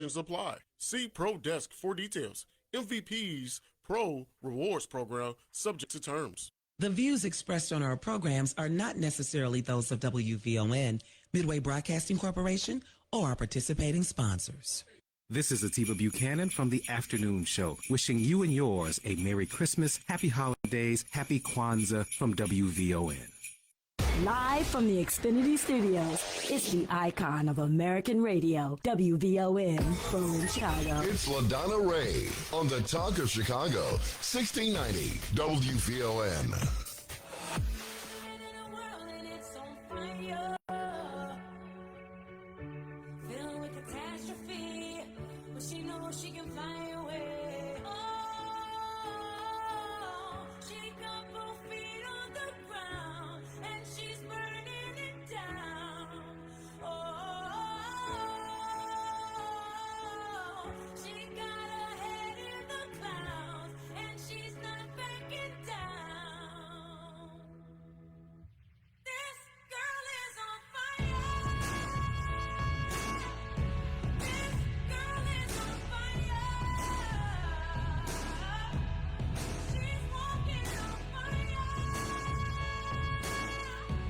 Apply. See Pro Desk for details. MVP's Pro Rewards Program subject to terms. The views expressed on our programs are not necessarily those of WVON, Midway Broadcasting Corporation, or our participating sponsors. This is Atiba Buchanan from The Afternoon Show, wishing you and yours a Merry Christmas, Happy Holidays, Happy Kwanzaa from WVON. Live from the Xfinity Studios, it's the icon of American radio, WVON, from Chicago. It's LaDonna Ray on the Talk of Chicago, 1690 WVON.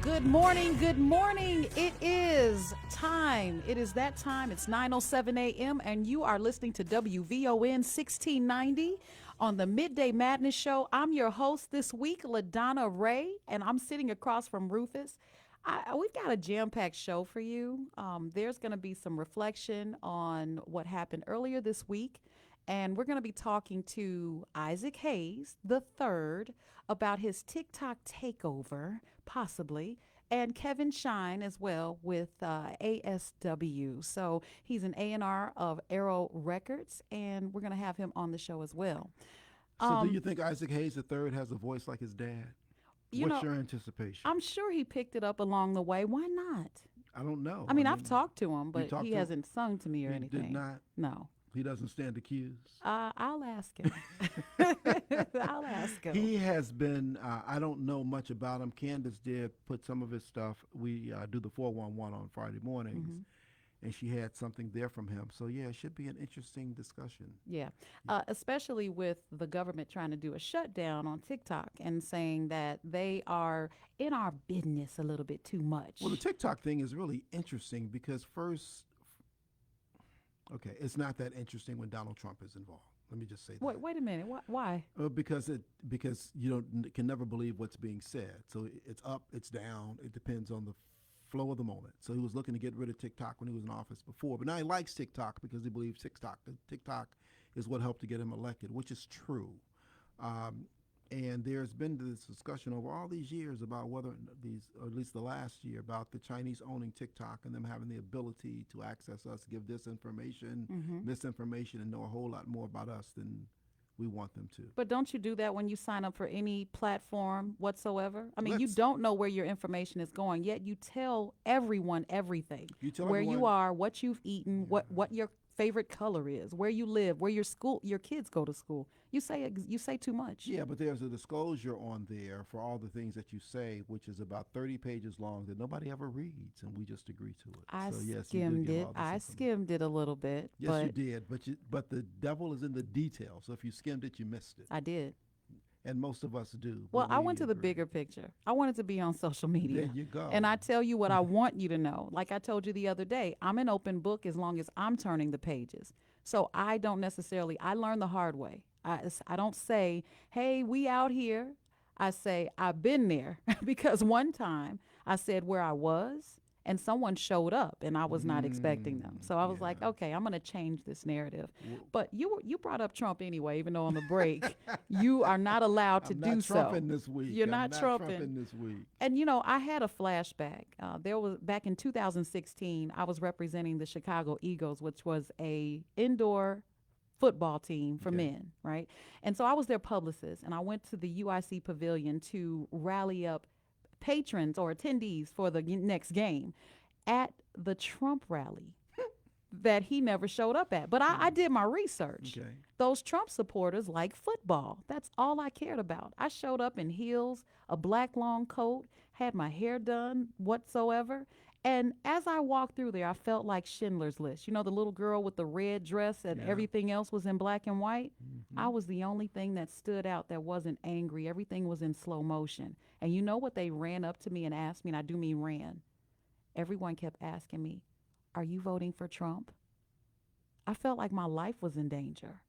Good morning, good morning. It is time. It is that time. It's 9:07 a.m. and you are listening to WVON 1690 on the Midday Madness Show. I'm your host this week, LaDonna Ray, and I'm sitting across from Rufus. We've got a jam-packed show for you. There's going to be some reflection on what happened earlier this week. And we're going to be talking to Isaac Hayes III about his TikTok takeover, possibly, and Kevin Shine as well with ASW. So he's an A&R of Arrow Records, and we're going to have him on the show as well. So do you think Isaac Hayes III has a voice like his dad? What's your anticipation? I'm sure he picked it up along the way. Why not? I don't know. I mean, I've talked to him, but he hasn't sung to me or anything. He did not? No. He doesn't stand accused? I'll ask him. I'll ask him. He has been, I don't know much about him. Candace did put some of his stuff. We do the 411 on Friday mornings, and she had something there from him. So, yeah, it should be an interesting discussion. Yeah, especially with the government trying to do a shutdown on TikTok and saying that they are in our business a little bit too much. Well, the TikTok thing is really interesting because first, okay, it's not that interesting when Donald Trump is involved. Let me just say that. Wait a minute. Why? Because you can never believe what's being said. So it's up, it's down. It depends on the flow of the moment. So he was looking to get rid of TikTok when he was in office before, but now he likes TikTok because he believes TikTok is what helped to get him elected, which is true. And there's been this discussion over all these years about whether or at least the last year, about the Chinese owning TikTok and them having the ability to access us, give disinformation, misinformation, and know a whole lot more about us than we want them to. But don't you do that when you sign up for any platform whatsoever? I mean, you don't know where your information is going, yet you tell everyone everything. You tell where everyone, you are, what you've eaten, what your favorite color is, where you live, where your kids go to school. You say too much. Yeah, but there's a disclosure on there for all the things that you say, which is about 30 pages long that nobody ever reads, and we just agree to it. I skimmed it a little bit. Yes, you did, but the devil is in the details. So if you skimmed it, you missed it. I did. And most of us do. Well, I went to the bigger picture. I wanted to be on social media. There you go. And I tell you what I want you to know. Like I told you the other day, I'm an open book as long as I'm turning the pages. So I don't necessarily, I learn the hard way. I don't say, hey, we out here. I say, I've been there. Because one time I said where I was, and someone showed up, and I was not expecting them. So I was like, okay, I'm going to change this narrative. But you brought up Trump anyway, even though on the break, you are not allowed to do so. I'm not trumping this week. You're not trumping this week. And, I had a flashback. There was back in 2016, I was representing the Chicago Eagles, which was a indoor football team for men, right? And so I was their publicist, and I went to the UIC Pavilion to rally up patrons or attendees for the next game at the Trump rally that he never showed up at. But I did my research. Okay. Those Trump supporters like football. That's all I cared about. I showed up in heels, a black long coat, had my hair done whatsoever, And as I walked through there, I felt like Schindler's List. You know, the little girl with the red dress and everything else was in black and white? I was the only thing that stood out that wasn't angry. Everything was in slow motion. And you know what they ran up to me and asked me, and I do mean ran. Everyone kept asking me, "Are you voting for Trump?" I felt like my life was in danger.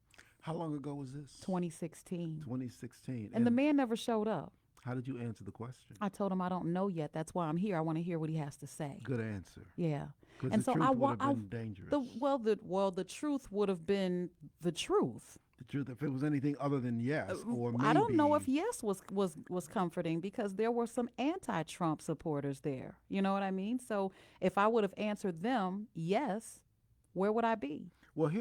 How long ago was this? 2016. 2016. And the man never showed up. How did you answer the question? I told him I don't know yet. That's why I'm here. I want to hear what he has to say. Good answer. Yeah. Because And the so truth I would wa- have been dangerous. The truth would have been the truth. The truth, if it was anything other than yes or maybe. I don't know if yes was comforting, because there were some anti-Trump supporters there. You know what I mean? So if I would have answered them yes, where would I be? Well,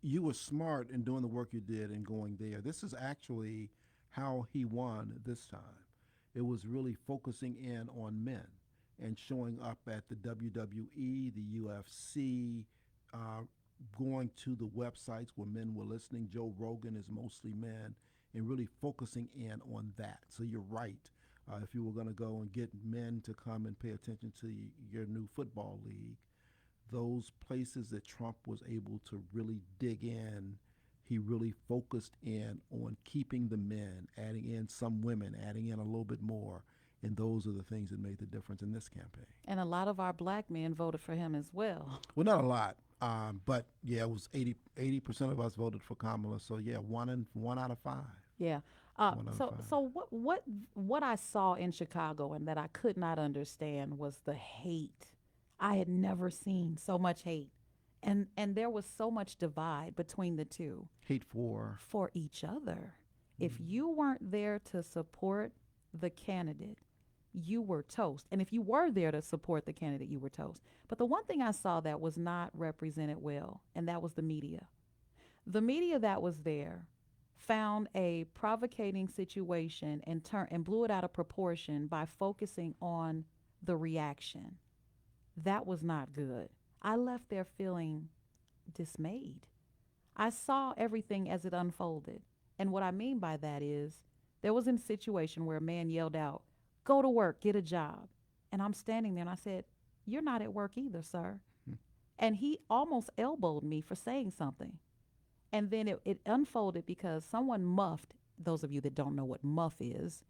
you were smart in doing the work you did and going there. This is actually how he won this time. It was really focusing in on men and showing up at the WWE, the UFC, going to the websites where men were listening. Joe Rogan is mostly men, and really focusing in on that. So you're right. If you were going to go and get men to come and pay attention to your new football league, those places that Trump was able to really dig in, he really focused in on keeping the men, adding in some women, adding in a little bit more. And those are the things that made the difference in this campaign. And a lot of our black men voted for him as well. Well, not a lot, but yeah, it was 80% of us voted for Kamala. So yeah, one out of five. Yeah. So what I saw in Chicago and that I could not understand was the hate. I had never seen so much hate. And there was so much divide between the two. Hate for each other. If you weren't there to support the candidate, you were toast. And if you were there to support the candidate, you were toast. But the one thing I saw that was not represented well, and that was the media. The media that was there found a provocating situation and blew it out of proportion by focusing on the reaction. That was not good. I left there feeling dismayed. I saw everything as it unfolded. And what I mean by that is there was a situation where a man yelled out, "Go to work, get a job." And I'm standing there and I said, "You're not at work either, sir." And he almost elbowed me for saying something. And then it unfolded because someone muffed. Those of you that don't know what muff is,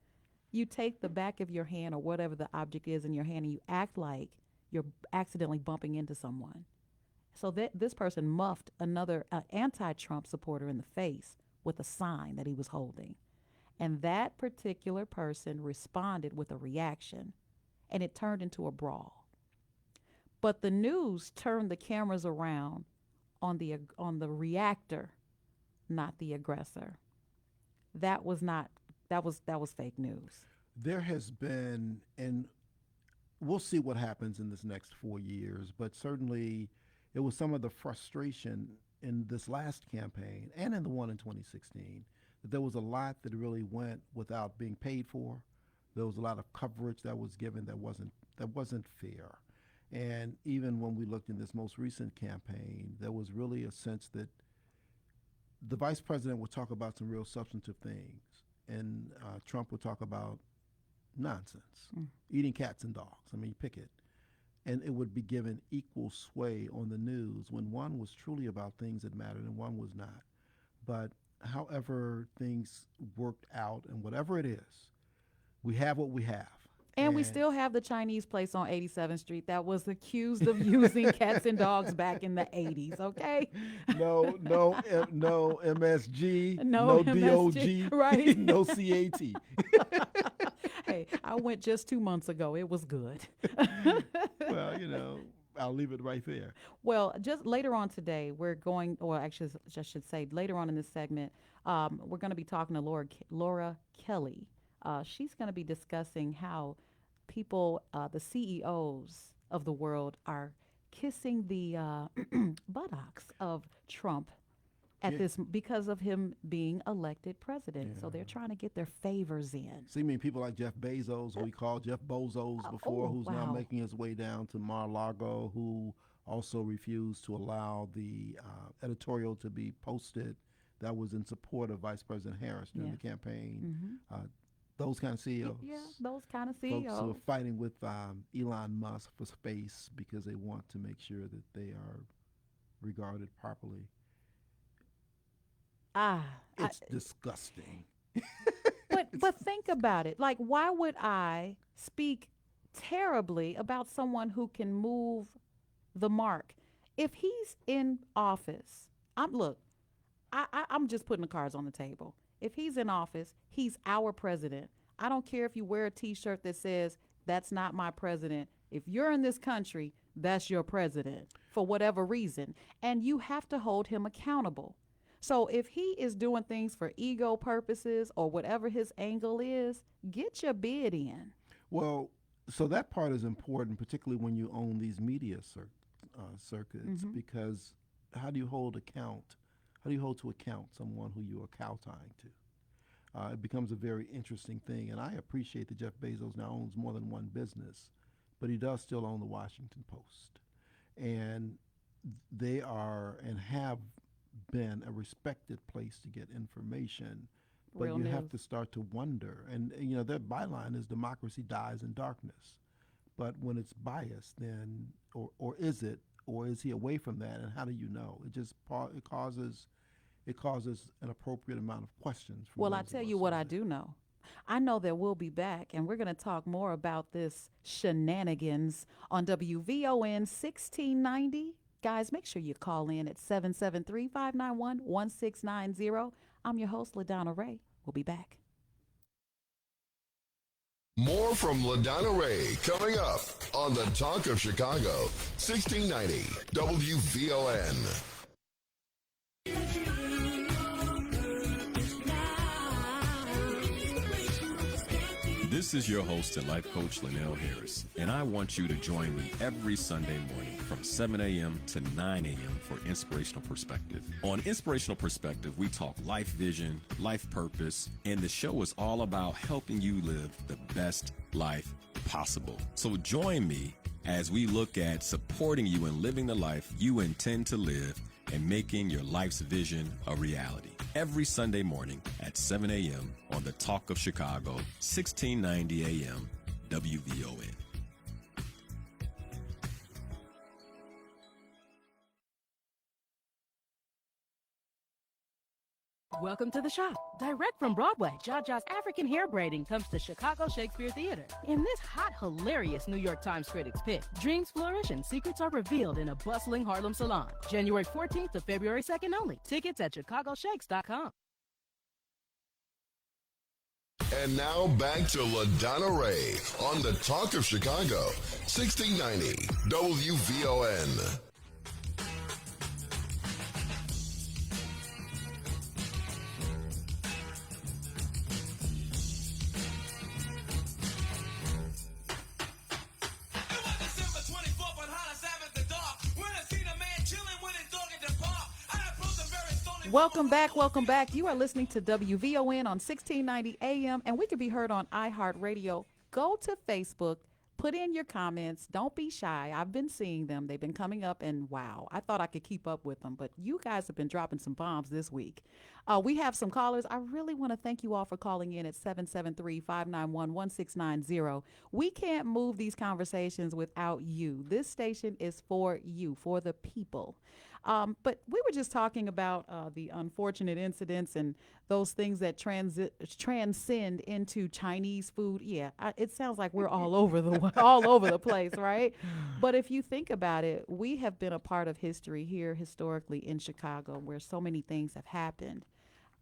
you take the back of your hand or whatever the object is in your hand and you act like you're accidentally bumping into someone. So this person muffed another anti-Trump supporter in the face with a sign that he was holding. And that particular person responded with a reaction, and it turned into a brawl. But the news turned the cameras around on the reactor, not the aggressor. That was fake news. There has been, and we'll see what happens in this next 4 years, but certainly it was some of the frustration in this last campaign and in the one in 2016 that there was a lot that really went without being paid for. There was a lot of coverage that was given that wasn't fair. And even when we looked in this most recent campaign, there was really a sense that the vice president would talk about some real substantive things, and Trump would talk about nonsense, eating cats and dogs. I mean, pick it. And it would be given equal sway on the news when one was truly about things that mattered and one was not. But however things worked out and whatever it is, we have what we have. And we still have the Chinese place on 87th Street that was accused of using cats and dogs back in the 80s, okay? No MSG, No MSG, DOG, right. no CAT. Hey, I went just 2 months ago. It was good. Well, I'll leave it right there. Well, just later on today, we're going, or actually, I should say later on in this segment, we're going to be talking to Laura Kelly. She's going to be discussing how people, the CEOs of the world, are kissing the buttocks of Trump at this because of him being elected president. So they're trying to get their favors in. So you mean people like Jeff Bezos, who we called Jeff Bozos before, who's now making his way down to Mar-a-Lago, who also refused to allow the editorial to be posted that was in support of Vice President Harris during the campaign. those kind of CEOs. Yeah, those kind of Folks who are CEOs. fighting with Elon Musk for space because they want to make sure that they are regarded properly. It's disgusting. But think about it. Like, why would I speak terribly about someone who can move the mark? If he's in office, I'm just putting the cards on the table. If he's in office, he's our president. I don't care if you wear a T-shirt that says, "That's not my president." If you're in this country, that's your president for whatever reason. And you have to hold him accountable. So if he is doing things for ego purposes or whatever his angle is, get your bid in. Well, so that part is important, particularly when you own these media circuits, because how do you hold to account someone who you are kowtowing to? It becomes a very interesting thing, and I appreciate that Jeff Bezos now owns more than one business, but he does still own the Washington Post, and they are and have been a respected place to get information, but Real you news. have to start to wonder, and their byline is "Democracy dies in darkness," but when it's biased, then or is it, or is he away from that, and how do you know? It causes an appropriate amount of questions. From Well, I those of tell us you who what are I there. do know. I know that we'll be back, and we're going to talk more about this shenanigans on WVON 1690. Guys, make sure you call in at 773-591-1690. I'm your host, LaDonna Ray. We'll be back. More from LaDonna Ray coming up on the Talk of Chicago, 1690 WVON. This is your host and life coach, Linnell Harris, and I want you to join me every Sunday morning from 7 a.m. to 9 a.m. for Inspirational Perspective. On Inspirational Perspective, we talk life vision, life purpose, and the show is all about helping you live the best life possible. So join me as we look at supporting you in living the life you intend to live and making your life's vision a reality. Every Sunday morning at 7 a.m. on the Talk of Chicago, 1690 a.m. WVON. Welcome to the shop. Direct from Broadway, Jaja's African Hair Braiding comes to Chicago Shakespeare Theater. In this hot, hilarious New York Times critics pick, dreams flourish and secrets are revealed in a bustling Harlem salon. January 14th to February 2nd only. Tickets at chicagoshakes.com. And now back to LaDonna Ray on the Talk of Chicago, 1690 WVON. Welcome back. Welcome back. You are listening to WVON on 1690 AM, and we can be heard on iHeartRadio. Go to Facebook, put in your comments. Don't be shy. I've been seeing them. They've been coming up, and wow, I thought I could keep up with them, but you guys have been dropping some bombs this week. We have some callers. I really want to thank you all for calling in at 773-591-1690. We can't move these conversations without you. This station is for you, for the people. But we were just talking about the unfortunate incidents and those things that transcend into Chinese food. Yeah, it sounds like we're all over the place, right? But if you think about it, we have been a part of history here historically in Chicago, where so many things have happened.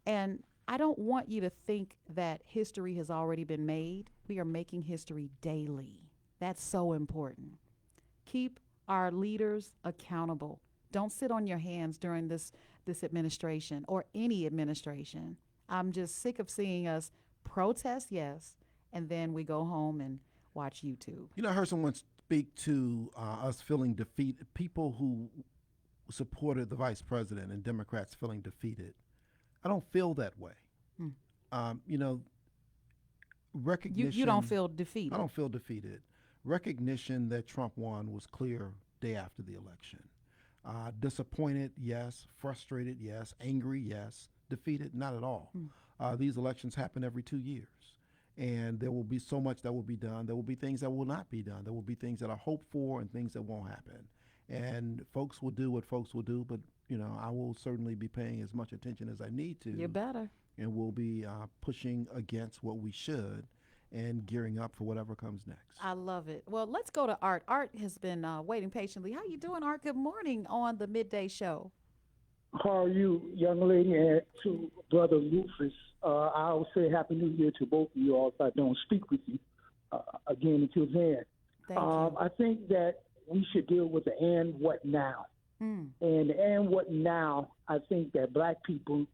And I don't want you to think that history has already been made. We are making history daily. That's so important. Keep our leaders accountable. Don't sit on your hands during this administration or any administration. I'm just sick of seeing us protest, yes, and then we go home and watch YouTube. I heard someone speak to us feeling defeated, people who supported the vice president and Democrats feeling defeated. I don't feel that way. Recognition. You don't feel defeated. I don't feel defeated. Recognition that Trump won was clear day after the election. Disappointed, yes. Frustrated, yes. Angry, yes. Defeated, not at all. These elections happen every 2 years. And there will be so much that will be done. There will be things that will not be done. There will be things that are hoped for and things that won't happen. And folks will do what folks will do, but I will certainly be paying as much attention as I need to. You better. And we'll be pushing against what we should and gearing up for whatever comes next. I love it. Well, let's go to Art. Art has been waiting patiently. How you doing, Art? Good morning on the Midday Show. How are you, young lady, and to Brother Rufus? I will say Happy New Year to both of you all if I don't speak with you again until then. Thank you. I think that we should deal with the and what now. And the and what now, I think that black people,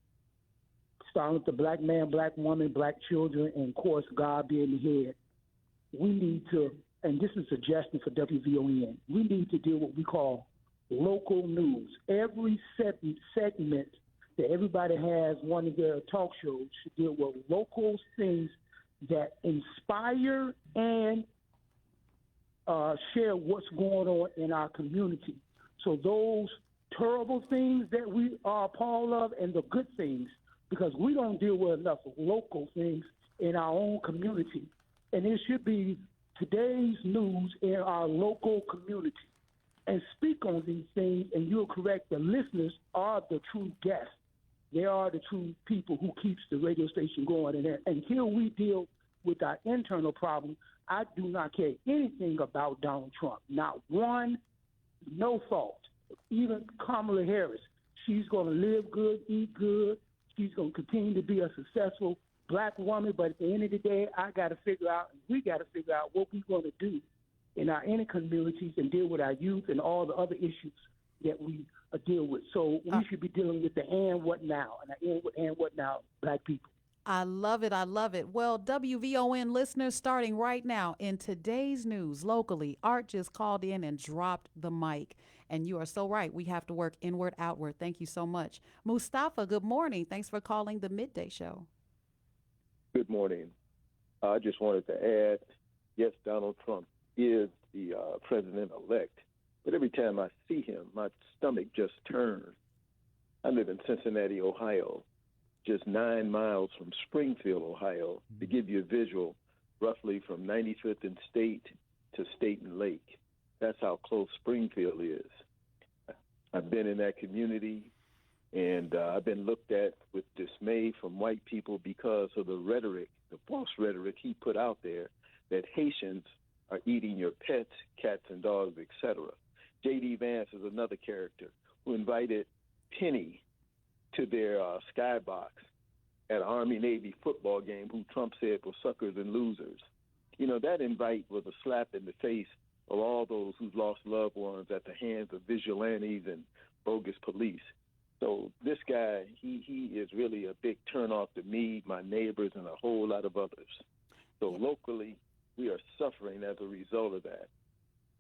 starting with the black man, black woman, black children, and of course God being the head, we need to, and this is a suggestion for WVON, we need to do what we call local news. Every segment that everybody has, one of their talk shows, should deal with local things that inspire and share what's going on in our community. So those terrible things that we are appalled of and the good things, because we don't deal with enough local things in our own community. And it should be today's news in our local community. And speak on these things, and you're correct, the listeners are the true guests. They are the true people who keeps the radio station going. And until we deal with our internal problem, I do not care anything about Donald Trump. Not one, no fault. Even Kamala Harris, she's going to live good, eat good. She's going to continue to be a successful black woman. But at the end of the day, we got to figure out what we're going to do in our inner communities and deal with our youth and all the other issues that we deal with. So we should be dealing with the and what now, and what now, black people. I love it. I love it. Well, WVON listeners, starting right now in today's news locally, Art just called in and dropped the mic. And you are so right. We have to work inward, outward. Thank you so much. Mustafa, good morning. Thanks for calling the Midday Show. Good morning. I just wanted to add, yes, Donald Trump is the president-elect. But every time I see him, my stomach just turns. I live in Cincinnati, Ohio, just 9 miles from Springfield, Ohio, to give you a visual, roughly from 95th and State to State and Lake. That's how close Springfield is. I've been in that community, and I've been looked at with dismay from white people because of the rhetoric, the false rhetoric he put out there that Haitians are eating your pets, cats and dogs, etc. J.D. Vance is another character who invited Penny to their skybox at an Army-Navy football game, who Trump said were suckers and losers. You know, that invite was a slap in the face of all those who've lost loved ones at the hands of vigilantes and bogus police. So this guy, he is really a big turnoff to me, my neighbors, and a whole lot of others. So locally, we are suffering as a result of that.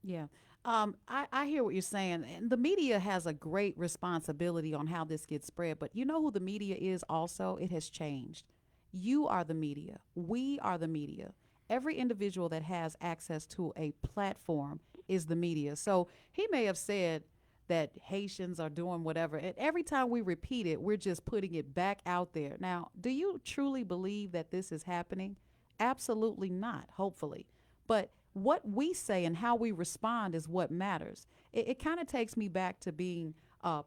Yeah. I hear what you're saying. And the media has a great responsibility on how this gets spread. But you know who the media is also? It has changed. You are the media. We are the media. Every individual that has access to a platform is the media. So he may have said that Haitians are doing whatever. And every time we repeat it, we're just putting it back out there. Now, do you truly believe that this is happening? Absolutely not, hopefully. But what we say and how we respond is what matters. It kind of takes me back to being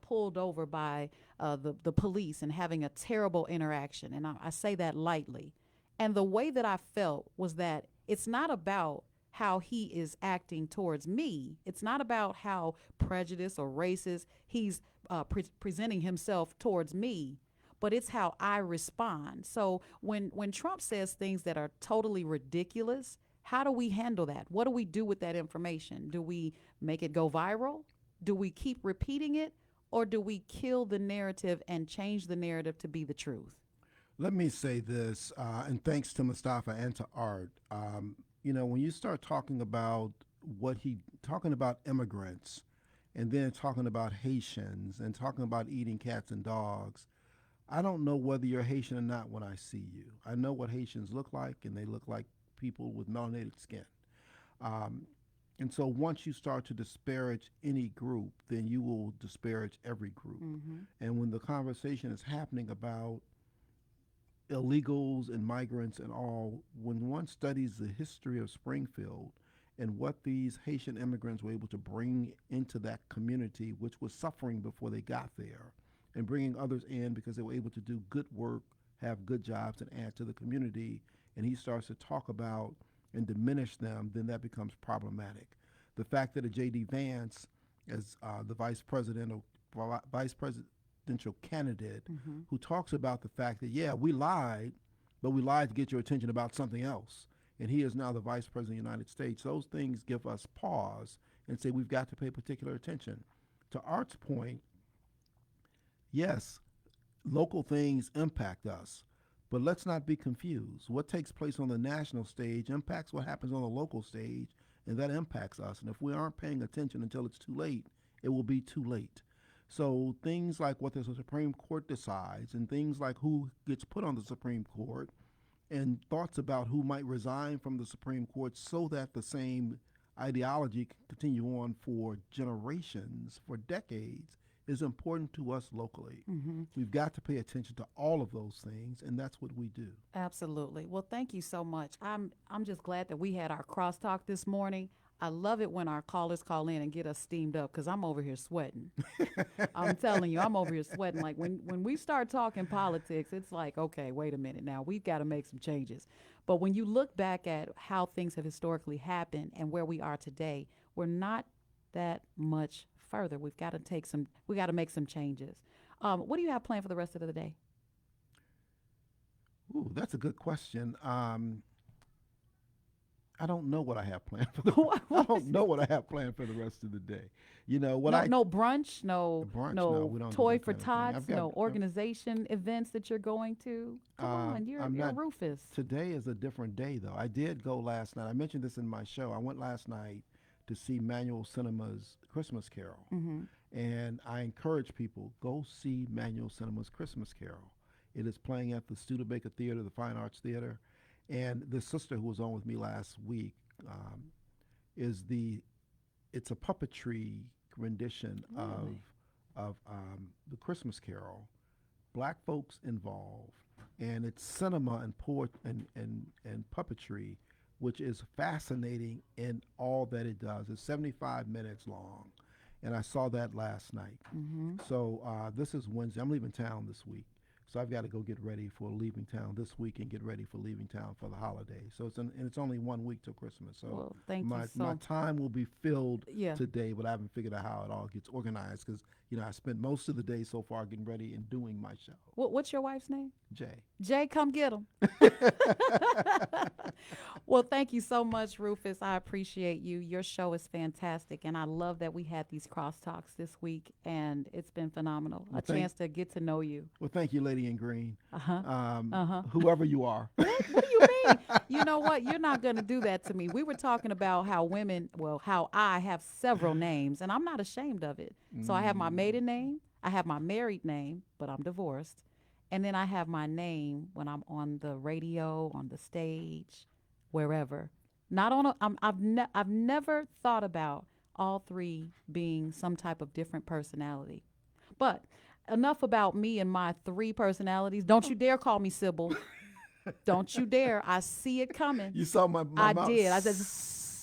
pulled over by the police and having a terrible interaction. And I say that lightly. And the way that I felt was that it's not about how he is acting towards me. It's not about how prejudiced or racist he's presenting himself towards me, but it's how I respond. So when Trump says things that are totally ridiculous, how do we handle that? What do we do with that information? Do we make it go viral? Do we keep repeating it? Or do we kill the narrative and change the narrative to be the truth? Let me say this, and thanks to Mustafa and to Art. You know, when you start talking about talking about immigrants and then talking about Haitians and talking about eating cats and dogs, I don't know whether you're Haitian or not when I see you. I know what Haitians look like, and they look like people with melanated skin. And so once you start to disparage any group, then you will disparage every group. Mm-hmm. And when the conversation is happening about illegals and migrants and all, when one studies the history of Springfield and what these Haitian immigrants were able to bring into that community, which was suffering before they got there, and bringing others in because they were able to do good work, have good jobs, and add to the community, and he starts to talk about and diminish them, then that becomes problematic. The fact that a J.D. Vance, as the vice presidential candidate, who talks about the fact that, yeah, we lied, but we lied to get your attention about something else. And he is now the vice president of the United States. Those things give us pause and say we've got to pay particular attention. To Art's point, yes, local things impact us, but let's not be confused. What takes place on the national stage impacts what happens on the local stage, and that impacts us. And if we aren't paying attention until it's too late, it will be too late. So things like what the Supreme Court decides and things like who gets put on the Supreme Court and thoughts about who might resign from the Supreme Court so that the same ideology can continue on for generations, for decades, is important to us locally. We've got to pay attention to all of those things, and that's what we do. Absolutely. Well, thank you so much. I'm just glad that we had our crosstalk this morning. I love it when our callers call in and get us steamed up because I'm over here sweating. I'm telling you, I'm over here sweating. Like when we start talking politics, it's like, okay, wait a minute now. We've got to make some changes. But when you look back at how things have historically happened and where we are today, we're not that much further. We got to make some changes. What do you have planned for the rest of the day? Ooh, that's a good question. I don't know what I have planned for the I don't know what I have planned for the rest of the day. You know what no brunch, no we don't do toy that for kind of thing. tots, no organization events that you're going to. Come on, you're Rufus. Today is a different day though. I did go last night. I mentioned this in my show. I went last night to see Manual Cinema's Christmas Carol. And I encourage people, go see Manual Cinema's Christmas Carol. It is playing at the Studebaker Theater, the Fine Arts Theater. And the sister who was on with me last week it's a puppetry rendition of the Christmas Carol. Black folks involved, and it's cinema and puppetry, which is fascinating in all that it does. It's 75 minutes long, and I saw that last night. So this is Wednesday. I'm leaving town this week. So I've got to go get ready for leaving town this week and get ready for leaving town for the holidays. So it's only 1 week till Christmas. So my time will be filled today, but I haven't figured out how it all gets organized because I spent most of the day so far getting ready and doing my show. What's your wife's name? Jay. Jay, come get him. Well, thank you so much, Rufus. I appreciate you. Your show is fantastic, and I love that we had these crosstalks this week, and it's been phenomenal. A chance to get to know you. Well, thank you, Lady in Green. Whoever you are. What do you mean? You know what? You're not going to do that to me. We were talking about how I have several names, and I'm not ashamed of it. So I have my maiden name, I have my married name, but I'm divorced, and then I have my name when I'm on the radio, on the stage, wherever. Not on I've never thought about all three being some type of different personality. But enough about me and my three personalities. Don't you dare call me Sybil. Don't you dare. I see it coming. You saw my I mouth. did. I said,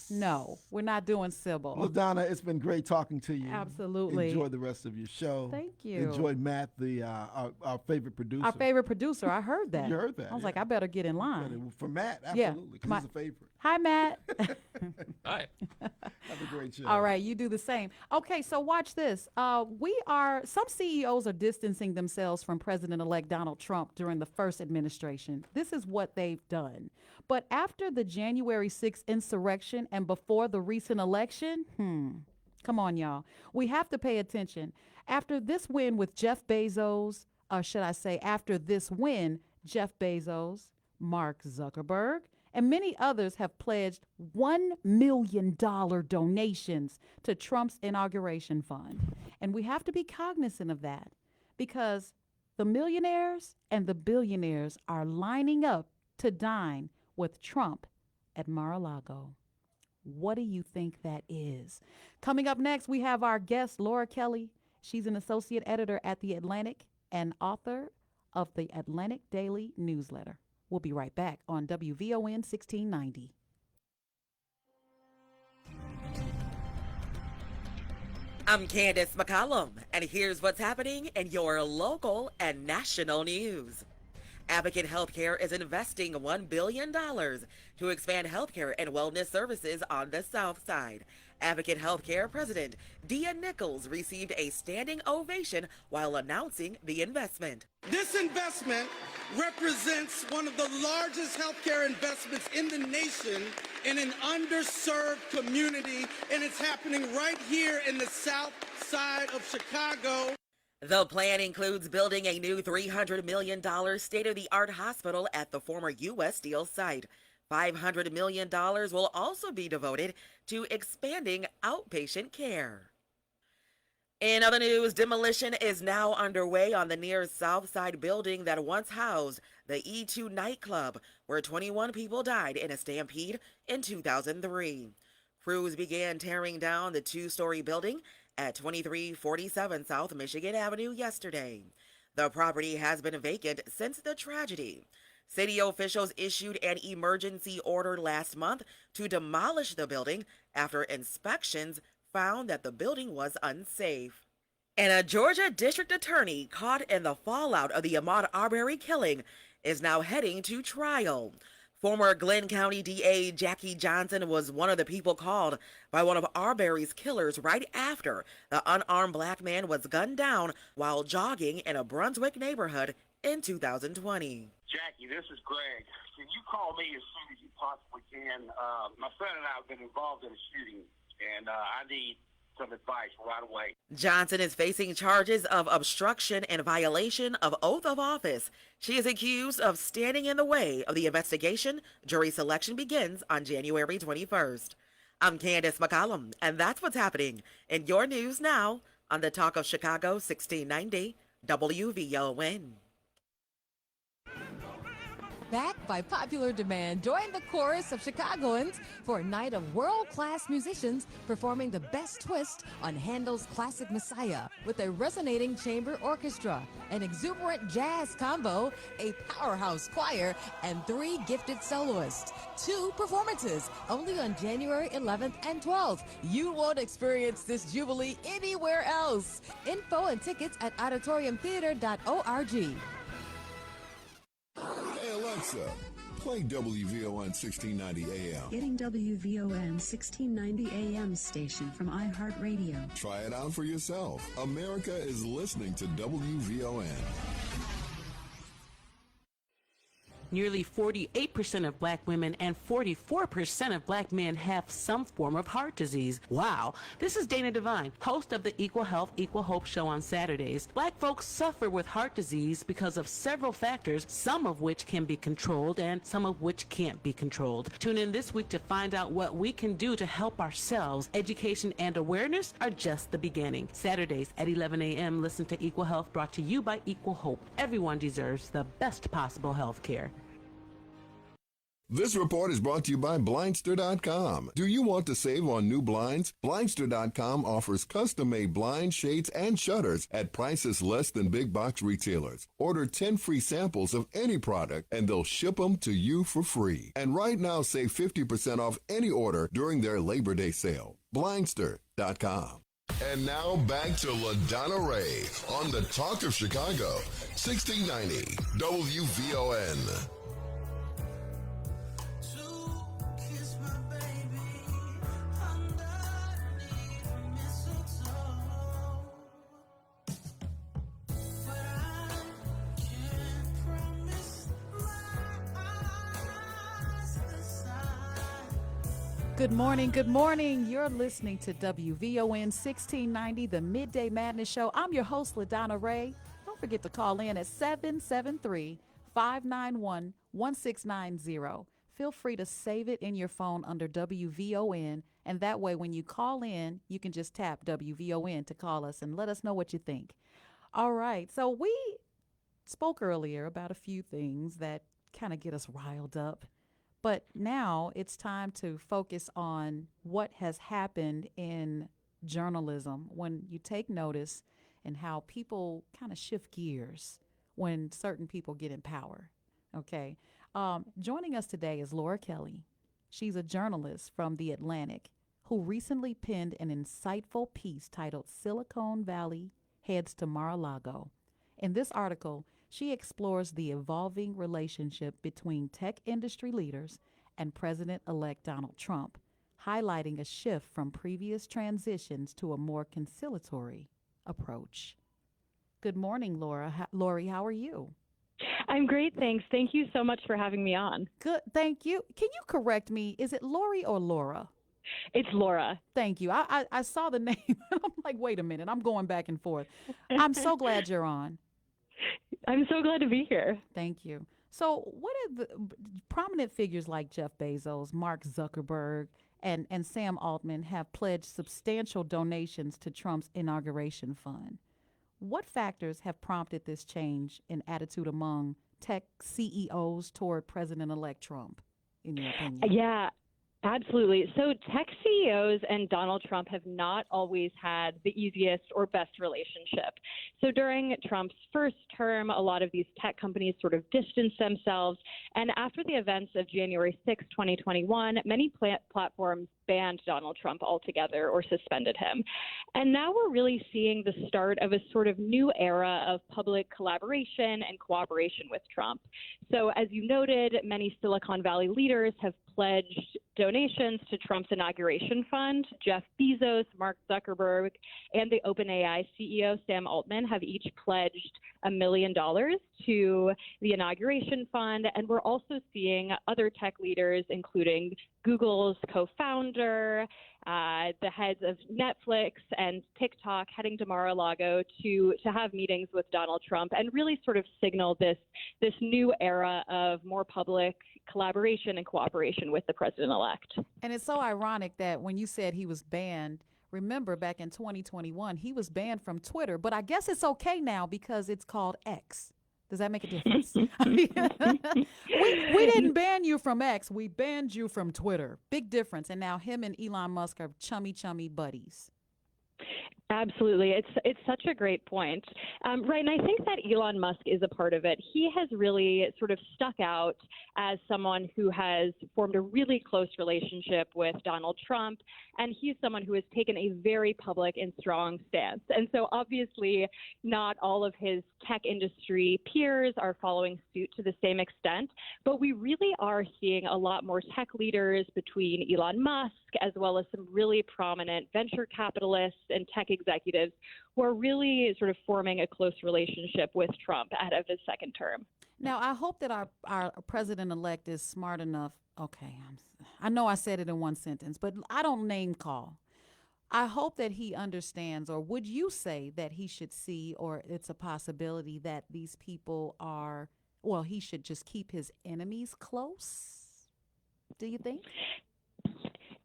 no, we're not doing Sybil. LaDonna, it's been great talking to you. Absolutely. Enjoy the rest of your show. Thank you. Enjoy Matt, our favorite producer. Our favorite producer. I heard that. You heard that. I was like, I better get in line. For Matt, absolutely, because he's a favorite. Hi, Matt. Hi. Have a great show. All right, you do the same. Okay, so watch this. Some CEOs are distancing themselves from President-elect Donald Trump during the first administration. This is what they've done. But after the January 6th insurrection and before the recent election, come on, y'all. We have to pay attention. After this win with Jeff Bezos, or should I say after this win, Jeff Bezos, Mark Zuckerberg, and many others have pledged $1 million donations to Trump's inauguration fund. And we have to be cognizant of that because the millionaires and the billionaires are lining up to dine with Trump at Mar-a-Lago. What do you think that is? Coming up next, we have our guest, Laura Kelly. She's an associate editor at The Atlantic and author of the Atlantic Daily Newsletter. We'll be right back on WVON 1690. I'm Candace McCollum, and here's what's happening in your local and national news. Advocate Healthcare is investing $1 billion to expand healthcare and wellness services on the South Side. Advocate Healthcare President Dia Nichols received a standing ovation while announcing the investment. This investment represents one of the largest healthcare investments in the nation in an underserved community, and it's happening right here in the South Side of Chicago. The plan includes building a new $300 million state-of-the-art hospital at the former U.S. Steel site. $500 million will also be devoted to expanding outpatient care. In other news, demolition is now underway on the near South Side building that once housed the E2 Nightclub, where 21 people died in a stampede in 2003. Crews began tearing down the two-story building at 2347 South Michigan Avenue yesterday. The property has been vacant since the tragedy. City officials issued an emergency order last month to demolish the building after inspections found that the building was unsafe. And a Georgia district attorney caught in the fallout of the Ahmaud Arbery killing is now heading to trial. Former Glenn County DA Jackie Johnson was one of the people called by one of Arbery's killers right after the unarmed black man was gunned down while jogging in a Brunswick neighborhood in 2020. Jackie, this is Greg. Can you call me as soon as you possibly can? My son and I have been involved in a shooting, and I need some advice right away. Johnson is facing charges of obstruction and violation of oath of office. She is accused of standing in the way of the investigation. Jury selection begins on January 21st. I'm Candace McCollum, and that's what's happening in your news now on the Talk of Chicago 1690 WVON. Back by popular demand, join the chorus of Chicagoans for a night of world-class musicians performing the best twist on Handel's classic Messiah with a resonating chamber orchestra, an exuberant jazz combo, a powerhouse choir, and 3 gifted soloists. 2 performances only on January 11th and 12th. You won't experience this jubilee anywhere else. Info and tickets at auditoriumtheater.org. Hey Alexa, play WVON 1690 AM. Getting WVON 1690 AM station from iHeartRadio. Try it out for yourself. America is listening to WVON. Nearly 48% of black women and 44% of black men have some form of heart disease. Wow. This is Dana Devine, host of the Equal Health, Equal Hope show on Saturdays. Black folks suffer with heart disease because of several factors, some of which can be controlled and some of which can't be controlled. Tune in this week to find out what we can do to help ourselves. Education and awareness are just the beginning. Saturdays at 11 a.m. Listen to Equal Health, brought to you by Equal Hope. Everyone deserves the best possible health care. This report is brought to you by Blindster.com. Do you want to save on new blinds? Blindster.com offers custom-made blinds, shades, and shutters at prices less than big box retailers. Order 10 free samples of any product, and they'll ship them to you for free. And right now, save 50% off any order during their Labor Day sale. Blindster.com. And now back to LaDonna Ray on the Talk of Chicago, 1690 WVON. Good morning, good morning. You're listening to WVON 1690, the Midday Madness Show. I'm your host, LaDonna Ray. Don't forget to call in at 773-591-1690. Feel free to save it in your phone under WVON, and that way when you call in, you can just tap WVON to call us and let us know what you think. All right, so we spoke earlier about a few things that kind of get us riled up. But now it's time to focus on what has happened in journalism when you take notice and how people kind of shift gears when certain people get in power. Okay. Joining us today is Laura Kelly. She's a journalist from The Atlantic who recently penned an insightful piece titled Silicon Valley Heads to Mar-a-Lago. In this article, she explores the evolving relationship between tech industry leaders and President-elect Donald Trump, highlighting a shift from previous transitions to a more conciliatory approach. Good morning, Laura. Lori, how are you? I'm great, thanks. Thank you so much for having me on. Good, thank you. Can you correct me? Is it Lori or Laura? It's Laura. Thank you. I saw the name and I'm like, wait a minute, I'm going back and forth. I'm so glad you're on. I'm so glad to be here. Thank you. So what are the prominent figures like Jeff Bezos, Mark Zuckerberg, and Sam Altman have pledged substantial donations to Trump's inauguration fund? What factors have prompted this change in attitude among tech CEOs toward President-elect Trump, in your opinion? Yeah, absolutely. So tech CEOs and Donald Trump have not always had the easiest or best relationship. So during Trump's first term, a lot of these tech companies sort of distanced themselves. And after the events of January 6, 2021, many platforms banned Donald Trump altogether or suspended him. And now we're really seeing the start of a sort of new era of public collaboration and cooperation with Trump. So as you noted, many Silicon Valley leaders have pledged donations to Trump's inauguration fund. Jeff Bezos, Mark Zuckerberg, and the OpenAI CEO Sam Altman have each pledged $1 million to the inauguration fund. And we're also seeing other tech leaders, including Google's co-founder, the heads of Netflix and TikTok, heading to Mar-a-Lago to have meetings with Donald Trump and really sort of signal this new era of more public collaboration and cooperation with the president-elect. And it's so ironic that when you said he was banned, remember back in 2021, he was banned from Twitter, but I guess it's okay now because it's called X. Does that make a difference? we didn't ban you from X. We banned you from Twitter. Big difference. And now him and Elon Musk are chummy buddies. Absolutely. It's such a great point. Right. And I think that Elon Musk is a part of it. He has really sort of stuck out as someone who has formed a really close relationship with Donald Trump. And he's someone who has taken a very public and strong stance. And so obviously not all of his tech industry peers are following suit to the same extent. But we really are seeing a lot more tech leaders between Elon Musk as well as some really prominent venture capitalists and tech executives who are really sort of forming a close relationship with Trump ahead of his second term. Now, I hope that our president-elect is smart enough. Okay, I know I said it in one sentence, but I don't name call. I hope that he understands, or would you say that he should see, or it's a possibility that these people are, well, he should just keep his enemies close? Do you think?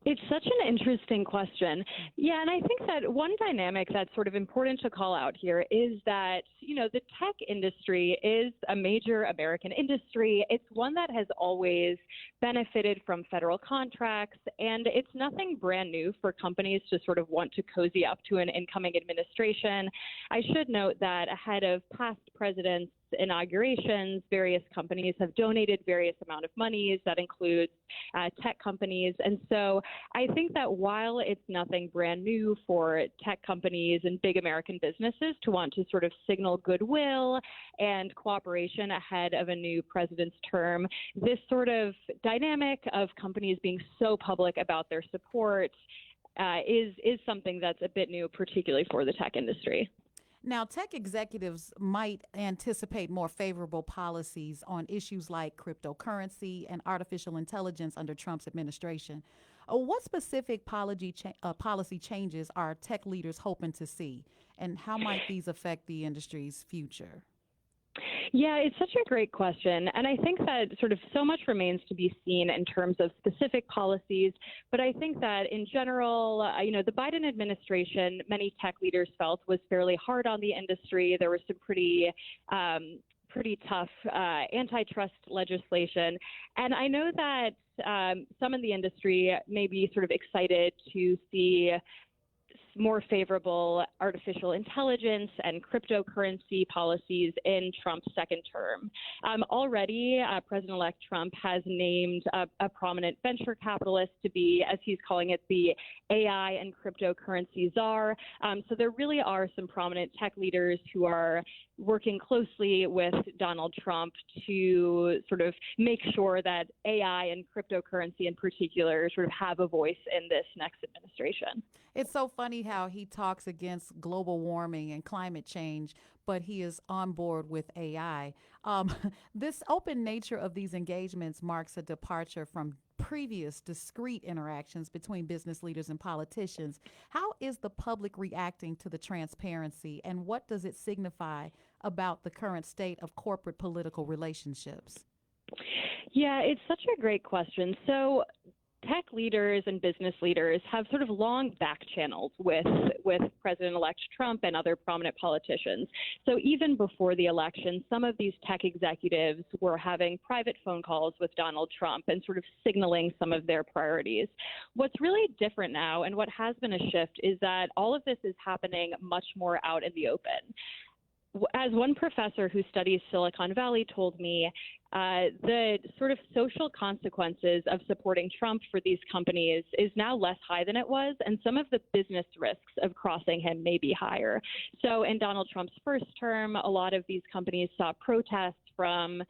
It's such an interesting question. Yeah, and I think that one dynamic that's sort of important to call out here is that, you know, the tech industry is a major American industry. It's one that has always benefited from federal contracts, and it's nothing brand new for companies to sort of want to cozy up to an incoming administration. I should note that ahead of past presidents' inaugurations, various companies have donated various amount of monies. That includes tech companies. And so I think that while it's nothing brand new for tech companies and big American businesses to want to sort of signal goodwill and cooperation ahead of a new president's term, this sort of dynamic of companies being so public about their support is something that's a bit new, particularly for the tech industry. Now, tech executives might anticipate more favorable policies on issues like cryptocurrency and artificial intelligence under Trump's administration. What specific policy changes are tech leaders hoping to see, and how might these affect the industry's future? Yeah, it's such a great question. And I think that sort of so much remains to be seen in terms of specific policies. But I think that in general, the Biden administration, many tech leaders felt was fairly hard on the industry. There was some pretty tough antitrust legislation. And I know that some in the industry may be sort of excited to see more favorable artificial intelligence and cryptocurrency policies in Trump's second term. Already, President-elect Trump has named a prominent venture capitalist to be, as he's calling it, the AI and cryptocurrency czar. So there really are some prominent tech leaders who are working closely with Donald Trump to sort of make sure that AI and cryptocurrency in particular sort of have a voice in this next administration. It's so funny how he talks against global warming and climate change, but he is on board with AI. This open nature of these engagements marks a departure from previous discreet interactions between business leaders and politicians. How is the public reacting to the transparency, and what does it signify about the current state of corporate political relationships? Yeah, it's such a great question. So tech leaders and business leaders have sort of long back channels with President-elect Trump and other prominent politicians. So even before the election, some of these tech executives were having private phone calls with Donald Trump and sort of signaling some of their priorities. What's really different now, and what has been a shift, is that all of this is happening much more out in the open. As one professor who studies Silicon Valley told me, the sort of social consequences of supporting Trump for these companies is now less high than it was, and some of the business risks of crossing him may be higher. So in Donald Trump's first term, a lot of these companies saw protests from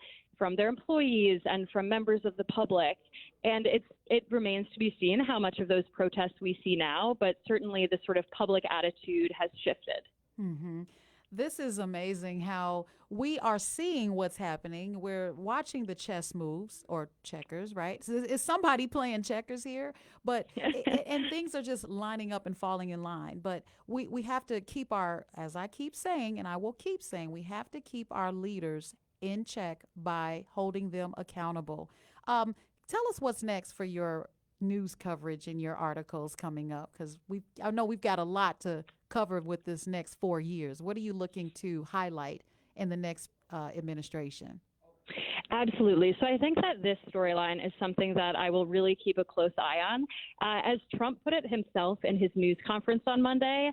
their employees and from members of the public. And it remains to be seen how much of those protests we see now, but certainly the sort of public attitude has shifted. Mm-hmm. This is amazing how we are seeing what's happening. We're watching the chess moves, or checkers, right? So is somebody playing checkers here? But and things are just lining up and falling in line. But we have to keep our, as I keep saying, and I will keep saying, we have to keep our leaders in check by holding them accountable. Tell us what's next for your news coverage and your articles coming up, because I know we've got a lot to cover with this next 4 years. What are you looking to highlight in the next administration? Absolutely. So I think that this storyline is something that I will really keep a close eye on. As Trump put it himself in his news conference on Monday,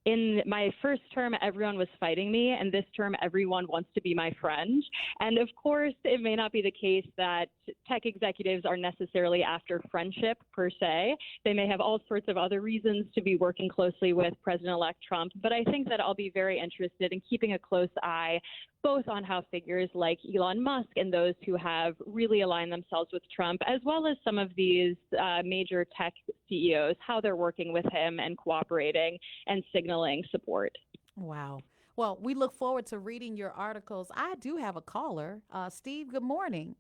in my first term, everyone was fighting me, and this term, everyone wants to be my friend. And of course, it may not be the case that tech executives are necessarily after friendship per se. They may have all sorts of other reasons to be working closely with President-elect Trump. But I think that I'll be very interested in keeping a close eye both on how figures like Elon Musk and those who have really aligned themselves with Trump, as well as some of these major tech CEOs, how they're working with him and cooperating and signaling support. Wow. Well, we look forward to reading your articles. I do have a caller. Steve, good morning.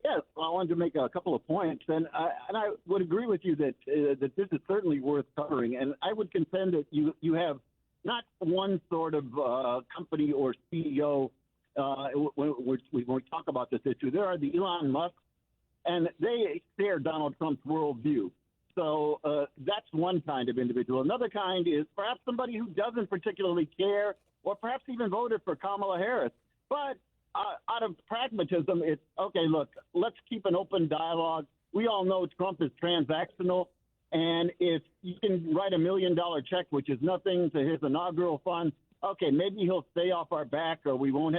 Yes, I wanted to make a couple of points, and I would agree with you that that this is certainly worth covering. And I would contend that you have not one sort of company or CEO when we talk about this issue. There are the Elon Musk, and they share Donald Trump's worldview. So that's one kind of individual. Another kind is perhaps somebody who doesn't particularly care, or perhaps even voted for Kamala Harris, but out of pragmatism, it's, okay, look, let's keep an open dialogue. We all know Trump is transactional, and if you can write $1 million check, which is nothing, to his inaugural fund, okay, maybe he'll stay off our back, or we won't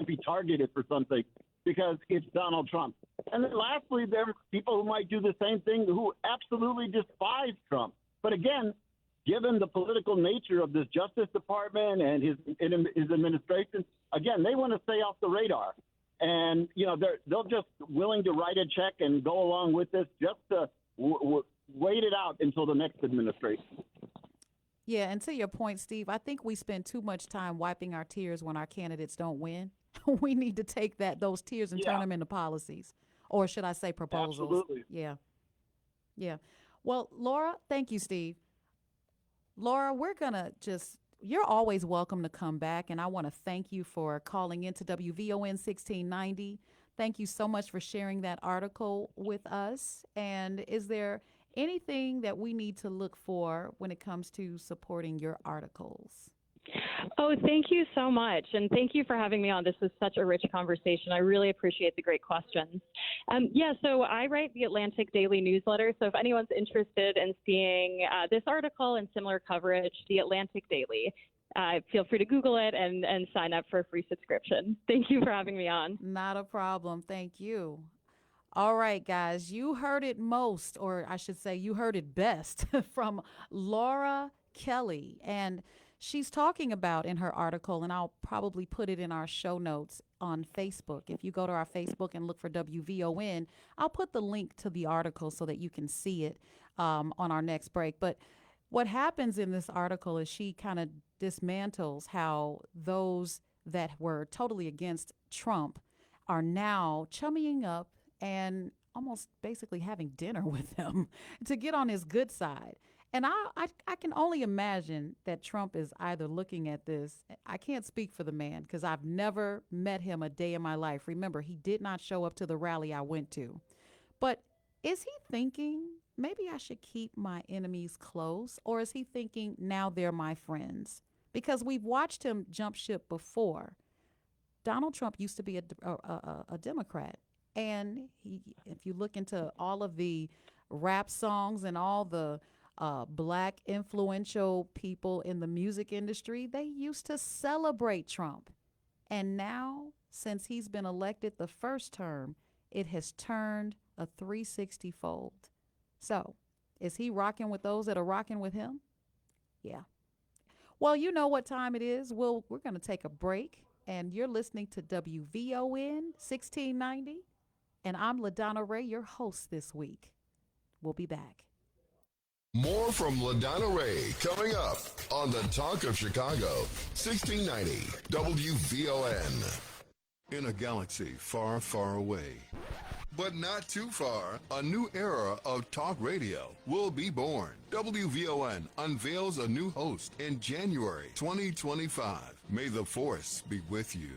be targeted for something because it's Donald Trump. And then lastly, there are people who might do the same thing who absolutely despise Trump. But again, given the political nature of this Justice Department and his administration, again, they want to stay off the radar. And, you know, they're just willing to write a check and go along with this just to wait it out until the next administration. Yeah, and to your point, Steve, I think we spend too much time wiping our tears when our candidates don't win. We need to take those tears and turn them into policies, or should I say proposals? Absolutely. Yeah. Yeah. Well, Laura, thank you, Steve. Laura, we're going to you're always welcome to come back, and I want to thank you for calling into WVON 1690. Thank you so much for sharing that article with us. And is there anything that we need to look for when it comes to supporting your articles? Oh, thank you so much. And thank you for having me on. This was such a rich conversation. I really appreciate the great questions. So I write the Atlantic Daily newsletter. So if anyone's interested in seeing this article and similar coverage, the Atlantic Daily, feel free to Google it and sign up for a free subscription. Thank you for having me on. Not a problem. Thank you. All right, guys, you heard it most, or I should say you heard it best from Laura Kelly. And she's talking about in her article, and I'll probably put it in our show notes on Facebook. If you go to our Facebook and look for WVON, I'll put the link to the article so that you can see it on our next break. But what happens in this article is she kind of dismantles how those that were totally against Trump are now chummying up and almost basically having dinner with him to get on his good side. And I can only imagine that Trump is either looking at this. I can't speak for the man because I've never met him a day in my life. Remember, he did not show up to the rally I went to. But is he thinking, maybe I should keep my enemies close? Or is he thinking, now they're my friends? Because we've watched him jump ship before. Donald Trump used to be a Democrat. And if you look into all of the rap songs and all the black influential people in the music industry, they used to celebrate Trump. And now, since he's been elected the first term, it has turned a 360 fold. So, is he rocking with those that are rocking with him? Yeah. Well, you know what time it is. We're going to take a break, and you're listening to WVON 1690. And I'm LaDonna Ray, your host this week. We'll be back. More from LaDonna Ray coming up on the Talk of Chicago, 1690 WVON. In a galaxy far, far away, but not too far, a new era of talk radio will be born. WVON unveils a new host in January 2025. May the force be with you.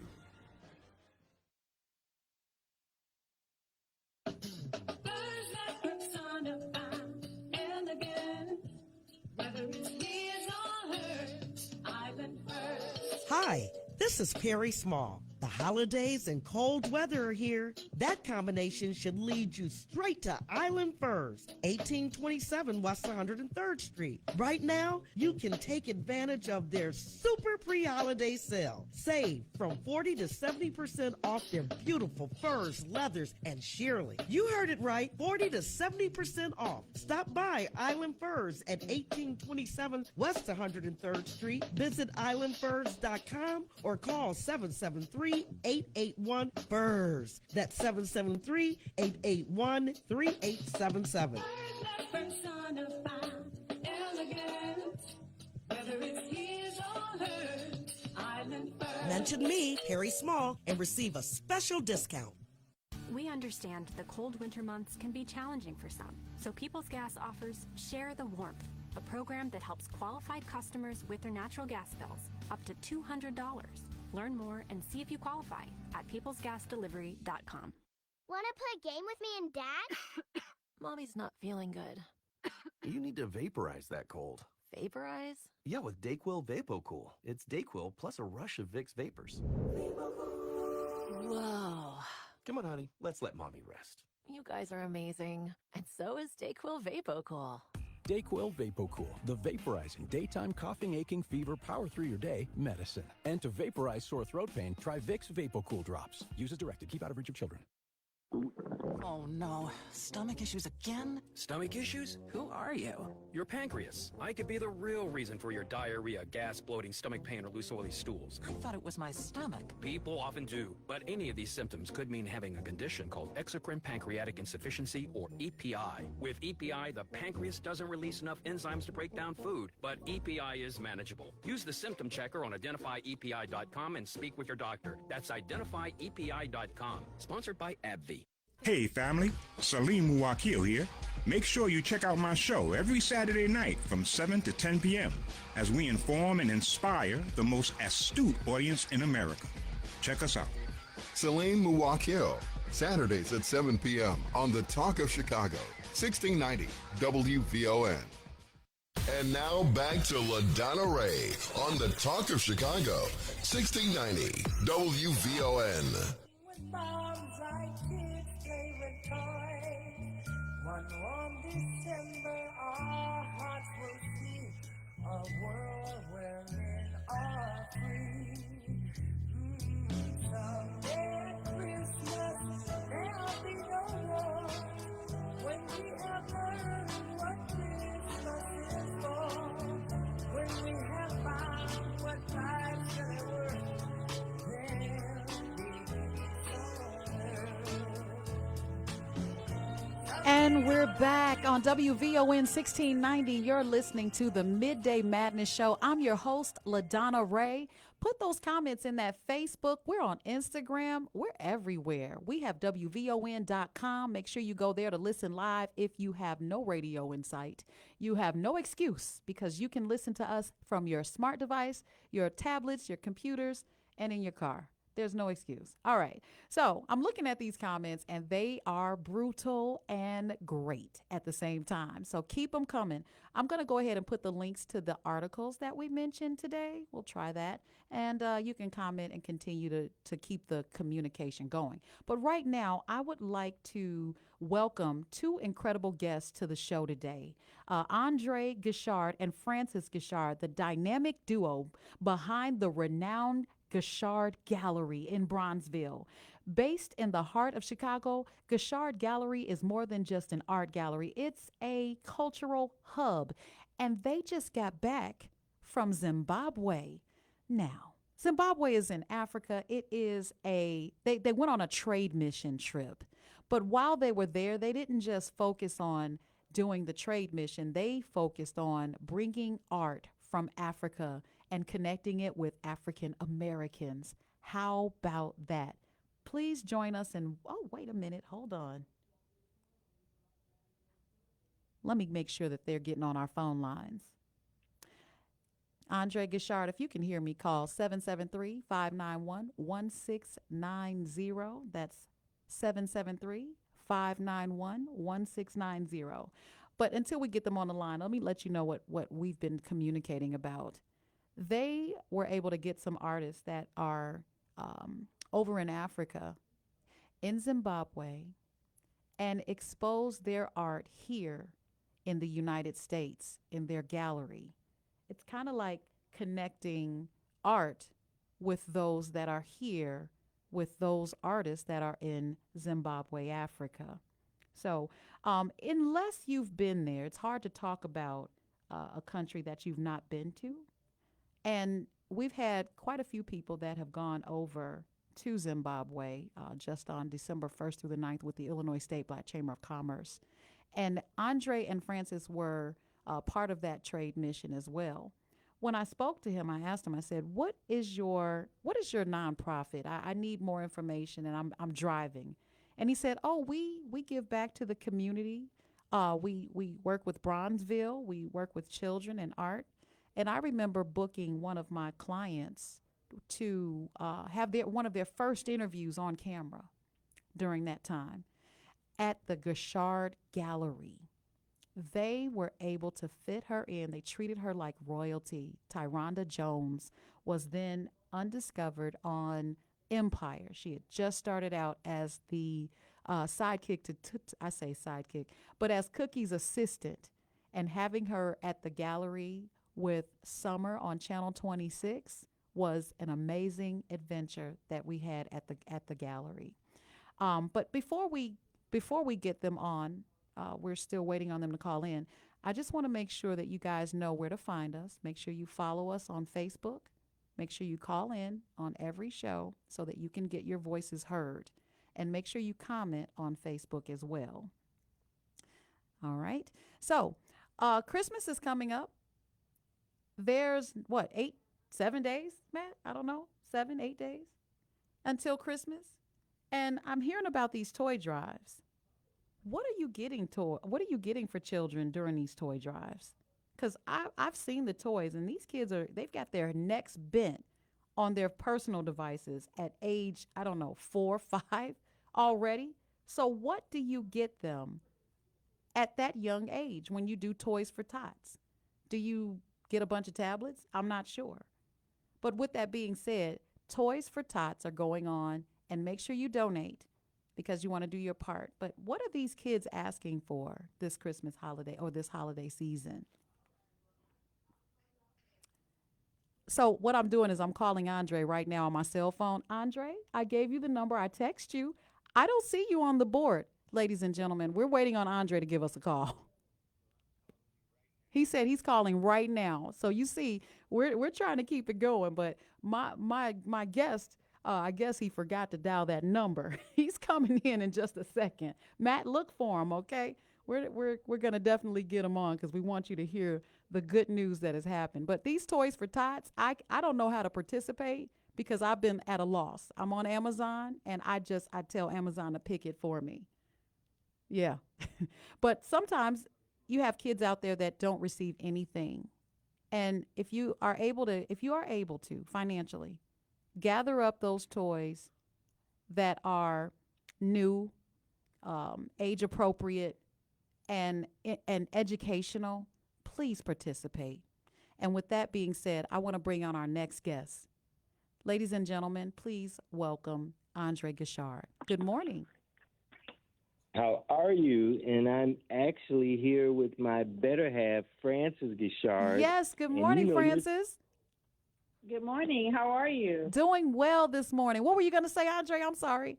Hi, this is Perry Small. The holidays and cold weather are here. That combination should lead you straight to Island Furs, 1827 West 103rd Street. Right now, you can take advantage of their super pre-holiday sale. Save from 40 to 70% off their beautiful furs, leathers, and shearling. You heard it right, 40 to 70% off. Stop by Island Furs at 1827 West 103rd Street. Visit islandfurs.com or call 773-881-FURS. That's 773-881-3877. Mention me, Harry Small, and receive a special discount. We understand the cold winter months can be challenging for some, so People's Gas offers Share the Warmth, a program that helps qualified customers with their natural gas bills up to $200. Learn more and see if you qualify at peoplesgasdelivery.com. Want to play a game with me and Dad? Mommy's not feeling good. You need to vaporize that cold. Vaporize? Yeah, with Dayquil VapoCool. It's Dayquil plus a rush of Vicks vapors. Whoa. Come on, honey. Let's let Mommy rest. You guys are amazing. And so is Dayquil VapoCool. Dayquil VapoCool, the vaporizing daytime coughing, aching, fever, power through your day medicine. And to vaporize sore throat pain, try Vicks VapoCool drops. Use as directed. Keep out of reach of children. Oh no, stomach issues again? Stomach issues? Who are you? Your pancreas. I could be the real reason for your diarrhea, gas, bloating, stomach pain, or loose oily stools. I thought it was my stomach. People often do, but any of these symptoms could mean having a condition called exocrine pancreatic insufficiency, or EPI. With EPI, the pancreas doesn't release enough enzymes to break down food, but EPI is manageable. Use the symptom checker on identifyepi.com and speak with your doctor. That's identifyepi.com. Sponsored by AbbVie. Hey family, Salim Muwakil here. Make sure you check out my show every Saturday night from 7 to 10 p.m. as we inform and inspire the most astute audience in America. Check us out. Salim Muwakil, Saturdays at 7 p.m. on the Talk of Chicago, 1690 WVON. And now back to LaDonna Ray on the Talk of Chicago, 1690 WVON. Bombs like kids play with toys. One warm December, our hearts will see a world where men are free. Someday at Christmas, there'll be no war. When we have learned what Christmas is for, when we have found what life's really worth, there'll be And we're back on WVON 1690. You're listening to the Midday Madness Show. I'm your host, LaDonna Ray. Put those comments in that Facebook. We're on Instagram. We're everywhere. We have WVON.com. Make sure you go there to listen live. If you have no radio in sight, you have no excuse because you can listen to us from your smart device, your tablets, your computers, and in your car. There's no excuse. All right. So I'm looking at these comments and they are brutal and great at the same time. So keep them coming. I'm going to go ahead and put the links to the articles that we mentioned today. We'll try that. And you can comment and continue to keep the communication going. But right now, I would like to welcome two incredible guests to the show today. Andre Gishard and Francis Gishard, the dynamic duo behind the renowned Gishard Gallery in Bronzeville. Based in the heart of Chicago, Gishard Gallery is more than just an art gallery. It's a cultural hub. And they just got back from Zimbabwe. Now, Zimbabwe is in Africa. It is they went on a trade mission trip. But while they were there, they didn't just focus on doing the trade mission. They focused on bringing art from Africa and connecting it with African Americans. How about that? Please join us in, oh, wait a minute, hold on. Let me make sure that they're getting on our phone lines. Andre Gishard, if you can hear me, call 773-591-1690. That's 773-591-1690. But until we get them on the line, let me let you know what we've been communicating about. They were able to get some artists that are over in Africa, in Zimbabwe, and expose their art here in the United States in their gallery. It's kind of like connecting art with those that are here, with those artists that are in Zimbabwe, Africa. So unless you've been there, it's hard to talk about a country that you've not been to. And we've had quite a few people that have gone over to Zimbabwe just on December 1st through the 9th with the Illinois State Black Chamber of Commerce. And Andre and Francis were part of that trade mission as well. When I spoke to him, I asked him, I said, what is your nonprofit? I need more information and I'm driving. And he said, oh, we give back to the community. We work with Bronzeville. We work with children and art. And I remember booking one of my clients to have one of their first interviews on camera during that time at the Gishard Gallery. They were able to fit her in. They treated her like royalty. Tyronda Jones was then undiscovered on Empire. She had just started out as the sidekick I say sidekick, but as Cookie's assistant, and having her at the gallery with Summer on Channel 26 was an amazing adventure that we had at the gallery. But before we get them on, we're still waiting on them to call in. I just want to make sure that you guys know where to find us. Make sure you follow us on Facebook. Make sure you call in on every show so that you can get your voices heard. And make sure you comment on Facebook as well. All right. So Christmas is coming up. There's 7 days, Matt? I don't know, 7, 8 days until Christmas. And I'm hearing about these toy drives. What are you getting for children during these toy drives? Because I've seen the toys, and these kids they've got their necks bent on their personal devices at age, 4, 5 already. So what do you get them at that young age when you do Toys for Tots? Do you get a bunch of tablets? I'm not sure. But with that being said, Toys for Tots are going on, and make sure you donate because you want to do your part. But what are these kids asking for this Christmas holiday or this holiday season? So what I'm doing is I'm calling Andre right now on my cell phone. Andre, I gave you the number. I text you. I don't see you on the board, ladies and gentlemen. We're waiting on Andre to give us a call. He said he's calling right now. So you see, we're trying to keep it going, but my guest, I guess he forgot to dial that number. He's coming in just a second. Matt, look for him, okay? We're gonna definitely get him on because we want you to hear the good news that has happened. But these Toys for Tots, I don't know how to participate because I've been at a loss. I'm on Amazon and I tell Amazon to pick it for me. Yeah. But sometimes you have kids out there that don't receive anything. And if you are able to financially gather up those toys that are new, age appropriate, and educational, please participate. And with that being said, I want to bring on our next guest. Ladies and gentlemen, please welcome Andre Gishard. Good morning. How are you? And I'm actually here with my better half, Francis Gishard. Yes, good morning, Francis. Good morning. How are you? Doing well this morning. What were you going to say, Andre? I'm sorry.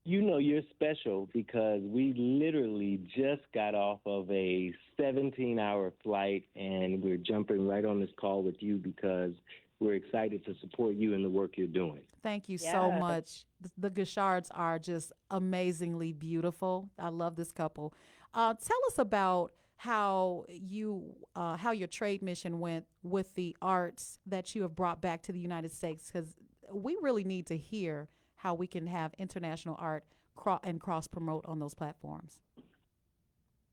You know you're special because we literally just got off of a 17-hour flight, and we're jumping right on this call with you because we're excited to support you in the work you're doing. Thank you so much. The Gishards are just amazingly beautiful. I love this couple. Tell us about how your trade mission went with the arts that you have brought back to the United States, because we really need to hear how we can have international art and cross promote on those platforms.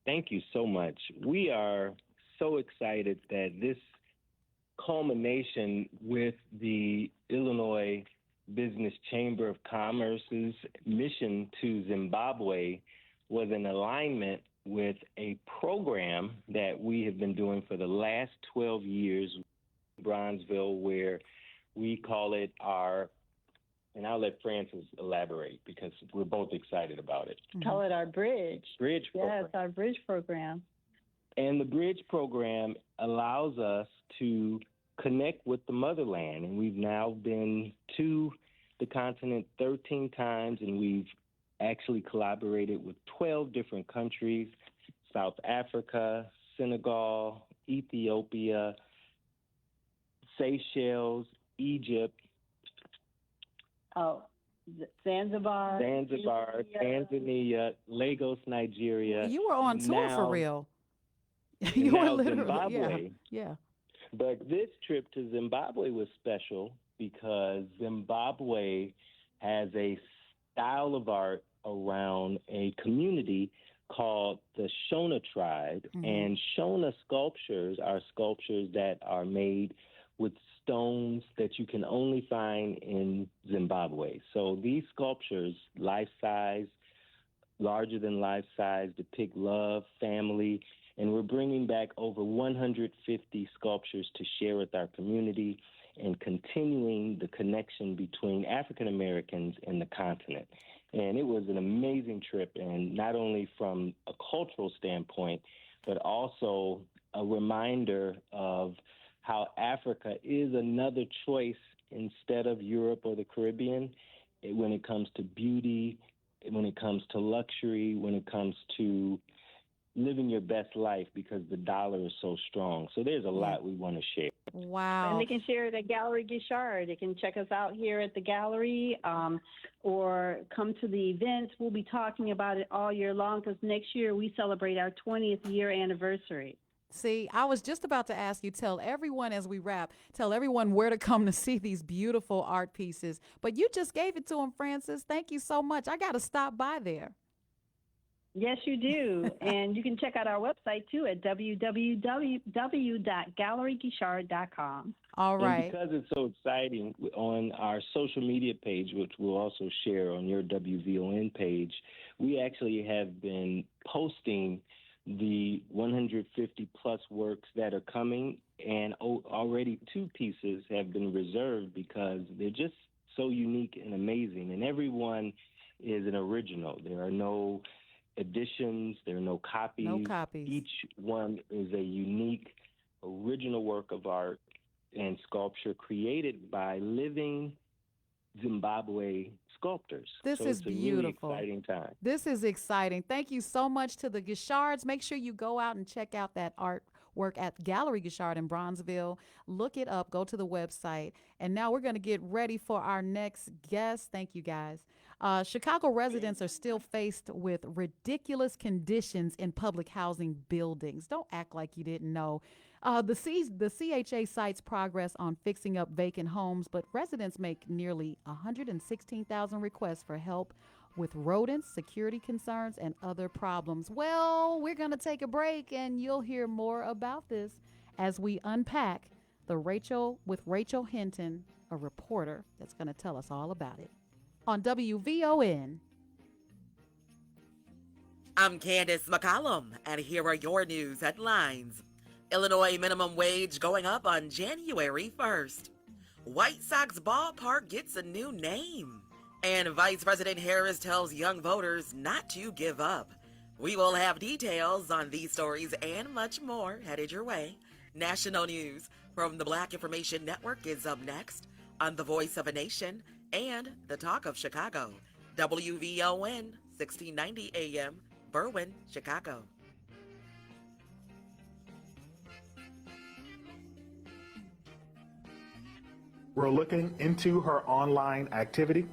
Thank you so much. We are so excited that this culmination with the Illinois Business Chamber of Commerce's mission to Zimbabwe was in alignment with a program that we have been doing for the last 12 years in Bronzeville, where we call it and I'll let Francis elaborate because we're both excited about it. Call it our bridge. Bridge program. Yes, our bridge program. And the bridge program allows us to connect with the motherland. And we've now been to the continent 13 times, and we've actually collaborated with 12 different countries: South Africa, Senegal, Ethiopia, Seychelles, Egypt. Zanzibar, Tanzania, Lagos, Nigeria. You were on tour for real. You were literally, Zimbabwe. Yeah. But this trip to Zimbabwe was special because Zimbabwe has a style of art around a community called the Shona tribe. Mm-hmm. And Shona sculptures are sculptures that are made with stones that you can only find in Zimbabwe. So these sculptures, life-size, larger than life-size, depict love, family, and we're bringing back over 150 sculptures to share with our community and continuing the connection between African Americans and the continent. And it was an amazing trip, and not only from a cultural standpoint, but also a reminder of how Africa is another choice instead of Europe or the Caribbean when it comes to beauty, when it comes to luxury, when it comes to living your best life, because the dollar is so strong. So there's a lot we want to share. Wow. And they can share it at Gallery Gishard. They can check us out here at the gallery or come to the events. We'll be talking about it all year long because next year we celebrate our 20th year anniversary. See, I was just about to ask you, tell everyone as we wrap, tell everyone where to come to see these beautiful art pieces. But you just gave it to them, Francis. Thank you so much. I got to stop by there. Yes, you do. And you can check out our website, too, at www.gallerygishard.com. All right. And because it's so exciting, on our social media page, which we'll also share on your WVON page, we actually have been posting the 150 plus works that are coming, and already 2 pieces have been reserved because they're just so unique and amazing, and everyone is an original. There are no editions, there are no copies. No copies. Each one is a unique, original work of art and sculpture created by living Zimbabwe sculptors. This so is it's a beautiful. Really exciting time. This is exciting. Thank you so much to the Guichards. Make sure you go out and check out that artwork at Gallery Guichard in Bronzeville. Look it up. Go to the website. And now we're going to get ready for our next guest. Thank you, guys. Chicago residents are still faced with ridiculous conditions in public housing buildings. Don't act like you didn't know. The CHA cites progress on fixing up vacant homes, but residents make nearly 116,000 requests for help with rodents, security concerns, and other problems. Well, we're going to take a break, and you'll hear more about this as we unpack with Rachel Hinton, a reporter that's going to tell us all about it. On WVON. I'm Candace McCollum, and here are your news headlines. Illinois minimum wage going up on January 1st. White Sox ballpark gets a new name. And Vice President Harris tells young voters not to give up. We will have details on these stories and much more headed your way. National news from the Black Information Network is up next on The Voice of a Nation and The Talk of Chicago. WVON 1690 AM, Berwyn, Chicago. We're looking into her online activity.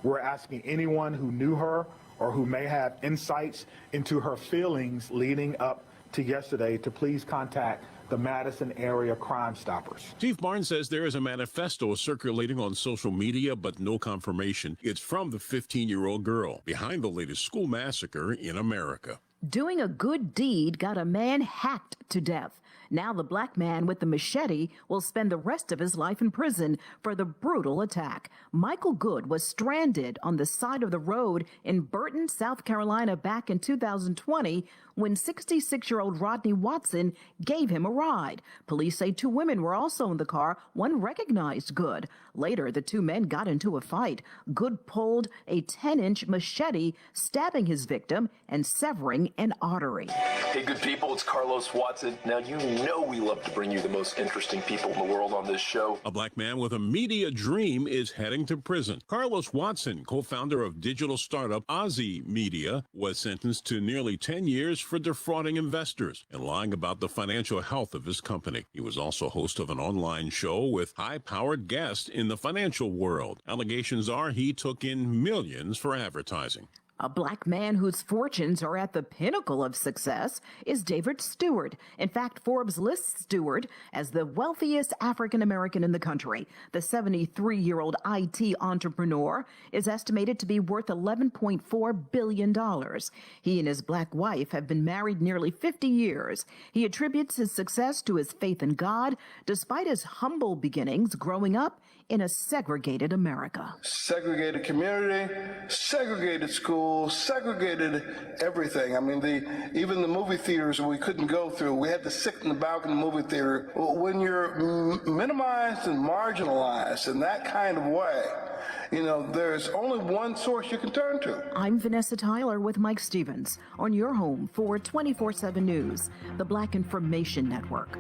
We're asking anyone who knew her or who may have insights into her feelings leading up to yesterday to please contact the Madison Area Crime Stoppers. Chief Barnes says there is a manifesto circulating on social media, but no confirmation. It's from the 15-year-old girl behind the latest school massacre in America. Doing a good deed got a man hacked to death. Now the black man with the machete will spend the rest of his life in prison for the brutal attack. Michael Good was stranded on the side of the road in Burton, South Carolina back in 2020 when 66-year-old Rodney Watson gave him a ride. Police say 2 women were also in the car. One recognized Good. Later, the 2 men got into a fight. Good pulled a 10-inch machete, stabbing his victim and severing an artery. Hey, good people, it's Carlos Watson. Now, you know we love to bring you the most interesting people in the world on this show. A black man with a media dream is heading to prison. Carlos Watson, co-founder of digital startup Ozzy Media, was sentenced to nearly 10 years for defrauding investors and lying about the financial health of his company. He was also host of an online show with high-powered guests in the financial world. Allegations are he took in millions for advertising. A black man whose fortunes are at the pinnacle of success is David Stewart. In fact, Forbes lists Stewart as the wealthiest African-American in the country. The 73-year-old IT entrepreneur is estimated to be worth $11.4 billion. He and his black wife have been married nearly 50 years. He attributes his success to his faith in God, despite his humble beginnings growing up in a segregated America. Segregated community, segregated schools, segregated everything. I mean, even the movie theaters we couldn't go through. We had to sit in the balcony of the movie theater. When you're minimized and marginalized in that kind of way, there's only one source you can turn to. I'm Vanessa Tyler with Mike Stevens on your home for 24/7 News, the Black Information Network.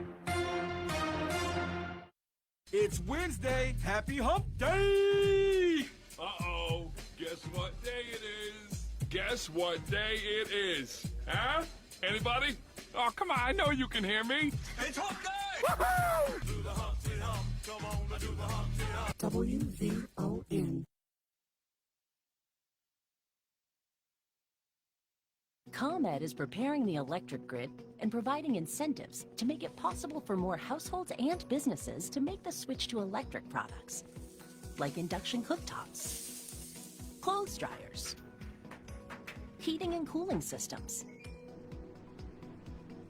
It's Wednesday. Happy Hump Day! Uh-oh. Guess what day it is? Guess what day it is? Huh? Anybody? Oh, come on. I know you can hear me. It's Hump Day! Woohoo! Do the Humpty Hump. Come on, do the Humpty Hump. WVON. ComEd is preparing the electric grid and providing incentives to make it possible for more households and businesses to make the switch to electric products, like induction cooktops, clothes dryers, heating and cooling systems,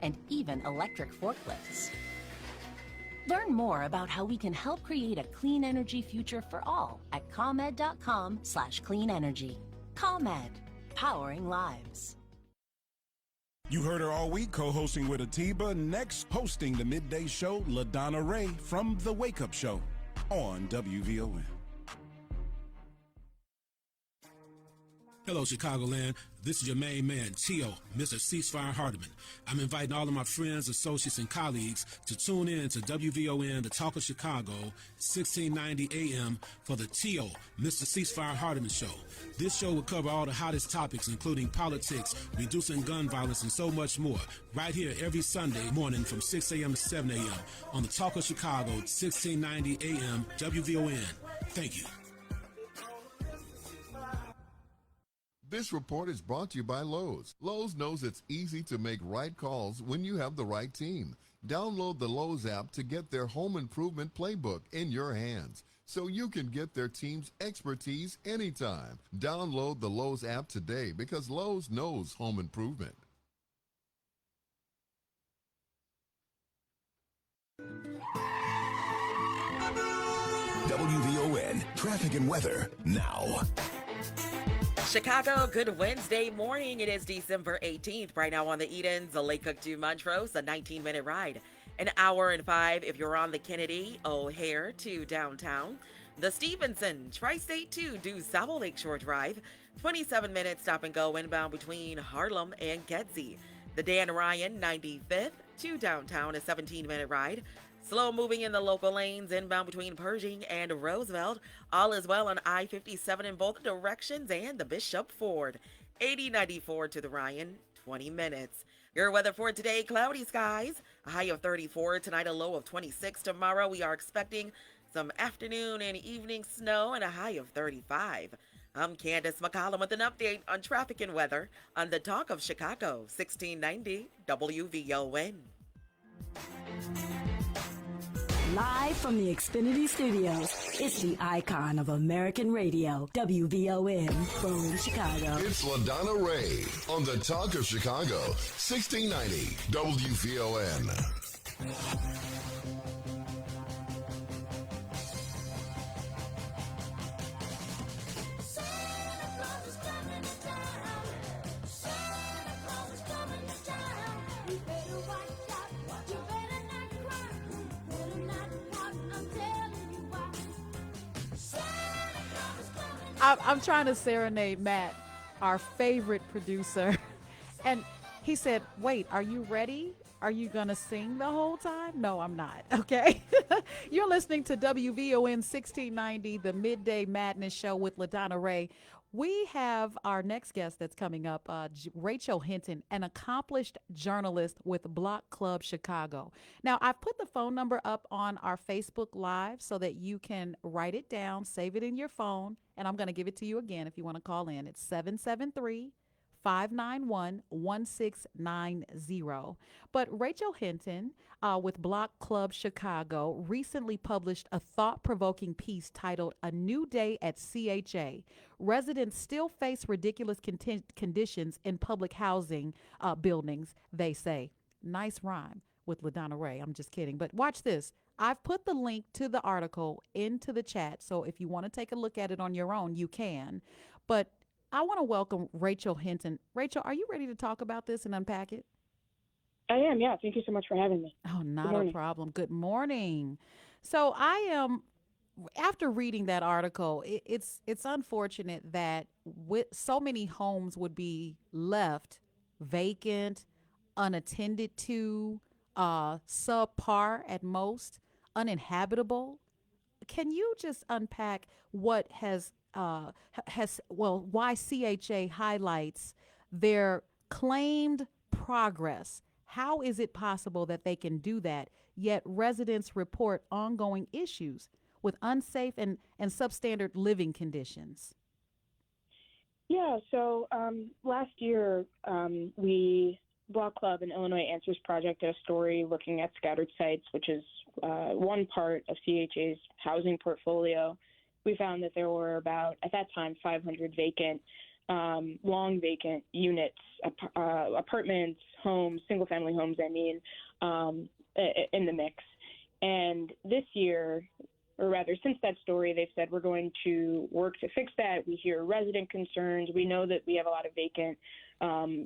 and even electric forklifts. Learn more about how we can help create a clean energy future for all at ComEd.com/clean energy. ComEd, powering lives. You heard her all week co-hosting with Atiba. Next, hosting the midday show, LaDonna Ray from The Wake Up Show on WVON. Hello, Chicagoland. This is your main man, Tio, Mr. Ceasefire Hardiman. I'm inviting all of my friends, associates, and colleagues to tune in to WVON, the Talk of Chicago, 1690 AM for the Tio, Mr. Ceasefire Hardiman Show. This show will cover all the hottest topics, including politics, reducing gun violence, and so much more, right here every Sunday morning from 6 a.m. to 7 a.m. on the Talk of Chicago, 1690 AM, WVON. Thank you. This report is brought to you by Lowe's. Lowe's knows it's easy to make right calls when you have the right team. Download the Lowe's app to get their home improvement playbook in your hands so you can get their team's expertise anytime. Download the Lowe's app today because Lowe's knows home improvement. WVON traffic and weather now. Chicago, good Wednesday morning. It is December 18th. Right now on the Edens, the Lake Cook to Montrose, a 19-minute ride. An hour and 5 if you're on the Kennedy, O'Hare to downtown. The Stevenson, Tri-State 2 due South Lakeshore Drive. 27 minutes stop and go inbound between Harlem and Kedzie. The Dan Ryan, 95th to downtown, a 17-minute ride. Slow moving in the local lanes inbound between Pershing and Roosevelt. All is well on I-57 in both directions and the Bishop Ford. 80-94 to the Ryan, 20 minutes. Your weather for today, cloudy skies. A high of 34 tonight, a low of 26 tomorrow. We are expecting some afternoon and evening snow and a high of 35. I'm Candace McCollum with an update on traffic and weather on the Talk of Chicago, 1690 WVON. Live from the Xfinity Studios, it's the icon of American radio, WVON, Boone, Chicago. It's LaDonna Ray on the Talk of Chicago, 1690 WVON. I'm trying to serenade Matt, our favorite producer. And he said, wait, are you ready? Are you going to sing the whole time? No, I'm not. Okay. You're listening to WVON 1690, the Midday Madness Show with LaDonna Ray. We have our next guest that's coming up, Rachel Hinton, an accomplished journalist with Block Club Chicago. Now, I've put the phone number up on our Facebook Live so that you can write it down, save it in your phone, and I'm going to give it to you again if you want to call in. It's 773-591-1690. But Rachel Hinton with Block Club Chicago recently published a thought-provoking piece titled A New Day at CHA. Residents still face ridiculous conditions in public housing buildings, they say. Nice rhyme with LaDonna Ray. I'm just kidding. But watch this. I've put the link to the article into the chat, so if you want to take a look at it on your own, you can. But I want to welcome Rachel Hinton. Rachel, are you ready to talk about this and unpack it? I am, yeah. Thank you so much for having me. Oh, not a problem. Good morning. So I am, after reading that article, it's unfortunate that so many homes would be left vacant, unattended to, subpar at most, uninhabitable. Can you just unpack what why CHA highlights their claimed progress? How is it possible that they can do that, yet residents report ongoing issues with unsafe and substandard living conditions? Yeah, so last year Block Club and Illinois Answers Project did a story looking at scattered sites, which is one part of CHA's housing portfolio. We found that there were about, at that time, 500 vacant, long vacant units, apartments, homes, single-family homes, in the mix. And this year, or rather since that story, they've said we're going to work to fix that. We hear resident concerns. We know that we have a lot of vacant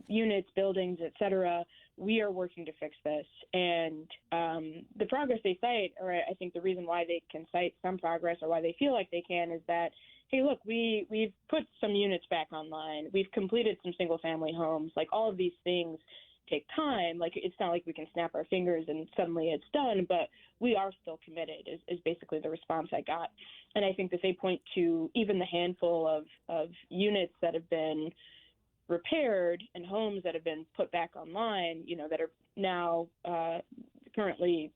units, buildings, et cetera. We are working to fix this. And the progress they cite, or I think the reason why they can cite some progress or why they feel like they can, is that, hey, look, we've put some units back online. We've completed some single family homes. Like, all of these things take time. Like, it's not like we can snap our fingers and suddenly it's done, but we are still committed is basically the response I got. And I think that they point to even the handful of units that have been repaired and homes that have been put back online, that are now currently,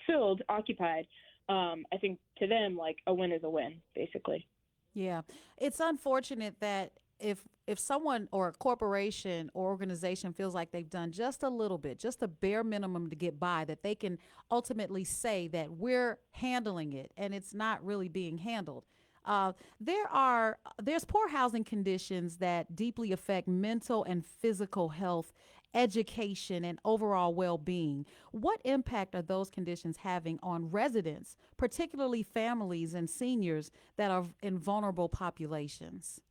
filled, occupied. I think to them, like, a win is a win, basically. Yeah. It's unfortunate that if someone or a corporation or organization feels like they've done just a little bit, just a bare minimum to get by, that they can ultimately say that we're handling it and it's not really being handled. There's poor housing conditions that deeply affect mental and physical health, education, and overall well-being. What impact are those conditions having on residents, particularly families and seniors that are in vulnerable populations?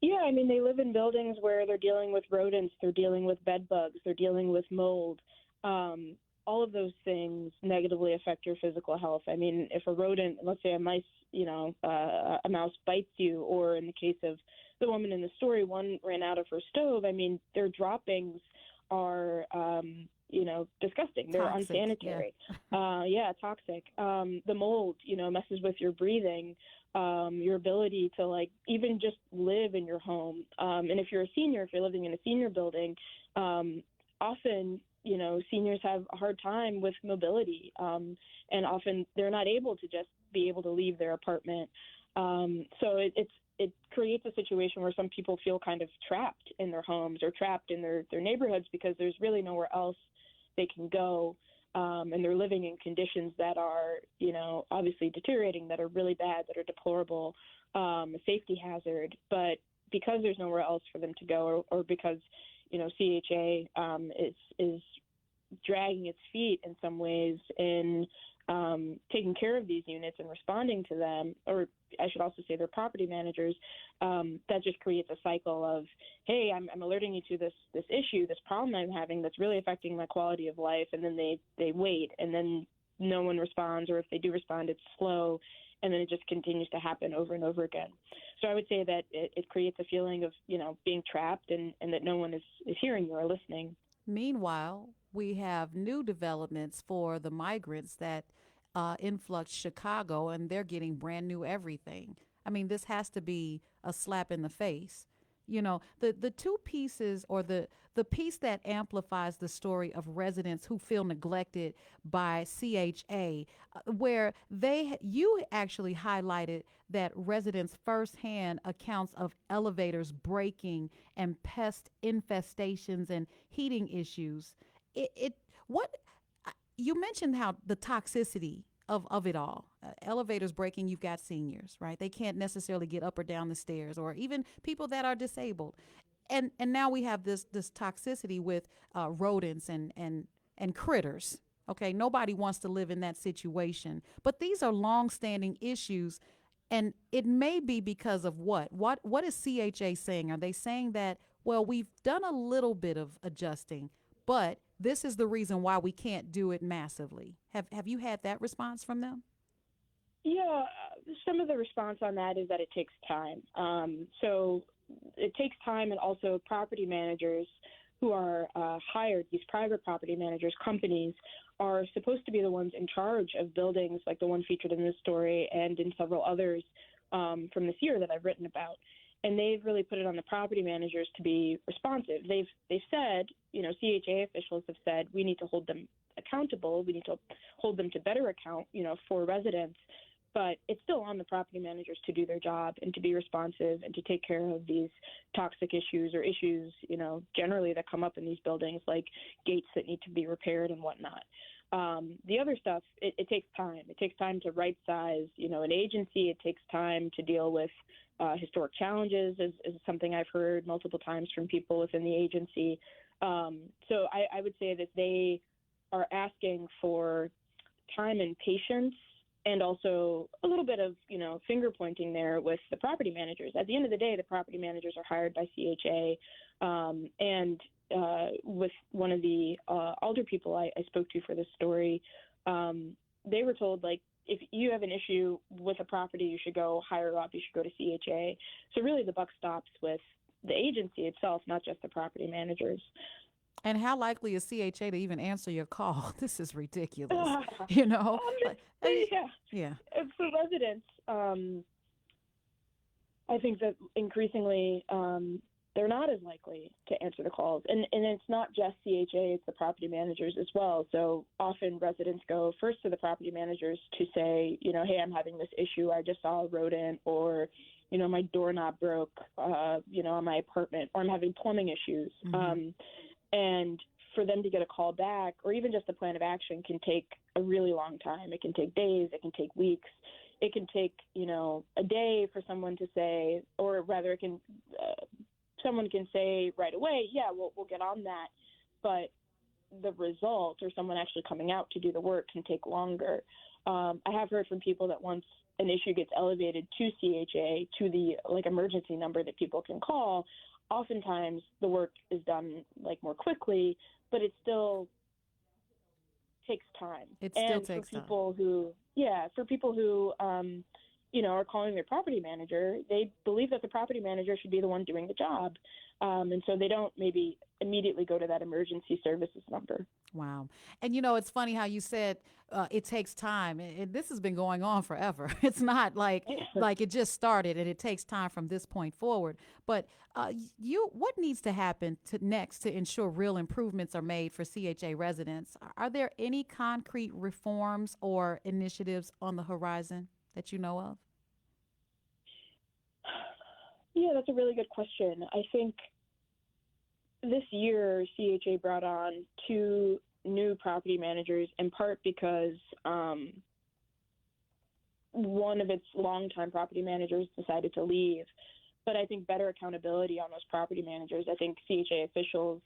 Yeah, I mean, they live in buildings where they're dealing with rodents, they're dealing with bed bugs, they're dealing with mold. All of those things negatively affect your physical health. I mean, if a rodent, let's say a mice, a mouse bites you, or in the case of the woman in the story, one ran out of her stove. I mean, their droppings are, disgusting. They're Toxic, unsanitary. Toxic. The mold, messes with your breathing, your ability to, like, even just live in your home. And if you're a senior, if you're living in a senior building, often, seniors have a hard time with mobility, and often they're not able to just be able to leave their apartment. So it creates a situation where some people feel kind of trapped in their homes or trapped in their neighborhoods because there's really nowhere else they can go. And they're living in conditions that are, obviously deteriorating, that are really bad, that are deplorable, a safety hazard. But because there's nowhere else for them to go, or because, CHA is dragging its feet in some ways in taking care of these units and responding to them, or I should also say their property managers, that just creates a cycle of, hey, I'm alerting you to this issue, this problem I'm having that's really affecting my quality of life, and then they wait, and then no one responds, or if they do respond, it's slow, and then it just continues to happen over and over again. So I would say that it creates a feeling of, being trapped and that no one is hearing you or listening. Meanwhile, we have new developments for the migrants that influx Chicago, and they're getting brand new everything. I mean, this has to be a slap in the face. The two pieces, or the piece that amplifies the story of residents who feel neglected by CHA, where you actually highlighted that residents' firsthand accounts of elevators breaking and pest infestations and heating issues. You mentioned how the toxicity of it all. Elevators breaking, you've got seniors, right? They can't necessarily get up or down the stairs, or even people that are disabled. And now we have this toxicity with rodents and critters. Okay, nobody wants to live in that situation. But these are long-standing issues, and it may be because of what? What is CHA saying? Are they saying that, well, we've done a little bit of adjusting, but this is the reason why we can't do it massively? Have you had that response from them? Yeah, some of the response on that is that it takes time. So it takes time, and also property managers who are hired, these private property managers, companies, are supposed to be the ones in charge of buildings like the one featured in this story and in several others from this year that I've written about. And they've really put it on the property managers to be responsive. They've said, CHA officials have said, we need to hold them accountable. We need to hold them to better account, for residents. But it's still on the property managers to do their job and to be responsive and to take care of these toxic issues, or issues, generally that come up in these buildings, like gates that need to be repaired and whatnot. The other stuff, it takes time. It takes time to right size, an agency. It takes time to deal with historic challenges, is something I've heard multiple times from people within the agency. So I would say that they are asking for time and patience and also a little bit of, finger pointing there with the property managers. At the end of the day, the property managers are hired by CHA. And with one of the alder people I spoke to for this story, they were told, like, if you have an issue with a property, you should go higher up. You should go to CHA. So really the buck stops with the agency itself, not just the property managers. And how likely is CHA to even answer your call? This is ridiculous. Yeah. And for residents, I think that increasingly they're not as likely to answer the calls. And it's not just CHA, it's the property managers as well. So often residents go first to the property managers to say, hey, I'm having this issue. I just saw a rodent, or, my doorknob broke, on my apartment, or I'm having plumbing issues. Mm-hmm. And for them to get a call back, or even just a plan of action, can take a really long time. It can take days. It can take weeks. It can take, a day for someone to say, or rather it can, someone can say right away, yeah, we'll get on that. But the result, or someone actually coming out to do the work, can take longer. I have heard from people that once an issue gets elevated to CHA, to the emergency number that people can call, oftentimes the work is done more quickly, but it still takes time. It still takes time. For people who are calling their property manager, they believe that the property manager should be the one doing the job. And so they don't maybe immediately go to that emergency services number. Wow. And, it's funny how you said it takes time. This has been going on forever. It's not like it just started and it takes time from this point forward. But what needs to happen next to ensure real improvements are made for CHA residents? Are there any concrete reforms or initiatives on the horizon that you know of? Yeah, that's a really good question. I think this year CHA brought on 2 new property managers, in part because one of its longtime property managers decided to leave. But I think better accountability on those property managers. I think CHA officials,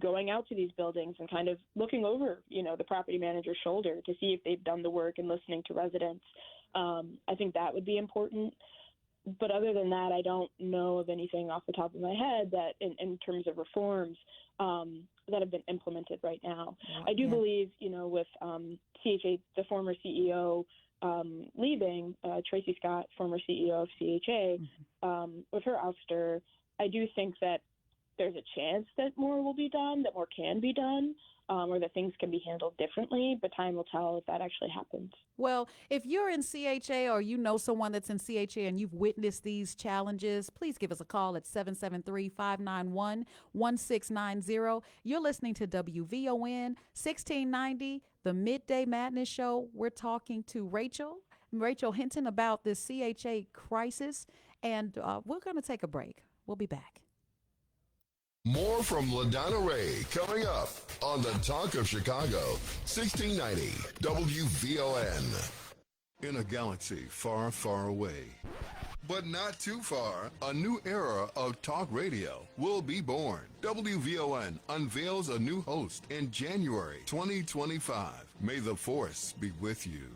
going out to these buildings and kind of looking over, the property manager's shoulder to see if they've done the work and listening to residents. I think that would be important. But other than that, I don't know of anything off the top of my head that in terms of reforms that have been implemented right now. I do believe, with CHA, the former CEO leaving, Tracy Scott, former CEO of CHA, with her ouster, I do think that there's a chance that more will be done, that more can be done, or that things can be handled differently, but time will tell if that actually happens. Well, if you're in CHA or you know someone that's in CHA and you've witnessed these challenges, please give us a call at 773-591-1690. You're listening to WVON 1690, the Midday Madness Show. We're talking to Rachel Hinton about this CHA crisis, and we're going to take a break. We'll be back. More from LaDonna Ray coming up on the Talk of Chicago, 1690 WVON. In a galaxy far, far away, but not too far, a new era of talk radio will be born. WVON unveils a new host in January 2025. May the force be with you.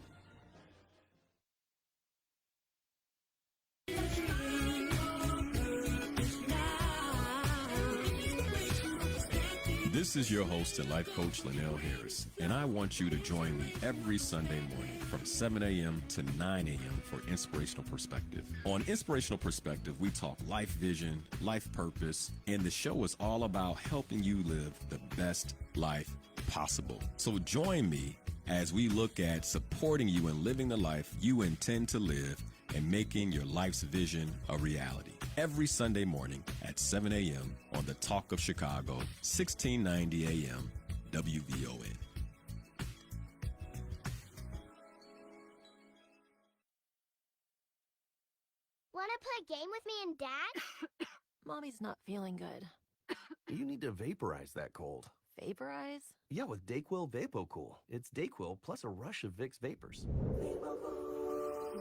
This is your host and life coach, Linnell Harris, and I want you to join me every Sunday morning from 7 a.m. to 9 a.m. for Inspirational Perspective. On Inspirational Perspective, we talk life vision, life purpose, and the show is all about helping you live the best life possible. So join me as we look at supporting you in living the life you intend to live and making your life's vision a reality. Every Sunday morning at 7 a.m. on the Talk of Chicago, 1690 a.m. WVON. Want to play a game with me and Dad? Mommy's not feeling good. You need to vaporize that cold. Vaporize? Yeah, with Dayquil VapoCool. It's Dayquil plus a rush of Vicks vapors.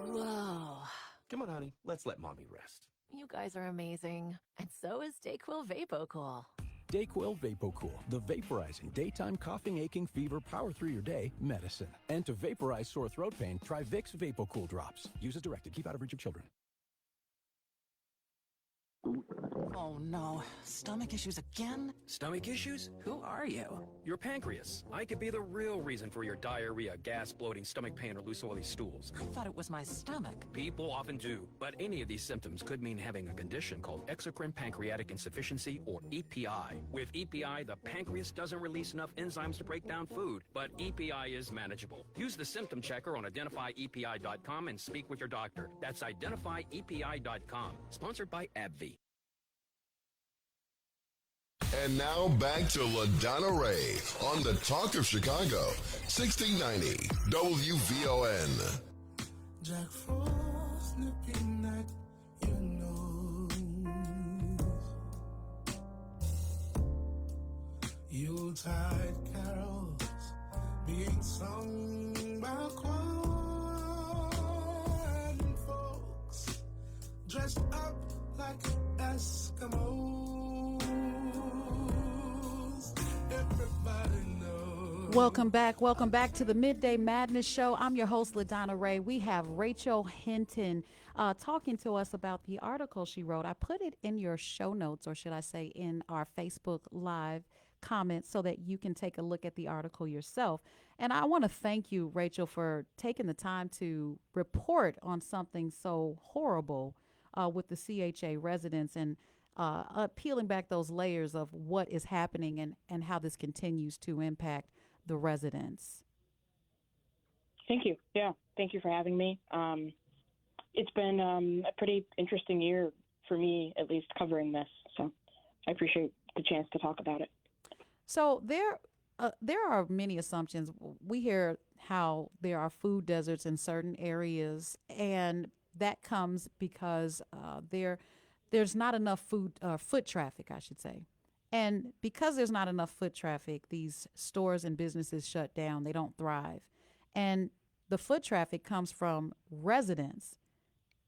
Whoa. Come on, honey. Let's let Mommy rest. You guys are amazing. And so is Dayquil VapoCool. Dayquil VapoCool, the vaporizing daytime coughing, aching, fever, power through your day medicine. And to vaporize sore throat pain, try Vicks VapoCool drops. Use as directed. Keep out of reach of children. Oh no, stomach issues again? Stomach issues? Who are you? Your pancreas. I could be the real reason for your diarrhea, gas, bloating, stomach pain, or loose oily stools. I thought it was my stomach. People often do, but any of these symptoms could mean having a condition called exocrine pancreatic insufficiency, or EPI. With EPI, the pancreas doesn't release enough enzymes to break down food, but EPI is manageable. Use the symptom checker on identifyepi.com and speak with your doctor. That's identifyepi.com. Sponsored by AbbVie. And now back to LaDonna Ray on the Talk of Chicago, 1690 WVON. Jack Frost nipping at your nose. Yuletide carols being sung by choir and folks dressed up like Eskimos. Welcome back to the Midday Madness Show. I'm your host, LaDonna Ray. We have Rachel Hinton talking to us about the article she wrote. I put it in your show notes, or should I say in our Facebook Live comments, so that you can take a look at the article yourself. And I want to thank you, Rachel, for taking the time to report on something so horrible with the CHA residents, and peeling back those layers of what is happening and how this continues to impact the residents. Thank you. Yeah, thank you for having me. It's been a pretty interesting year for me, at least, covering this. So I appreciate the chance to talk about it. So there are many assumptions. We hear how there are food deserts in certain areas, and that comes because there's not enough foot traffic, I should say. And because there's not enough foot traffic, these stores and businesses shut down. They don't thrive. And the foot traffic comes from residents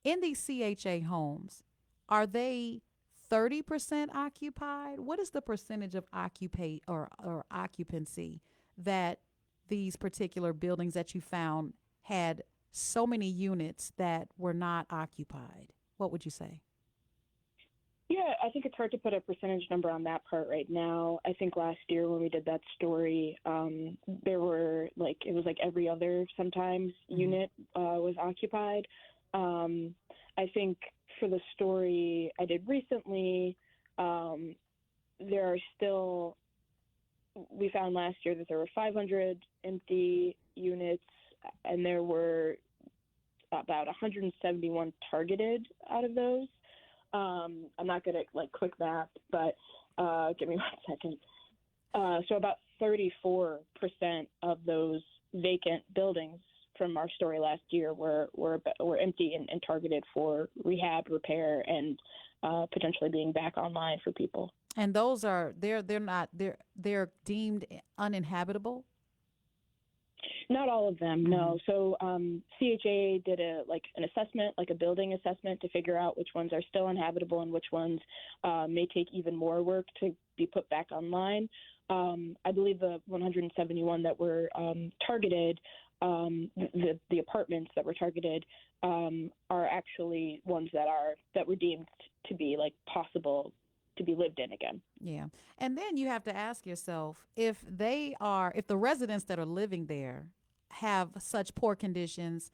in these CHA homes. Are they 30% occupied? What is the percentage of occupancy that these particular buildings that you found had so many units that were not occupied? What would you say? Yeah, I think it's hard to put a percentage number on that part right now. I think last year when we did that story, there were it was like every other sometimes unit was occupied. I think for the story I did recently, there are still, we found last year that there were 500 empty units, and there were about 171 targeted out of those. I'm not good at quick math, but give me 1 second. So about 34% of those vacant buildings from our story last year were empty and targeted for rehab, repair, and potentially being back online for people. And those are they're deemed uninhabitable? Not all of them, no. So CHA did an assessment, like a building assessment, to figure out which ones are still inhabitable and which ones may take even more work to be put back online. I believe the 171 that were targeted, the apartments that were targeted, are actually ones that were deemed to be possible to be lived in again. Yeah. And then you have to ask yourself, if the residents that are living there have such poor conditions,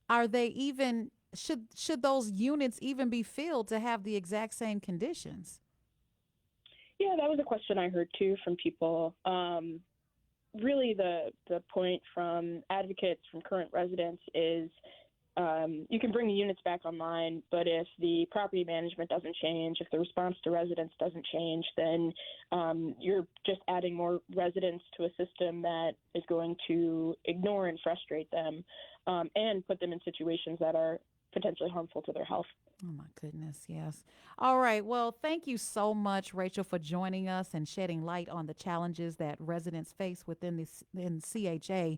are they even, should those units even be filled to have the exact same conditions? Yeah, that was a question I heard too from people. Really the point from advocates, from current residents is, you can bring the units back online, but if the property management doesn't change, if the response to residents doesn't change, then you're just adding more residents to a system that is going to ignore and frustrate them, and put them in situations that are potentially harmful to their health. Oh, my goodness, yes. All right. Well, thank you so much, Rachel, for joining us and shedding light on the challenges that residents face in CHA.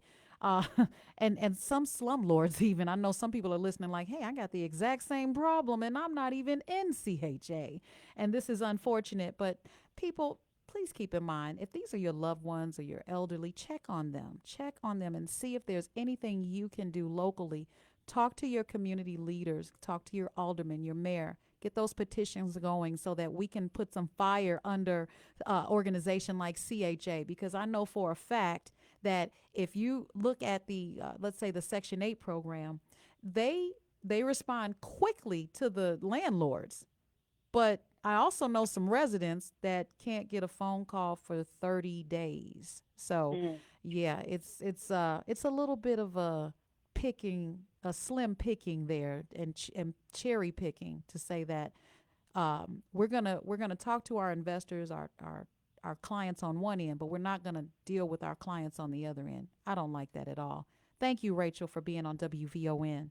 And some slumlords even. I know some people are listening like, hey, I got the exact same problem and I'm not even in CHA. And this is unfortunate, but people, please keep in mind, if these are your loved ones or your elderly, check on them. Check on them and see if there's anything you can do locally. Talk to your community leaders. Talk to your alderman, your mayor. Get those petitions going so that we can put some fire under organization like CHA, because I know for a fact that if you look at the, let's say the Section 8 program, they respond quickly to the landlords. But I also know some residents that can't get a phone call for 30 days. So, yeah, it's a little bit of a slim picking there and cherry picking to say that we're gonna talk to our investors, our clients on one end, but we're not gonna deal with our clients on the other end. I don't like that at all. Thank you, Rachel, for being on WVON.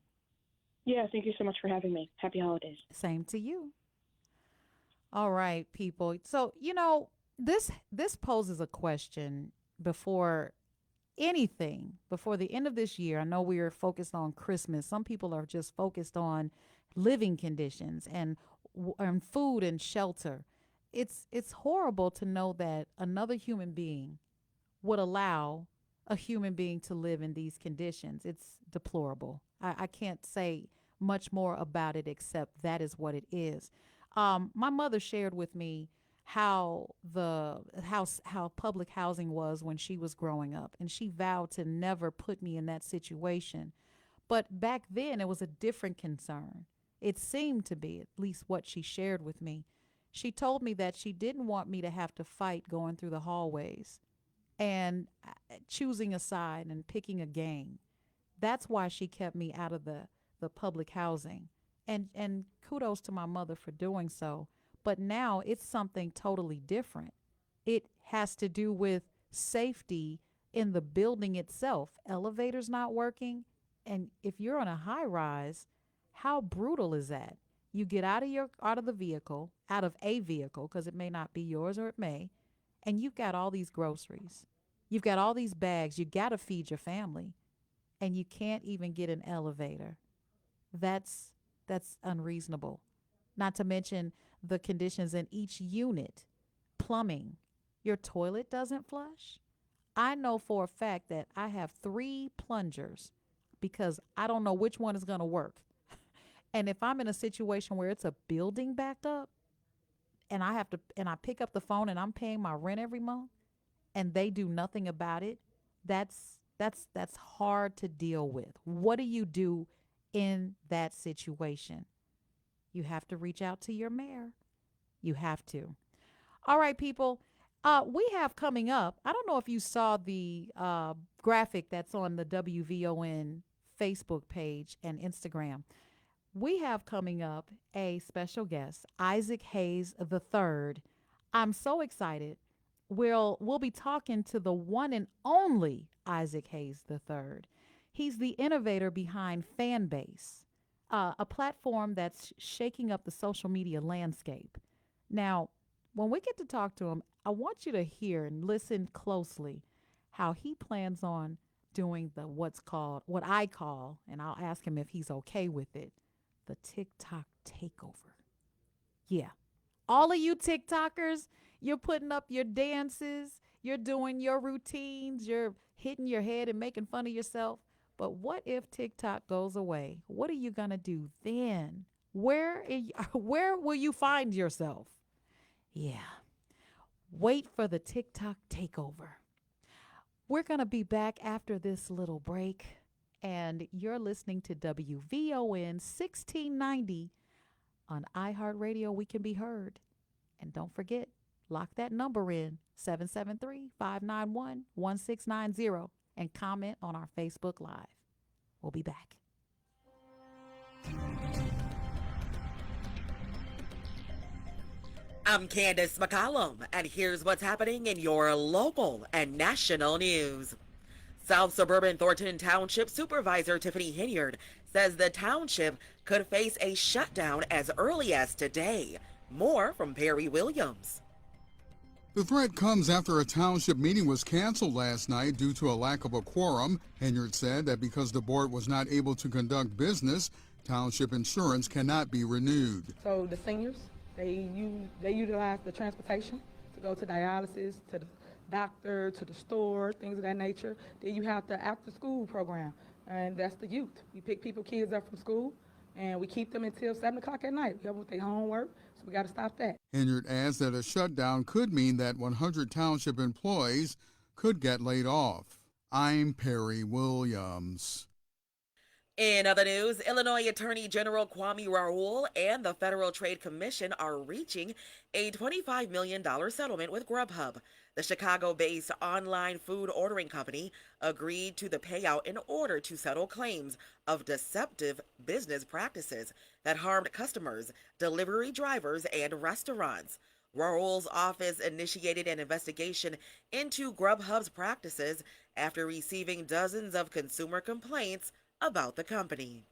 Yeah, thank you so much for having me. Happy holidays. Same to you. All right, people. So, this poses a question before the end of this year. I know we are focused on Christmas. Some people are just focused on living conditions and food and shelter. It's horrible to know that another human being would allow a human being to live in these conditions. It's deplorable. I can't say much more about it except that is what it is. My mother shared with me how public housing was when she was growing up, and she vowed to never put me in that situation. But back then it was a different concern. It seemed to be, at least what she shared with me. She told me that she didn't want me to have to fight going through the hallways and choosing a side and picking a gang. That's why she kept me out of the public housing. And kudos to my mother for doing so. But now it's something totally different. It has to do with safety in the building itself. Elevators not working. And if you're on a high rise, how brutal is that? You get out of a vehicle, because it may not be yours or it may, and you've got all these groceries. You've got all these bags. You got to feed your family, and you can't even get an elevator. That's unreasonable. Not to mention the conditions in each unit. Plumbing. Your toilet doesn't flush. I know for a fact that I have 3 plungers because I don't know which one is going to work. And if I'm in a situation where it's a building backed up and I pick up the phone and I'm paying my rent every month and they do nothing about it, that's hard to deal with. What do you do in that situation? You have to reach out to your mayor. You have to. All right, people. We have coming up, I don't know if you saw the graphic that's on the WVON Facebook page and Instagram. We have coming up a special guest, Isaac Hayes III. I'm so excited. We'll be talking to the one and only Isaac Hayes III. He's the innovator behind Fanbase, a platform that's shaking up the social media landscape. Now, when we get to talk to him, I want you to hear and listen closely how he plans on doing what I call, and I'll ask him if he's okay with it, the TikTok takeover. Yeah. All of you TikTokers, you're putting up your dances, you're doing your routines, you're hitting your head and making fun of yourself. But what if TikTok goes away? What are you going to do then? Where will you find yourself? Yeah. Wait for the TikTok takeover. We're going to be back after this little break. And you're listening to WVON 1690 on iHeartRadio. We can be heard. And don't forget, lock that number in, 773-591-1690, and comment on our Facebook Live. We'll be back. I'm Candace McCollum, and here's what's happening in your local and national news. South Suburban Thornton Township Supervisor Tiffany Hinyard says the township could face a shutdown as early as today. More from Perry Williams. The threat comes after a township meeting was canceled last night due to a lack of a quorum. Hinyard said that because the board was not able to conduct business, township insurance cannot be renewed. So the seniors, they utilize the transportation to go to dialysis, to the doctor, to the store, things of that nature. Then you have the after-school program, and that's the youth. We pick kids up from school, and we keep them until 7 o'clock at night. We help with their homework, so we got to stop that. Henyard adds that a shutdown could mean that 100 township employees could get laid off. I'm Perry Williams. In other news, Illinois Attorney General Kwame Raoul and the Federal Trade Commission are reaching a $25 million settlement with Grubhub. The Chicago-based online food ordering company agreed to the payout in order to settle claims of deceptive business practices that harmed customers, delivery drivers, and restaurants. Raoul's office initiated an investigation into Grubhub's practices after receiving dozens of consumer complaints about the company.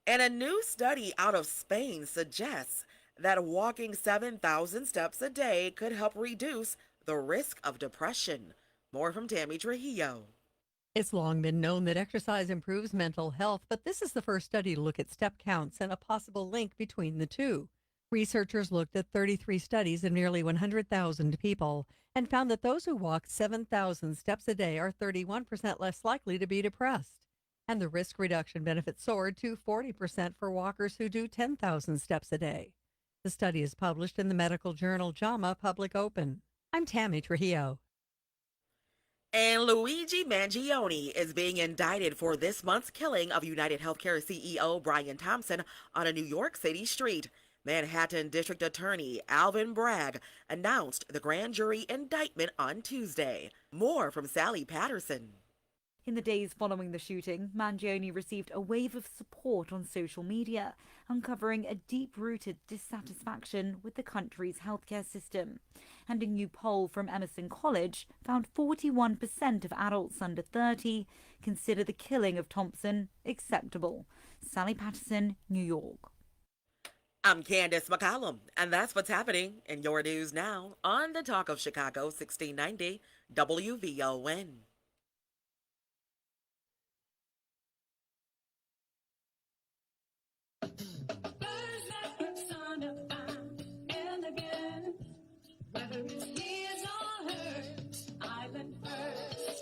And a new study out of Spain suggests that walking 7,000 steps a day could help reduce the risk of depression. More from Tammy Trujillo. It's long been known that exercise improves mental health, but this is the first study to look at step counts and a possible link between the two. Researchers looked at 33 studies of nearly 100,000 people and found that those who walk 7,000 steps a day are 31% less likely to be depressed. And the risk reduction benefit soared to 40% for walkers who do 10,000 steps a day. The study is published in the medical journal JAMA Public Open. I'm Tammy Trujillo. And Luigi Mangione is being indicted for this month's killing of United Healthcare CEO Brian Thompson on a New York City street. Manhattan District Attorney Alvin Bragg announced the grand jury indictment on Tuesday. More from Sally Patterson. In the days following the shooting, Mangione received a wave of support on social media, uncovering a deep-rooted dissatisfaction with the country's healthcare system. And a new poll from Emerson College found 41% of adults under 30 consider the killing of Thompson acceptable. Sally Patterson, New York. I'm Candace McCollum, and that's what's happening in your news now on the Talk of Chicago 1690 WVON.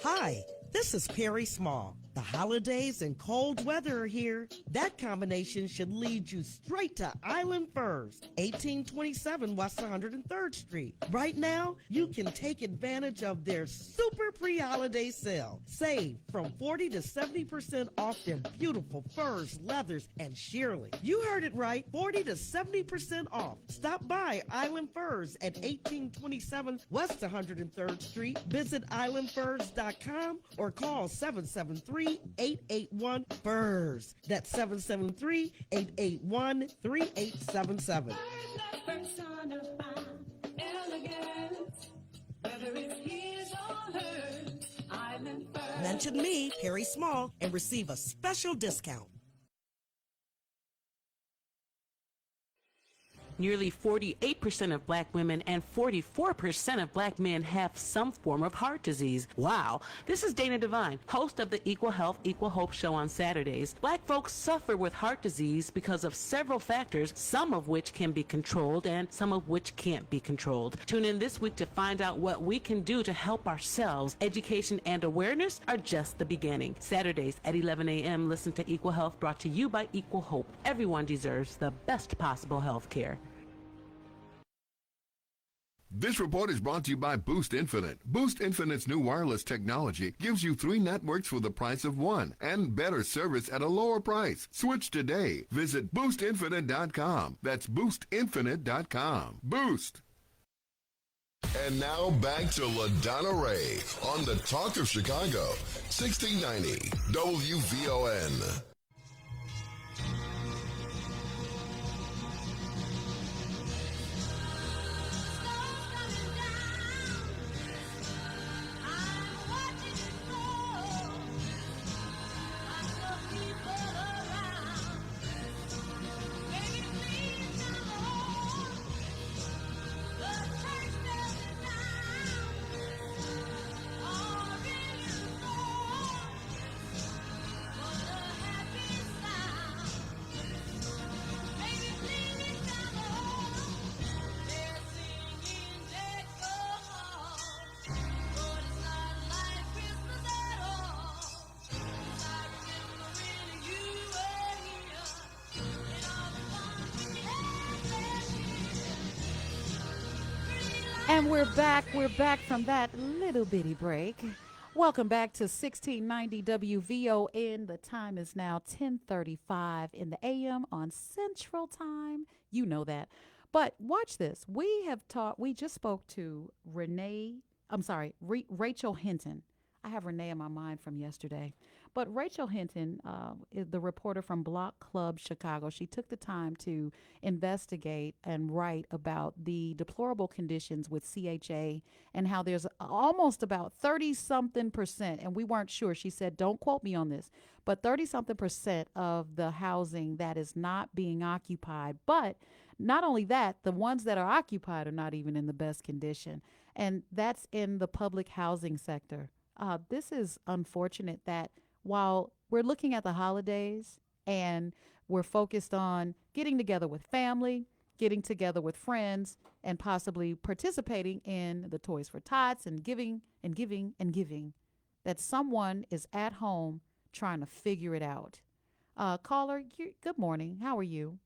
Hi, this is Perry Small. The holidays and cold weather are here. That combination should lead you straight to Island Furs, 1827 West 103rd Street. Right now, you can take advantage of their super pre-holiday sale. Save from 40 to 70% off their beautiful furs, leathers, and shearling. You heard it right, 40 to 70% off. Stop by Island Furs at 1827 West 103rd Street. Visit islandfurs.com or call 773-881-FURS. That's 773-881-3877. Mention me, Perry Small, and receive a special discount. Nearly 48% of black women and 44% of black men have some form of heart disease. Wow. This is Dana Devine, host of the Equal Health, Equal Hope show on Saturdays. Black folks suffer with heart disease because of several factors, some of which can be controlled and some of which can't be controlled. Tune in this week to find out what we can do to help ourselves. Education and awareness are just the beginning. Saturdays at 11 a.m. Listen to Equal Health, brought to you by Equal Hope. Everyone deserves the best possible health care. This report is brought to you by Boost Infinite. Boost Infinite's new wireless technology gives you 3 networks for the price of 1 and better service at a lower price. Switch today. Visit boostinfinite.com. That's boostinfinite.com. Boost. And now back to LaDonna Ray on the Talk of Chicago, 1690 WVON. And we're back. We're back from that little bitty break. Welcome back to 1690 WVON. The time is now 10:35 in the AM on Central Time. You know that. But watch this. We just spoke to Rachel Hinton. I have Renee in my mind from yesterday. But Rachel Hinton is the reporter from Block Club Chicago. She took the time to investigate and write about the deplorable conditions with CHA and how there's almost about 30-something%, and we weren't sure. She said, don't quote me on this, but 30-something% of the housing that is not being occupied. But not only that, the ones that are occupied are not even in the best condition, and that's in the public housing sector. This is unfortunate that while we're looking at the holidays and we're focused on getting together with family, getting together with friends, and possibly participating in the Toys for Tots and giving, that someone is at home trying to figure it out. Caller, good morning. How are you?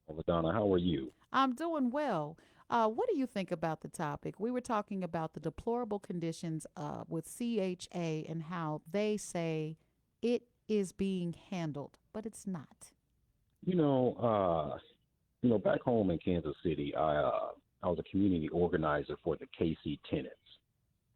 LaDonna, how are you? I'm doing well. What do you think about the topic? We were talking about the deplorable conditions with CHA and how they say it is being handled, but it's not. Back home in Kansas City, I was a community organizer for the KC tenants.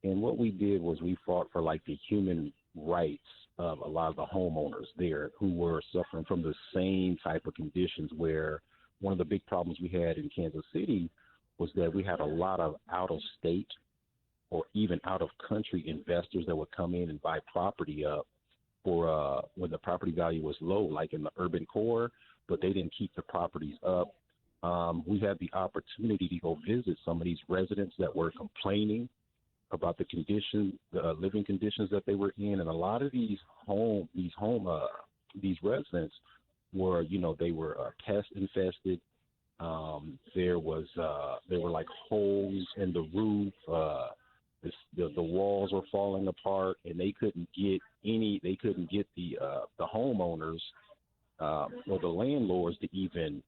And what we did was we fought for like the human rights of a lot of the homeowners there who were suffering from the same type of conditions, where one of the big problems we had in Kansas City was that we had a lot of out-of-state or even out-of-country investors that would come in and buy property up for when the property value was low, like in the urban core, but they didn't keep the properties up. We had the opportunity to go visit some of these residents that were complaining about the living conditions that they were in, and a lot of these residents were, they were pest infested. There were like holes in the roof. The walls were falling apart, and they couldn't get the homeowners or the landlords to even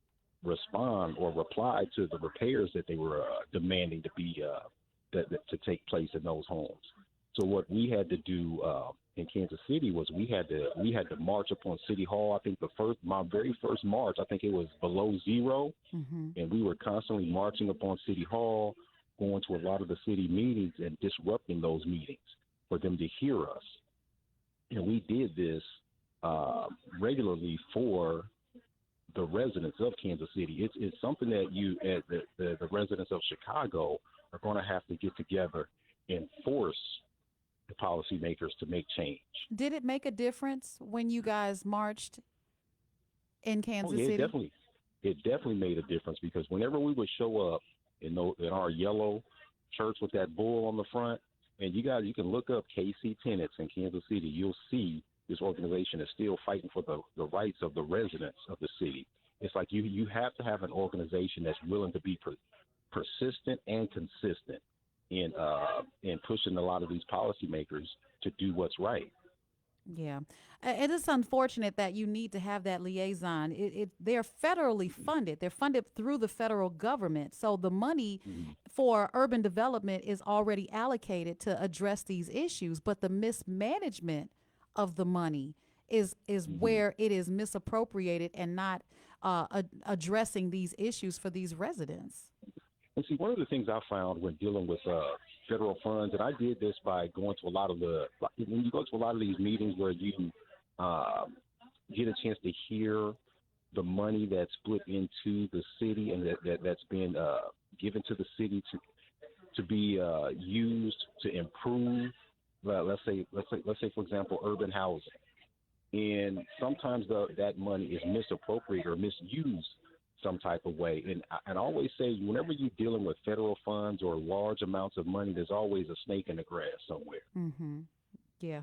respond or reply to the repairs that they were demanding to be to take place in those homes. So what we had to do in Kansas City was we had to march upon City Hall. I think my very first march, I think it was below zero, and we were constantly marching upon City Hall, going to a lot of the city meetings and disrupting those meetings for them to hear us. And we did this regularly for the residents of Kansas City. It's something that the residents of Chicago are going to have to get together and force the policymakers to make change. Did it make a difference when you guys marched in Kansas City? It definitely made a difference, because whenever we would show up in our yellow shirts with that bull on the front, and you can look up KC Tenants in Kansas City, you'll see this organization is still fighting for the rights of the residents of the city. It's like you have to have an organization that's willing to be persistent and consistent in pushing a lot of these policymakers to do what's right. Yeah. It is unfortunate that you need to have that liaison. They're federally funded. They're funded through the federal government. So the money for urban development is already allocated to address these issues. But the mismanagement of the money is where it is misappropriated and not addressing these issues for these residents. And see, one of the things I found when dealing with federal funds, and I did this by going to when you go to a lot of these meetings where you get a chance to hear the money that's split into the city and that's been given to the city to be used to improve, let's say for example, urban housing. And sometimes that money is misappropriated or misused some type of way. And I always say, whenever you're dealing with federal funds or large amounts of money, there's always a snake in the grass somewhere. Mm-hmm. Yeah.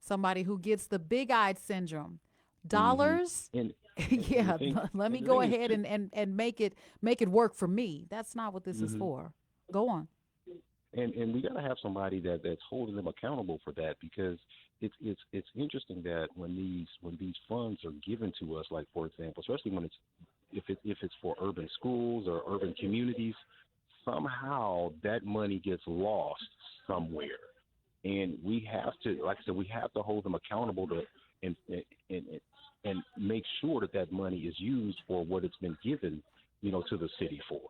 Somebody who gets the big-eyed syndrome. Dollars? Yeah, let me go ahead and make it work for me. That's not what this is for. Go on. And we got to have somebody that's holding them accountable for that, because it's interesting that when these funds are given to us, like for example, especially when if it's for urban schools or urban communities, somehow that money gets lost somewhere. And we have to, like I said, we have to hold them accountable to and make sure that that money is used for what it's been given, to the city for.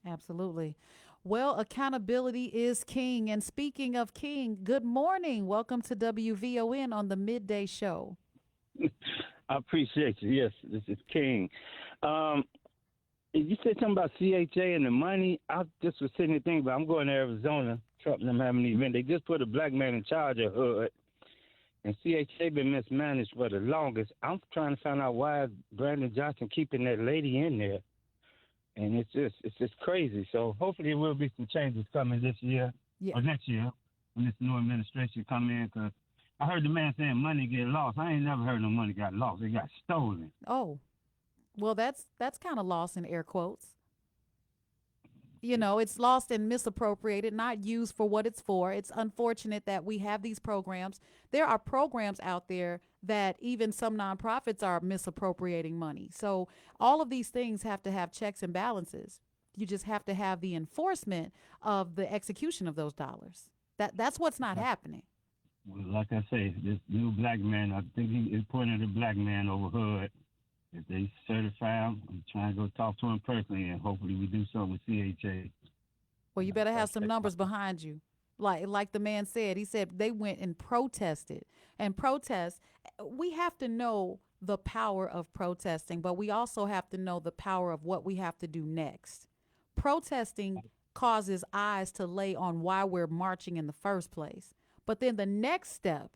Absolutely. Well, accountability is king. And speaking of king, good morning. Welcome to WVON on the Midday Show. I appreciate you. Yes, this is King. You said something about CHA and the money. I just was sitting there thinking about, I'm going to Arizona. Trump and them having an event. They just put a black man in charge of HUD. And CHA been mismanaged for the longest. I'm trying to find out why Brandon Johnson keeping that lady in there. And it's just crazy. So hopefully there will be some changes coming this year or next year when this new administration come in. Because I heard the man saying money get lost. I ain't never heard no money got lost. It got stolen. Oh, well, that's kind of lost in air quotes. It's lost and misappropriated, not used for what it's for. It's unfortunate that we have these programs. There are programs out there that even some nonprofits are misappropriating money. So all of these things have to have checks and balances. You just have to have the enforcement of the execution of those dollars. That's what's not happening. Well, like I say, this new black man, I think he is pointing at a black man over HUD. If they certify him, I'm trying to go talk to him personally, and hopefully we do something with CHA. Well, you better have some numbers behind you. Like the man said, he said they went and protested. And protest, we have to know the power of protesting, but we also have to know the power of what we have to do next. Protesting causes eyes to lay on why we're marching in the first place. But then the next step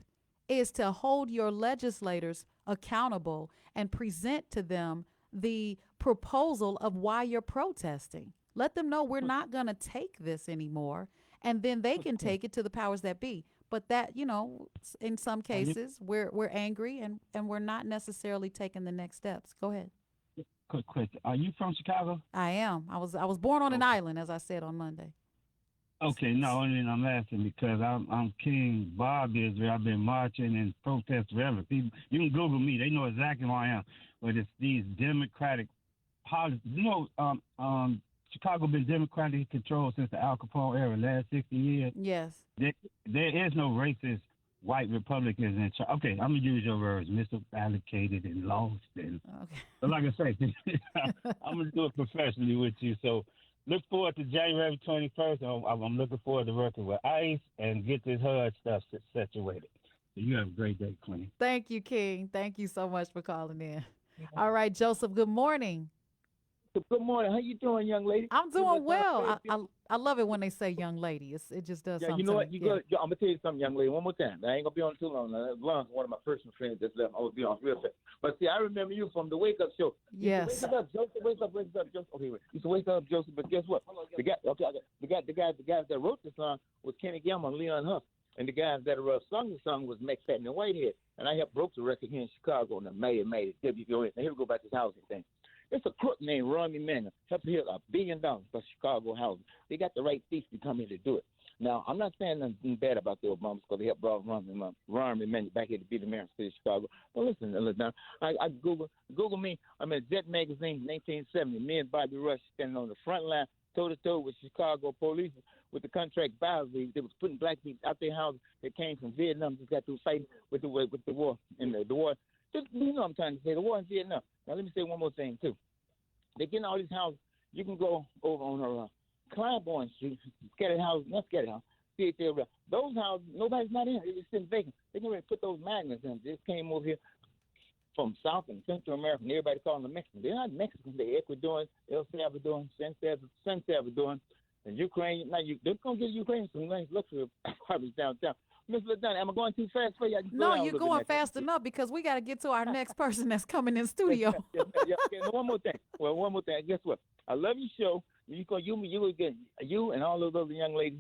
is to hold your legislators accountable and present to them the proposal of why you're protesting. Let them know we're not going to take this anymore, and then they can take it to the powers that be. But that, in some cases, we're angry and we're not necessarily taking the next steps. Go ahead. Quick question. Are you from Chicago? I am. I was born on an island, as I said on Monday. Okay, no, only I'm asking because I'm King Bob Israel. I've been marching and protesting forever. People, you can Google me; they know exactly who I am. But it's these Democratic policies. Chicago been democratically controlled since the Al Capone era, last 60 years. Yes. There is no racist white Republicans in charge. Okay, I'm gonna use your words, misallocated and lost. And but like I say, I'm gonna do it professionally with you. So. Look forward to January 21st. I'm looking forward to working with ICE and get this HUD stuff situated. So you have a great day, Queen. Thank you, King. Thank you so much for calling in. All right, Joseph, good morning. Good morning. How you doing, young lady? I'm doing well. I love it when they say young lady. It just does something. You know what? I'm going to tell you something, young lady, one more time. I ain't going to be on too long. Lon's one of my personal friends that's left. I will be on real fast. But see, I remember you from the Wake Up Show. Yes. Wake up, Joseph. Wake up, Joseph. Okay, wait. You said Wake Up, Joseph. But guess what? The guys that wrote the song was Kenny Gamble and Leon Huff. And the guys that sung the song was Max Patton and Whitehead. And I helped broke the record here in Chicago on the May WVON. Now, here we go about this housing thing. It's a crook named Ron Emanuel. Helped hit $1 billion for Chicago housing. They got the right thief to come here to do it. Now, I'm not saying nothing bad about the Obamas because they helped brought Ron Emanuel back here to be the mayor of the city of Chicago. But listen, I Google me. I'm at Jet Magazine, 1970. Me and Bobby Rush standing on the front line, toe-to-toe with Chicago police with the contract violence. They was putting black people out their houses that came from Vietnam. Just got through fighting with the war. And the war. Just, what I'm trying to say, the war in Vietnam. Now, let me say one more thing, too. They're getting all these houses. You can go over on Claiborne Street, scattered house, not scattered house, those houses, nobody's not in. They're just sitting vacant. They can really put those magnets in. They just came over here from South and Central America, and everybody calling them Mexicans. They're not Mexicans. They're Ecuadorian, El Salvadorian, San Salvadorian, and Ukraine. Now, they're going to give Ukraine some nice luxury apartments downtown. Miss LaDonna, am I going too fast for you? No, you're going fast enough because we got to get to our next person that's coming in studio. Yeah. Okay, one more thing. Well, one more thing. Guess what? I love your show. You and all those other young ladies,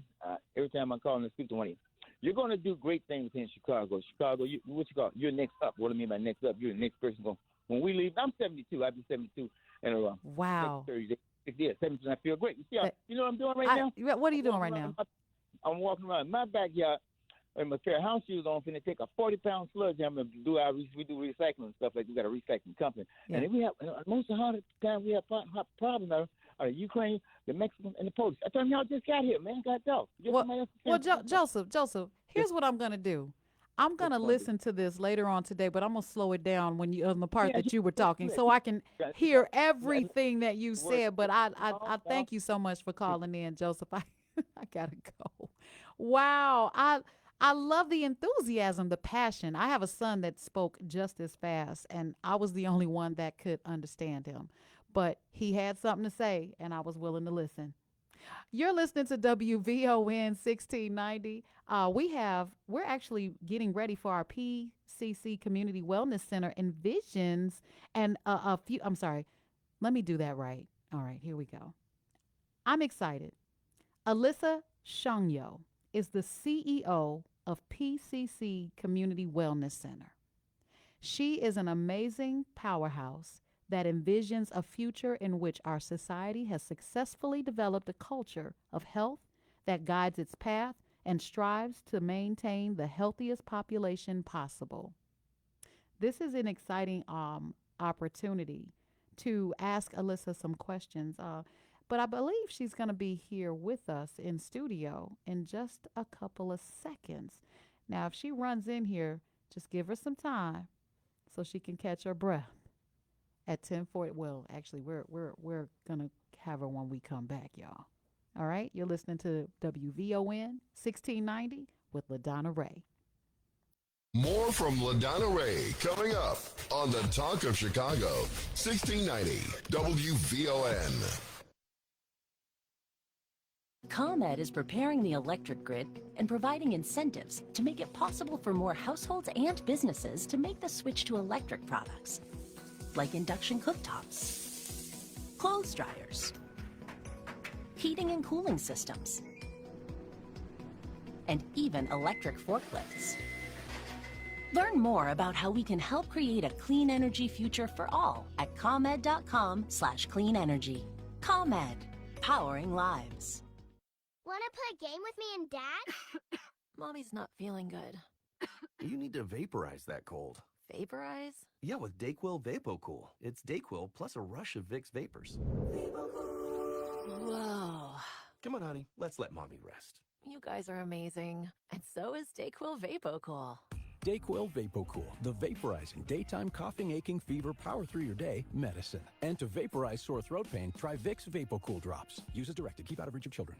every time I call and speak to one of you, you're going to do great things in Chicago. What you call it? You're next up. What do I mean by next up? You're the next person going. When we leave, I'm 72. I'll be 72 in a wow. 30 days. Yeah, 72. I feel great. You see, you know what I'm doing right now? What are you doing right now? I'm walking around my backyard. And my pair of house shoes on, finna take a 40-pound sledgehammer to do we do recycling and stuff like we got a recycling company. Yeah. And if we have most of the time we have problems Ukraine, the Mexicans, and the Polish. I told them y'all just got here, man. God dog. Joseph, here's what I'm gonna do. I'm gonna listen to this later on today, but I'm gonna slow it down when you on the part that you were talking, so I can hear everything that you said. But I thank you so much for calling in, Joseph. I gotta go. Wow, I love the enthusiasm, the passion. I have a son that spoke just as fast, and I was the only one that could understand him. But he had something to say, and I was willing to listen. You're listening to WVON 1690. We're actually getting ready for our PCC Community Wellness Center Envisions and I'm sorry, let me do that right. All right, here we go. I'm excited. Alyssa Shangyo is the CEO of PCC Community Wellness Center. She is an amazing powerhouse that envisions a future in which our society has successfully developed a culture of health that guides its path and strives to maintain the healthiest population possible. This is an exciting opportunity to ask Alyssa some questions, but I believe she's going to be here with us in studio in just a couple of seconds. Now, if she runs in here, just give her some time so she can catch her breath. At 10:40, well, actually, we're gonna have her when we come back, y'all. All right, you're listening to WVON 1690 with LaDonna Ray. More from LaDonna Ray coming up on the Talk of Chicago 1690 WVON. ComEd is preparing the electric grid and providing incentives to make it possible for more households and businesses to make the switch to electric products, like induction cooktops, clothes dryers, heating and cooling systems, and even electric forklifts. Learn more about how we can help create a clean energy future for all at ComEd.com/clean energy. ComEd, powering lives. Want to play a game with me and Dad? Mommy's not feeling good. You need to vaporize that cold. Vaporize? Yeah, with DayQuil VapoCool. It's DayQuil plus a rush of Vicks vapors. Whoa. Come on, honey. Let's let Mommy rest. You guys are amazing. And so is DayQuil VapoCool. DayQuil VapoCool, the vaporizing daytime coughing, aching, fever, power through your day medicine. And to vaporize sore throat pain, try Vicks VapoCool drops. Use as directed. Keep out of reach of children.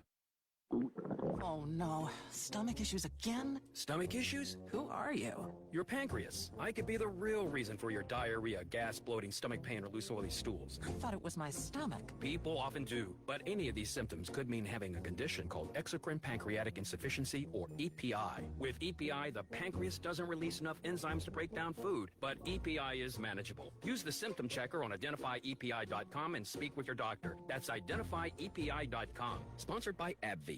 Oh no, stomach issues again? Stomach issues? Who are you? Your pancreas. I could be the real reason for your diarrhea, gas, bloating, stomach pain, or loose oily stools. I thought it was my stomach. People often do, but any of these symptoms could mean having a condition called exocrine pancreatic insufficiency, or EPI. With EPI, the pancreas doesn't release enough enzymes to break down food, but EPI is manageable. Use the symptom checker on identifyepi.com and speak with your doctor. That's identifyepi.com. Sponsored by AbbVie.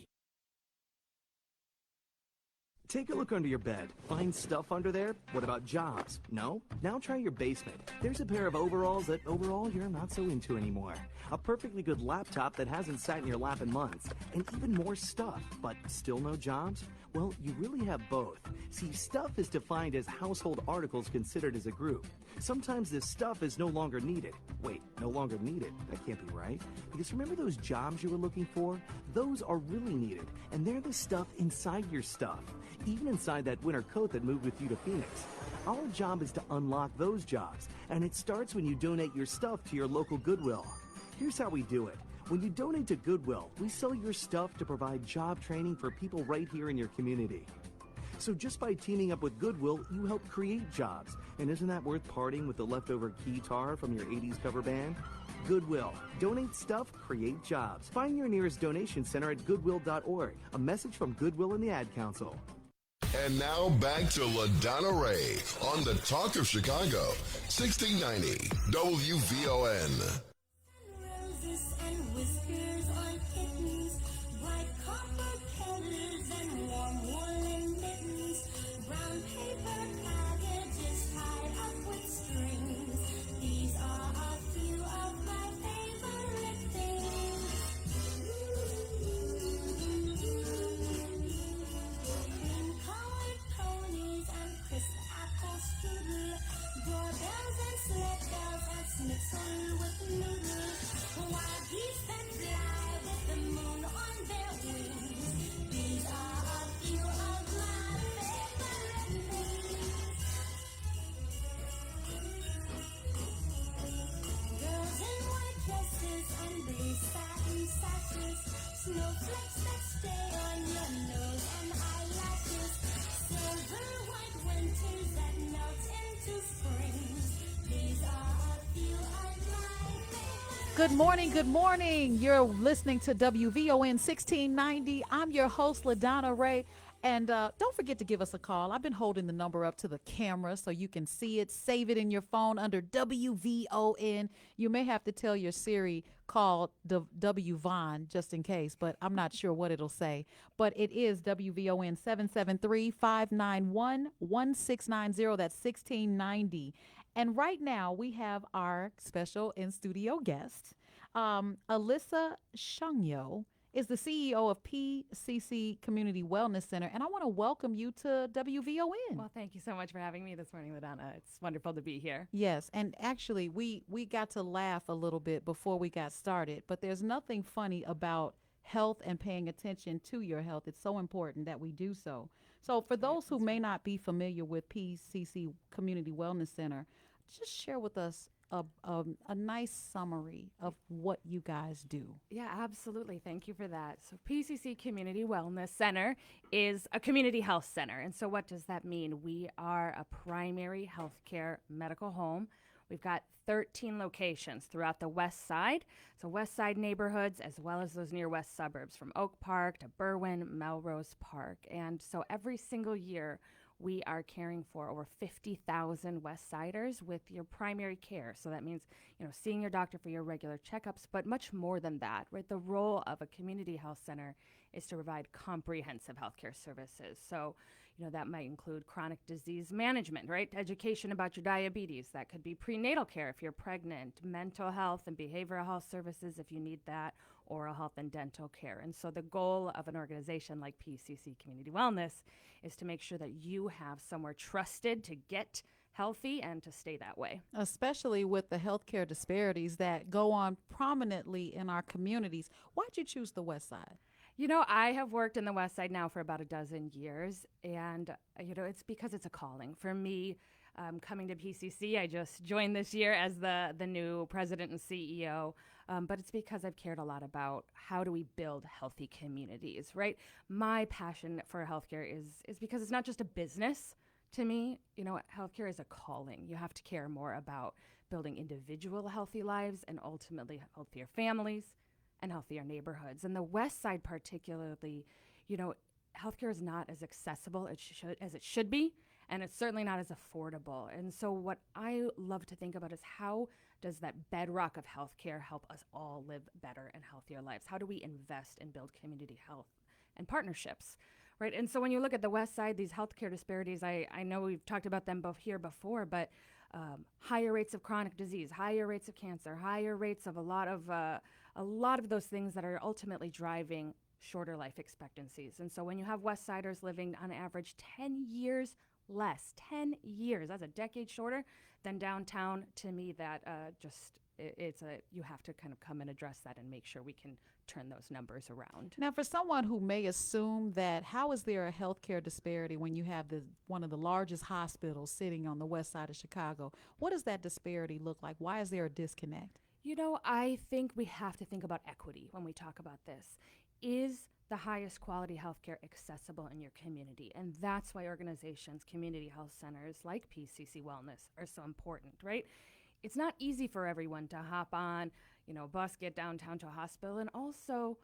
Take a look under your bed. Find stuff under there? What about jobs? No? Now try your basement. There's a pair of overalls that overall you're not so into anymore. A perfectly good laptop that hasn't sat in your lap in months. And even more stuff, but still no jobs? Well, you really have both. See, stuff is defined as household articles considered as a group. Sometimes this stuff is no longer needed. Wait, no longer needed? That can't be right. Because remember those jobs you were looking for? Those are really needed, and they're the stuff inside your stuff. Even inside that winter coat that moved with you to Phoenix. Our job is to unlock those jobs, and it starts when you donate your stuff to your local Goodwill. Here's how we do it. When you donate to Goodwill, we sell your stuff to provide job training for people right here in your community. So just by teaming up with Goodwill, you help create jobs. And isn't that worth parting with the leftover guitar from your 80s cover band? Goodwill. Donate stuff, create jobs. Find your nearest donation center at goodwill.org. A message from Goodwill and the Ad Council. And now back to LaDonna Ray on the Talk of Chicago 1690 WVON. Roses and whiskers on kittens, bright copper kettles and warm woolen mittens, brown paper packages tied up with strings. These are a few of my favorite things. Green-colored ponies and crisp apple strudel, doorbells and sled bells and schnitzel with noodles, wild geese and lashes and blue satin sashes, snowflakes that stay on your nose and eyelashes, silver white winters that melt into springs. These are a few of my favorites. Good morning, good morning. You're listening to WVON 1690. I'm your host, LaDonna Ray. And don't forget to give us a call. I've been holding the number up to the camera so you can see it. Save it in your phone under WVON. You may have to tell your Siri call the WVON just in case, but I'm not sure what it'll say. But it is WVON 773-591-1690. That's 1690. And right now we have our special in-studio guest, Alyssa Shungyo is the CEO of PCC Community Wellness Center, and I want to welcome you to WVON. Well, thank you so much for having me this morning, LaDonna. It's wonderful to be here. Yes, and actually, we got to laugh a little bit before we got started, but there's nothing funny about health and paying attention to your health. It's so important that we do so. So for those who may not be familiar with PCC Community Wellness Center, just share with us a nice summary of what you guys do. Yeah, absolutely. Thank you for that. So PCC Community Wellness Center is a community health center. And so what does that mean? We are a primary healthcare medical home. We've got 13 locations throughout the west side. So west side neighborhoods as well as those near west suburbs from Oak Park to Berwyn, Melrose Park. And so every single year we are caring for over 50,000 West Siders with your primary care. So that means, seeing your doctor for your regular checkups, but much more than that, right? The role of a community health center is to provide comprehensive healthcare services. So, that might include chronic disease management, right? Education about your diabetes. That could be prenatal care if you're pregnant, mental health and behavioral health services if you need that, oral health and dental care. And so the goal of an organization like PCC Community Wellness is to make sure that you have somewhere trusted to get healthy and to stay that way. Especially with the healthcare disparities that go on prominently in our communities. Why'd you choose the West Side? I have worked in the West Side now for about a dozen years, and, it's because it's a calling. For me, coming to PCC, I just joined this year as the new president and CEO, but it's because I've cared a lot about how do we build healthy communities, right? My passion for healthcare is because it's not just a business. To me, healthcare is a calling. You have to care more about building individual healthy lives and ultimately healthier families and healthier neighborhoods. And the West Side particularly, healthcare is not as accessible as it should be, and it's certainly not as affordable. And so what I love to think about is how does that bedrock of healthcare help us all live better and healthier lives? How do we invest and build community health and partnerships? Right. And so when you look at the West Side, these healthcare disparities, I know we've talked about them both here before, but higher rates of chronic disease, higher rates of cancer, higher rates of a lot of those things that are ultimately driving shorter life expectancies. And so when you have West Siders living on average 10 years less, 10 years, that's a decade shorter than downtown, to me that you have to kind of come and address that and make sure we can turn those numbers around. Now, for someone who may assume that how is there a healthcare disparity when you have one of the largest hospitals sitting on the west side of Chicago, what does that disparity look like? Why is there a disconnect? I think we have to think about equity when we talk about this. Is the highest quality healthcare accessible in your community? And that's why organizations, community health centers like PCC Wellness are so important, right? It's not easy for everyone to hop on, bus, get downtown to a hospital. And also,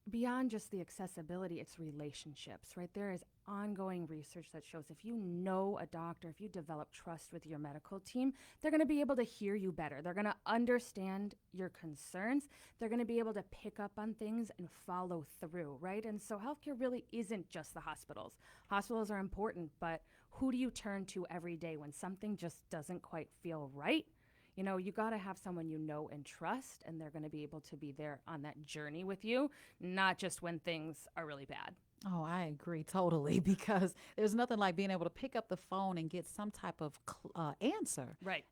beyond just the accessibility, it's relationships, right? There is ongoing research that shows if you know a doctor, if you develop trust with your medical team, they're going to be able to hear you better. They're going to understand your concerns. They're going to be able to pick up on things and follow through, right? And so healthcare really isn't just the hospitals. Hospitals are important, but who do you turn to every day when something just doesn't quite feel right? You got to have someone you know and trust, and they're going to be able to be there on that journey with you, not just when things are really bad. Oh, I agree totally because there's nothing like being able to pick up the phone and get some type of answer, Right.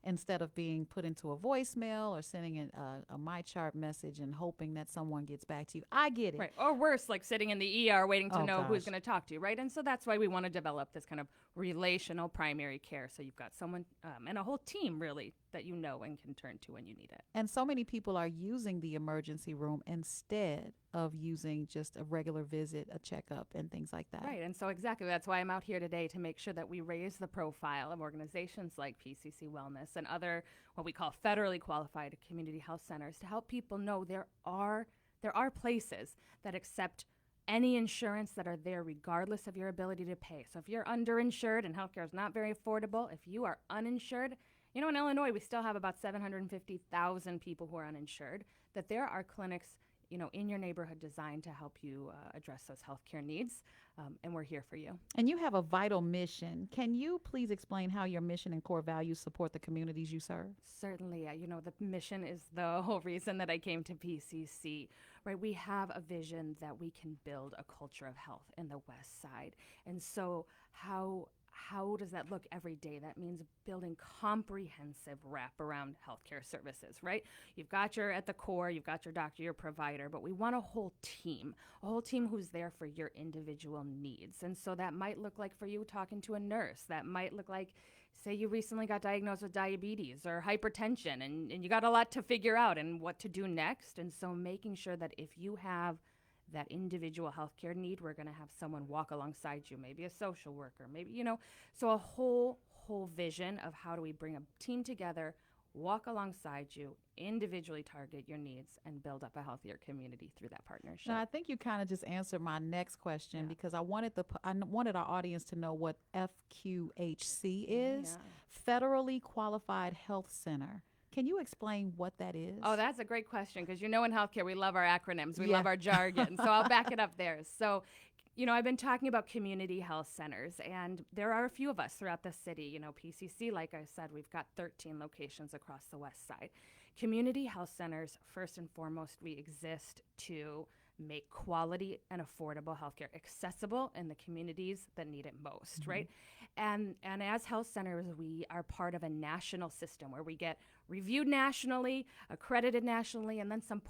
Instead of being put into a voicemail or sending a My Chart message and hoping that someone gets back to you. I get it. Right. Or worse, like sitting in the ER waiting to Oh, know who's gosh. going to talk to you, right? And so that's why we want to develop this kind of relational primary care. So you've got someone and a whole team, really, that you know and can turn to when you need it. And so many people are using the emergency room instead of using just a regular visit, a checkup, and things like that. Right. And so exactly that's why I'm out here today to make sure that we raise the profile of organizations like PCC Wellness and other what we call federally qualified community health centers to help people know there are places that accept any insurance that are there regardless of your ability to pay. So if you're underinsured and healthcare is not very affordable, if you are uninsured, in Illinois, we still have about 750,000 people who are uninsured, that there are clinics, in your neighborhood designed to help you address those healthcare needs, and we're here for you. And you have a vital mission. Can you please explain how your mission and core values support the communities you serve? Certainly. The mission is the whole reason that I came to PCC, right? We have a vision that we can build a culture of health in the West Side. And so how does that look every day? That means building comprehensive wraparound healthcare services, right? At the core, you've got your doctor, your provider, but we want a whole team who's there for your individual needs. And so that might look like for you talking to a nurse. That might look like, say you recently got diagnosed with diabetes or hypertension and you got a lot to figure out and what to do next. And so making sure that if you have that individual healthcare need, we're going to have someone walk alongside you, maybe a social worker, maybe, so a whole vision of how do we bring a team together, walk alongside you, individually target your needs, and build up a healthier community through that partnership. Now, I think you kind of just answered my next question because I wanted our audience to know what FQHC is, Federally Qualified Health Center. Can you explain what that is? Oh, that's a great question because in healthcare, we love our acronyms. We love our jargon. So I'll back it up there. So, I've been talking about community health centers, and there are a few of us throughout the city. PCC, like I said, we've got 13 locations across the West Side. Community health centers, first and foremost, we exist to make quality and affordable healthcare accessible in the communities that need it most, right? And as health centers, we are part of a national system where we get reviewed nationally, accredited nationally, and then some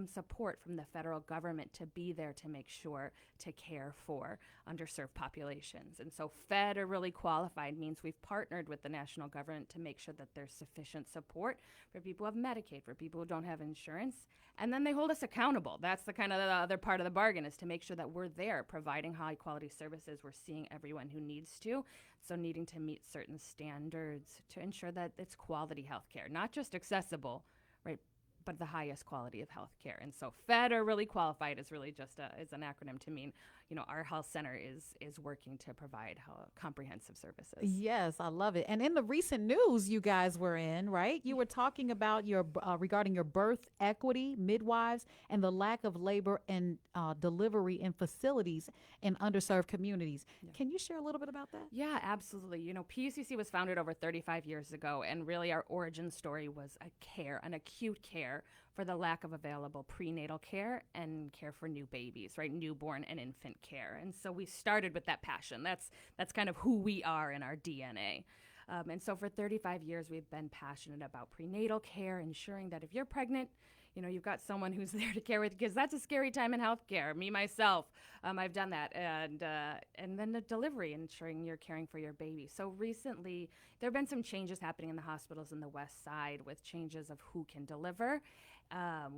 support from the federal government to be there to make sure to care for underserved populations. And so federally qualified means we've partnered with the national government to make sure that there's sufficient support for people who have Medicaid, for people who don't have insurance, and then they hold us accountable. That's the kind of the other part of the bargain, is to make sure that we're there providing high quality services. We're seeing everyone who needs to. So needing to meet certain standards to ensure that it's quality health care, not just accessible, right, but the highest quality of health care. And so federally qualified is really just is an acronym to mean, our health center is working to provide comprehensive services. Yes, I love it. And in the recent news you guys were in, right? You were talking about regarding your birth equity, midwives, and the lack of labor and delivery in facilities in underserved communities. Yeah. Can you share a little bit about that? Yeah, absolutely. PUCC was founded over 35 years ago, and really our origin story was an acute care for the lack of available prenatal care and care for new babies, right? Newborn and infant care. And so we started with that passion. That's kind of who we are in our DNA. And so for 35 years, we've been passionate about prenatal care, ensuring that if you're pregnant, you've got someone who's there to care with, because that's a scary time in healthcare. Me, myself, I've done that. And then the delivery, ensuring you're caring for your baby. So recently, there have been some changes happening in the hospitals in the West Side with changes of who can deliver,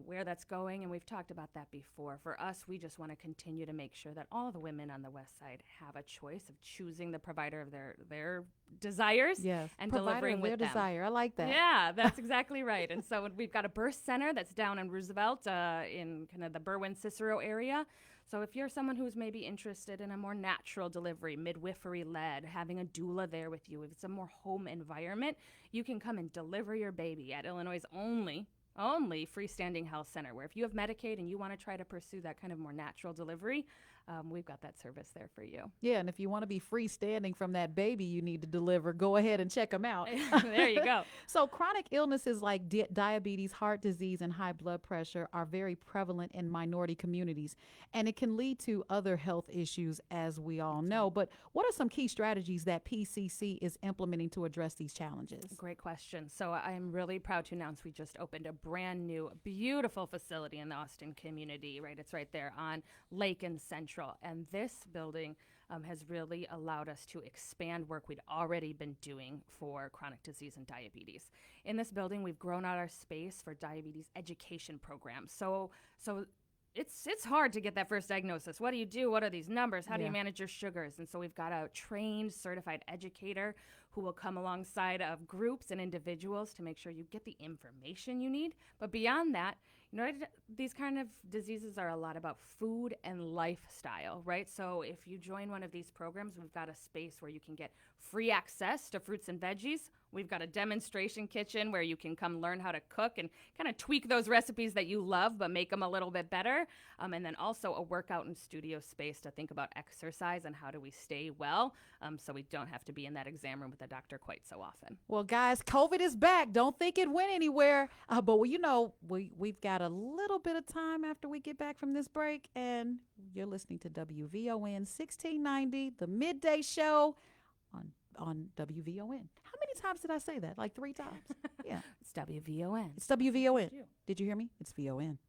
where that's going. And we've talked about that before. For us, we just want to continue to make sure that all of the women on the West Side have a choice of choosing the provider of their desires and delivering with them. Their desire. I like that. Yeah, that's exactly right. And so we've got a birth center that's down in Roosevelt in kind of the Berwyn-Cicero area. So if you're someone who's maybe interested in a more natural delivery, midwifery-led, having a doula there with you, if it's a more home environment, you can come and deliver your baby at Illinois' only freestanding health center, where if you have Medicaid and you want to try to pursue that kind of more natural delivery, we've got that service there for you. Yeah, and if you want to be freestanding from that baby you need to deliver, go ahead and check them out. There you go. So chronic illnesses like diabetes, heart disease, and high blood pressure are very prevalent in minority communities, and it can lead to other health issues, as we all know. But what are some key strategies that PCC is implementing to address these challenges? Great question. So I'm really proud to announce we just opened a brand new, beautiful facility in the Austin community, right? It's right there on Lake and Central. And this building has really allowed us to expand work we'd already been doing for chronic disease and diabetes. In this building, we've grown out our space for diabetes education programs. So it's hard to get that first diagnosis. What do you do? What are these numbers? How do you manage your sugars? And so we've got a trained, certified educator who will come alongside of groups and individuals to make sure you get the information you need. But beyond that, these kind of diseases are a lot about food and lifestyle, right? So if you join one of these programs, we've got a space where you can get free access to fruits and veggies. We've got a demonstration kitchen where you can come learn how to cook and kind of tweak those recipes that you love, but make them a little bit better. And then also a workout and studio space to think about exercise and how do we stay well, so we don't have to be in that exam room with the doctor quite so often. Well, guys, COVID is back. Don't think it went anywhere. But, we've got a little bit of time after we get back from this break, and you're listening to WVON 1690, the Midday Show on WVON. How many times did I say that? Like 3 times? Yeah. It's WVON. It's WVON. Did you hear me? It's VON.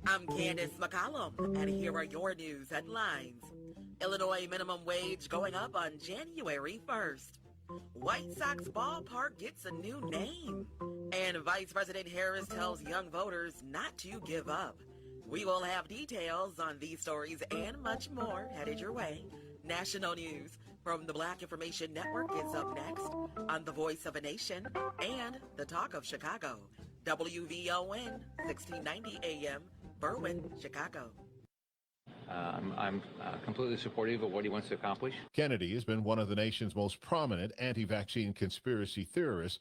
I'm Candace McCollum, and here are your news headlines. Illinois minimum wage going up on January 1st. White Sox ballpark gets a new name. And Vice President Harris tells young voters not to give up. We will have details on these stories and much more headed your way. National news from the Black Information Network is up next on The Voice of a Nation and The Talk of Chicago. WVON 1690 AM, Berwyn, Chicago. I'm completely supportive of what he wants to accomplish. Kennedy has been one of the nation's most prominent anti-vaccine conspiracy theorists,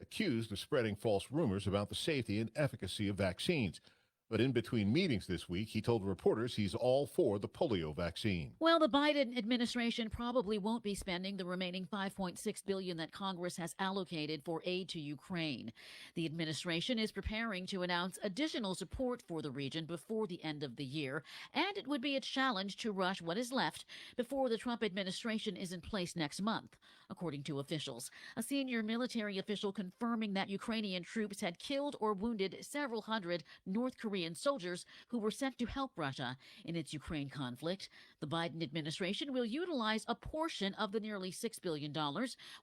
accused of spreading false rumors about the safety and efficacy of vaccines. But in between meetings this week, he told reporters he's all for the polio vaccine. Well, the Biden administration probably won't be spending the remaining $5.6 billion that Congress has allocated for aid to Ukraine. The administration is preparing to announce additional support for the region before the end of the year, and it would be a challenge to rush what is left before the Trump administration is in place next month, according to officials. A senior military official confirming that Ukrainian troops had killed or wounded several hundred North Korean soldiers who were sent to help Russia in its Ukraine conflict. The Biden administration will utilize a portion of the nearly $6 billion,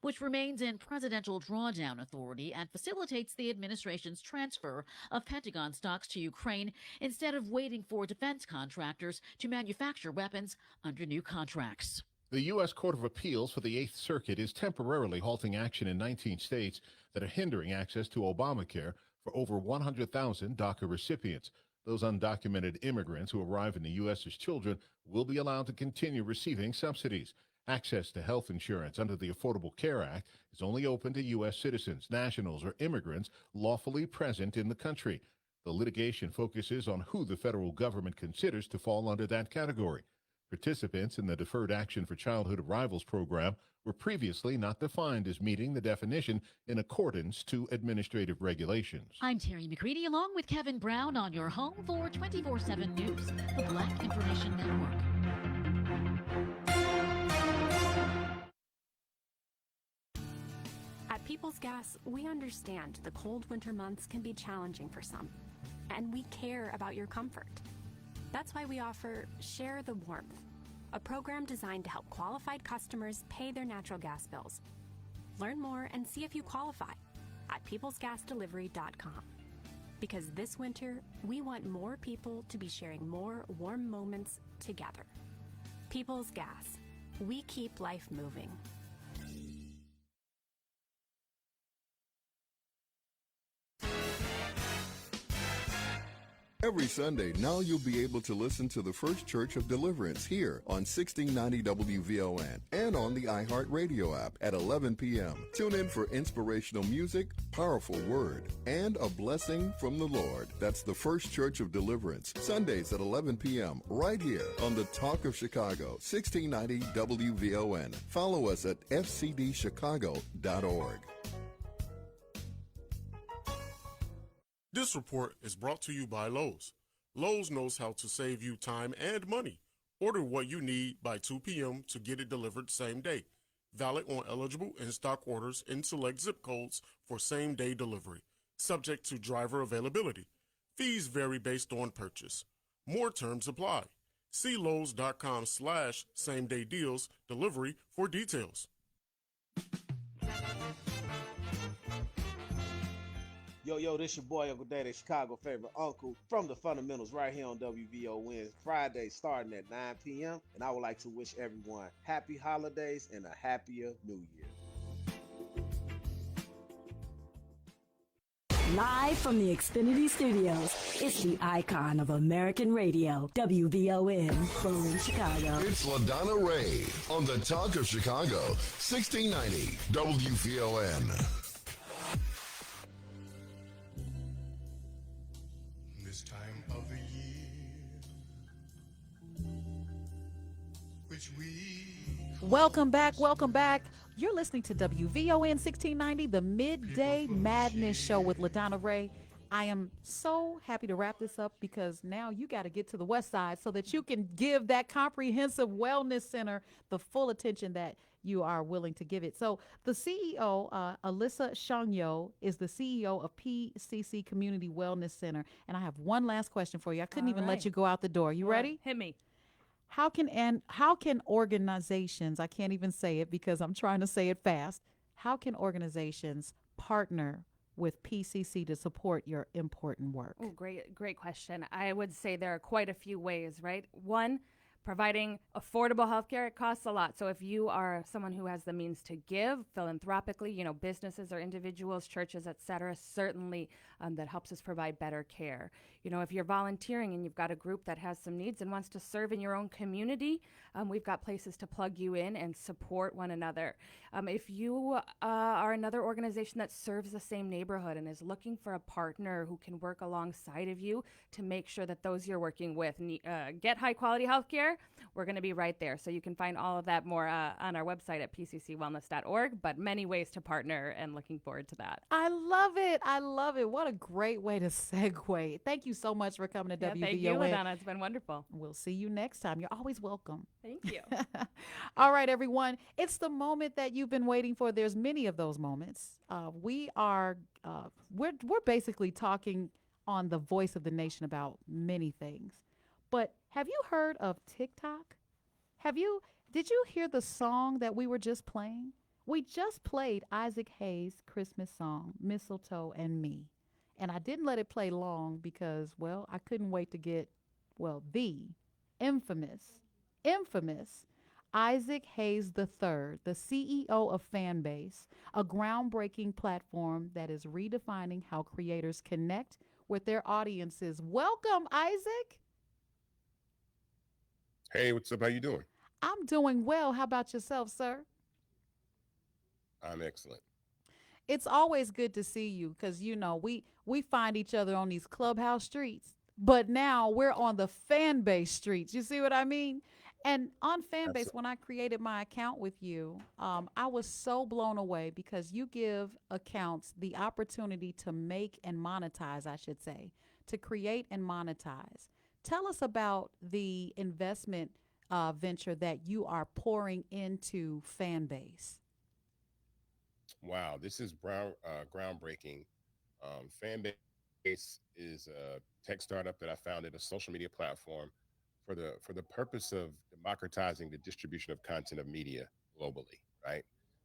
which remains in presidential drawdown authority and facilitates the administration's transfer of Pentagon stocks to Ukraine instead of waiting for defense contractors to manufacture weapons under new contracts. The U.S. Court of Appeals for the Eighth Circuit is temporarily halting action in 19 states that are hindering access to Obamacare for over 100,000 DACA recipients. Those undocumented immigrants who arrive in the U.S. as children will be allowed to continue receiving subsidies. Access to health insurance under the Affordable Care Act is only open to U.S. citizens, nationals, or immigrants lawfully present in the country. The litigation focuses on who the federal government considers to fall under that category. Participants in the Deferred Action for Childhood Arrivals program were previously not defined as meeting the definition in accordance to administrative regulations. I'm Terry McCready along with Kevin Brown on your home for 24/7 News, the Black Information Network. At People's Gas, we understand the cold winter months can be challenging for some, and we care about your comfort. That's why we offer Share the Warmth, a program designed to help qualified customers pay their natural gas bills. Learn more and see if you qualify at peoplesgasdelivery.com. Because this winter, we want more people to be sharing more warm moments together. People's Gas. We keep life moving. Every Sunday, now you'll be able to listen to the First Church of Deliverance here on 1690 WVON and on the iHeartRadio app at 11 p.m. Tune in for inspirational music, powerful word, and a blessing from the Lord. That's the First Church of Deliverance, Sundays at 11 p.m. right here on the Talk of Chicago, 1690 WVON. Follow us at fcdchicago.org. This report is brought to you by Lowe's. Lowe's knows how to save you time and money. Order what you need by 2 p.m. to get it delivered same day. Valid on eligible in-stock orders in select zip codes for same-day delivery. Subject to driver availability. Fees vary based on purchase. More terms apply. See Lowes.com/same-day deals delivery for details. Yo, this your boy Uncle Daddy, Chicago favorite uncle from the Fundamentals right here on WVON. Friday starting at 9 p.m. And I would like to wish everyone happy holidays and a happier new year. Live from the Xfinity Studios, it's the icon of American radio, WVON, Berlin, Chicago. It's LaDonna Ray on the Talk of Chicago, 1690 WVON. This time of the year, which we... Welcome back. You're listening to WVON 1690, the Midday Madness Show with LaDonna Ray. I am so happy to wrap this up because now you got to get to the West Side so that you can give that comprehensive wellness center the full attention that you are willing to give it. So the CEO, Alyssa Shangyo, is the CEO of PCC Community Wellness Center. And I have one last question for you. I couldn't even let you go out the door. You ready? Hit me. How can organizations, I can't even say it because I'm trying to say it fast. How can organizations partner with PCC to support your important work? Oh, great question. I would say there are quite a few ways, right? One, providing affordable healthcare. It costs a lot. So if you are someone who has the means to give philanthropically, businesses or individuals, churches, et cetera, certainly that helps us provide better care. If you're volunteering and you've got a group that has some needs and wants to serve in your own community, we've got places to plug you in and support one another. If you are another organization that serves the same neighborhood and is looking for a partner who can work alongside of you to make sure that those you're working with get high quality healthcare, we're going to be right there. So you can find all of that more on our website at pccwellness.org, but many ways to partner and looking forward to that. I love it. What a great way to segue. Thank you so much for coming to WVON. Thank you, LaDonna. It's been wonderful. We'll see you next time. You're always welcome. Thank you. All right, everyone. It's the moment that you've been waiting for. There's many of those moments. We're basically talking on the Voice of the Nation about many things. But have you heard of TikTok? Did you hear the song that we were just playing? We just played Isaac Hayes' Christmas song, Mistletoe and Me. And I didn't let it play long because, I couldn't wait to get, the infamous Isaac Hayes III, the CEO of Fanbase, a groundbreaking platform that is redefining how creators connect with their audiences. Welcome, Isaac. Hey, what's up? How you doing? I'm doing well. How about yourself, sir? I'm excellent. It's always good to see you because, we find each other on these clubhouse streets, but now we're on the Fanbase streets. You see what I mean? And on Fanbase, when I created my account with you, I was so blown away because you give accounts the opportunity to make and monetize, I should say, to create and monetize. Tell us about the investment venture that you are pouring into Fanbase. Wow, this is groundbreaking. Fanbase is a tech startup that I founded, a social media platform for the purpose of democratizing the distribution of content of media globally, right?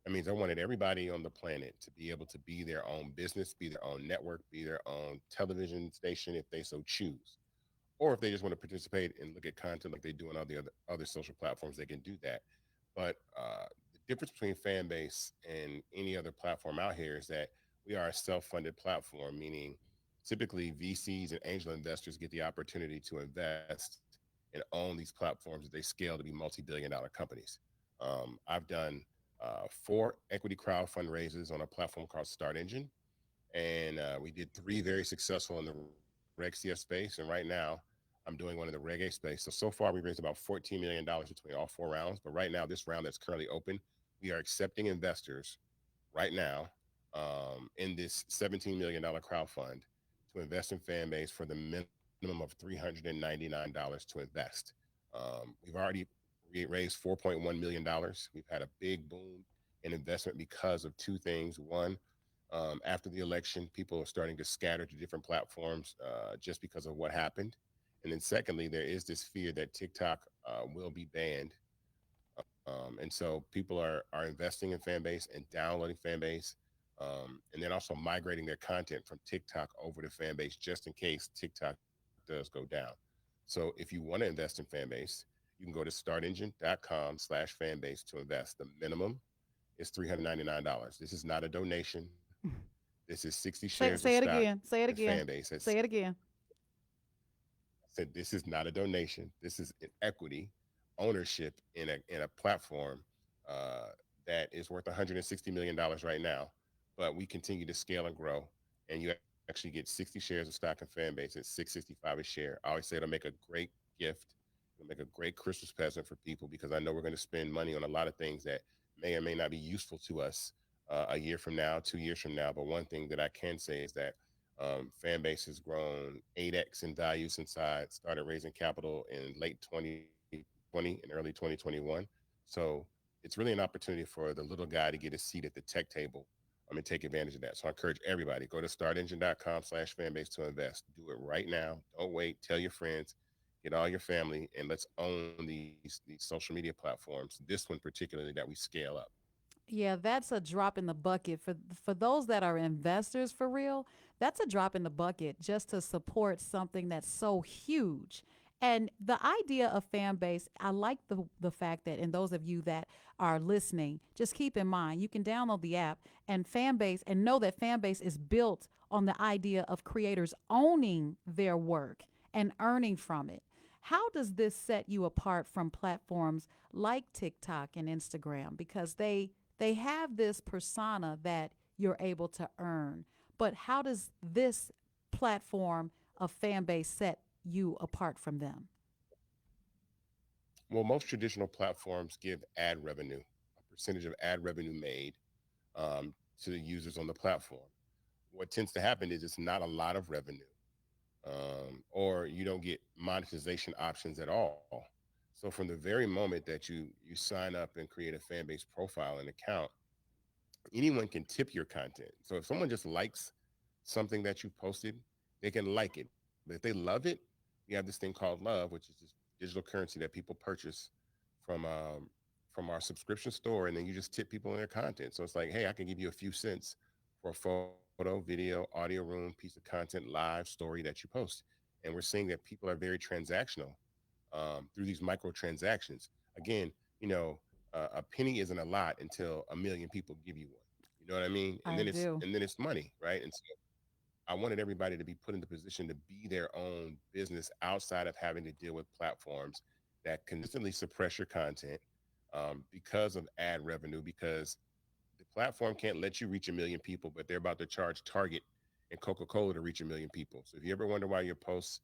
That means I wanted everybody on the planet to be able to be their own business, be their own network, be their own television station if they so choose. Or if they just want to participate and look at content like they do on all the other social platforms, they can do that. But the difference between fan base and any other platform out here is that we are a self-funded platform, meaning typically VCs and angel investors get the opportunity to invest and own these platforms as they scale to be multi-billion-dollar companies. I've done 4 equity crowd fundraisers on a platform called Start Engine, and we did 3 very successful in the Reg CF space, and right now I'm doing one in the Reg A space. So far we've raised about $14 million between all 4 rounds, but right now this round that's currently open, we are accepting investors right now in this $17 million crowd fund to invest in fan base for the minimum of $399 to invest. We've already raised $4.1 million. We've had a big boom in investment because of 2 things. One, after the election, people are starting to scatter to different platforms just because of what happened. And then secondly, there is this fear that TikTok will be banned. And so people are investing in fan base and downloading fan base, and then also migrating their content from TikTok over to fan base just in case TikTok does go down. So if you want to invest in fan base, you can go to startengine.com/fanbase to invest. The minimum is $399. This is not a donation. This is 60 shares Say of it stock again. Say it in again. fan base. Say it again. Said this is not a donation. This is an equity ownership in a platform that is worth $160 million right now. But we continue to scale and grow, and you actually get 60 shares of stock in fan base at $665 a share. I always say it'll make a great gift. It'll make a great Christmas present for people because I know we're going to spend money on a lot of things that may or may not be useful to us a year from now, 2 years from now. But one thing that I can say is that fan base has grown 8x in value since I started raising capital in late 2020 and early 2021. So it's really an opportunity for the little guy to get a seat at the tech table. And take advantage of that. So I encourage everybody, go to startengine.com/fanbase to invest. Do it right now. Don't wait. Tell your friends, get all your family, and let's own these social media platforms. This one particularly that we scale up. Yeah, that's a drop in the bucket for those that are investors for real. That's a drop in the bucket just to support something that's so huge. And the idea of fan base, I like the fact that, and those of you that are listening, just keep in mind you can download the app and fan base and know that fan base is built on the idea of creators owning their work and earning from it. How does this set you apart from platforms like TikTok and Instagram? Because they have this persona that you're able to earn. But how does this platform of fan base set you apart from them? Well, most traditional platforms give ad revenue, a percentage of ad revenue made to the users on the platform. What tends to happen is it's not a lot of revenue, or you don't get monetization options at all. So from the very moment that you sign up and create a fan base profile and account, anyone can tip your content. So if someone just likes something that you posted, they can like it. But if they love it, you have this thing called love, which is this digital currency that people purchase from our subscription store, and then you just tip people in their content. So it's like, hey, I can give you a few cents for a photo, video, audio room, piece of content, live story that you post. And we're seeing that people are very transactional through these micro transactions. Again, a penny isn't a lot until a million people give you one. You know what I mean? And I do. then it's money, right? And so I wanted everybody to be put in the position to be their own business outside of having to deal with platforms that consistently suppress your content because of ad revenue, because the platform can't let you reach a million people, but they're about to charge Target and Coca-Cola to reach a million people. So if you ever wonder why your posts,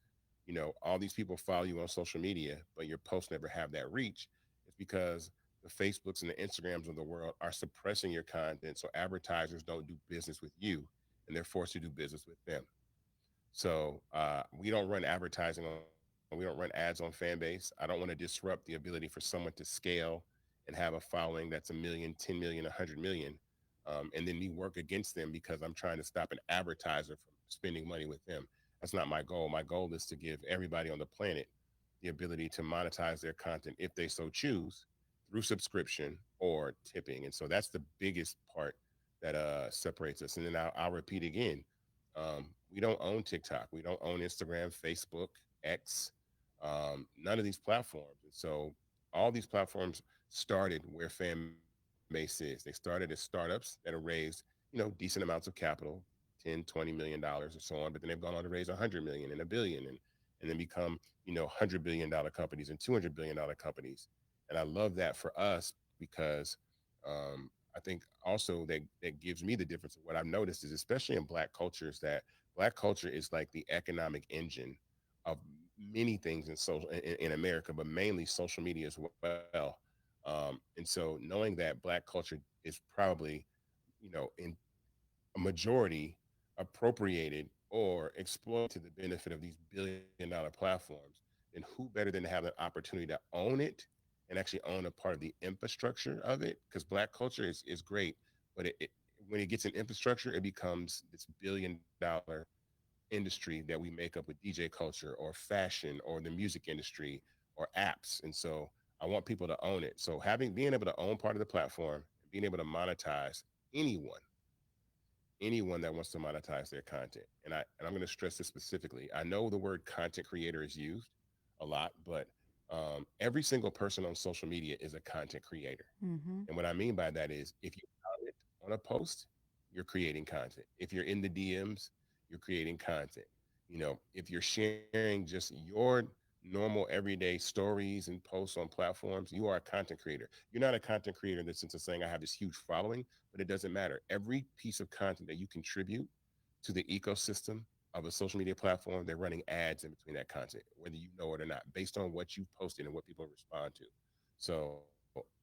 all these people follow you on social media, but your posts never have that reach, it's because the Facebooks and the Instagrams of the world are suppressing your content so advertisers don't do business with you, and they're forced to do business with them. So we don't run we don't run ads on fan base. I don't want to disrupt the ability for someone to scale and have a following that's 1 million, 10 million, 100 million, and then me work against them because I'm trying to stop an advertiser from spending money with them. That's not my goal. My goal is to give everybody on the planet the ability to monetize their content if they so choose through subscription or tipping. And so that's the biggest part that separates us. And then I'll repeat again. We don't own TikTok. We don't own Instagram, Facebook, X, none of these platforms. And so all these platforms started where fan base is. They started as startups that have raised, decent amounts of capital, 10, $20 million or so on, but then they've gone on to raise 100 million and $1 billion and then become, $100 billion companies and $200 billion companies. And I love that for us because I think also that gives me the difference of what I've noticed is, especially in Black cultures, that Black culture is like the economic engine of many things in America, but mainly social media as well. And so knowing that Black culture is probably, in a majority appropriated or exploited to the benefit of these billion-dollar platforms, then who better than to have an opportunity to own it and actually own a part of the infrastructure of it? Because Black culture is great, but when it gets an infrastructure, it becomes this billion-dollar industry that we make up with DJ culture or fashion or the music industry or apps. And so I want people to own it. So being able to own part of the platform, being able to monetize anyone that wants to monetize their content. And I'm going to stress this specifically. I know the word content creator is used a lot, but every single person on social media is a content creator. Mm-hmm. And what I mean by that is if you comment on a post, you're creating content. If you're in the DMs, you're creating content. If you're sharing just your normal everyday stories and posts on platforms, you are a content creator. You're not a content creator in the sense of saying I have this huge following, but it doesn't matter. Every piece of content that you contribute to the ecosystem of a social media platform, they're running ads in between that content, whether you know it or not, based on what you posted and what people respond to. So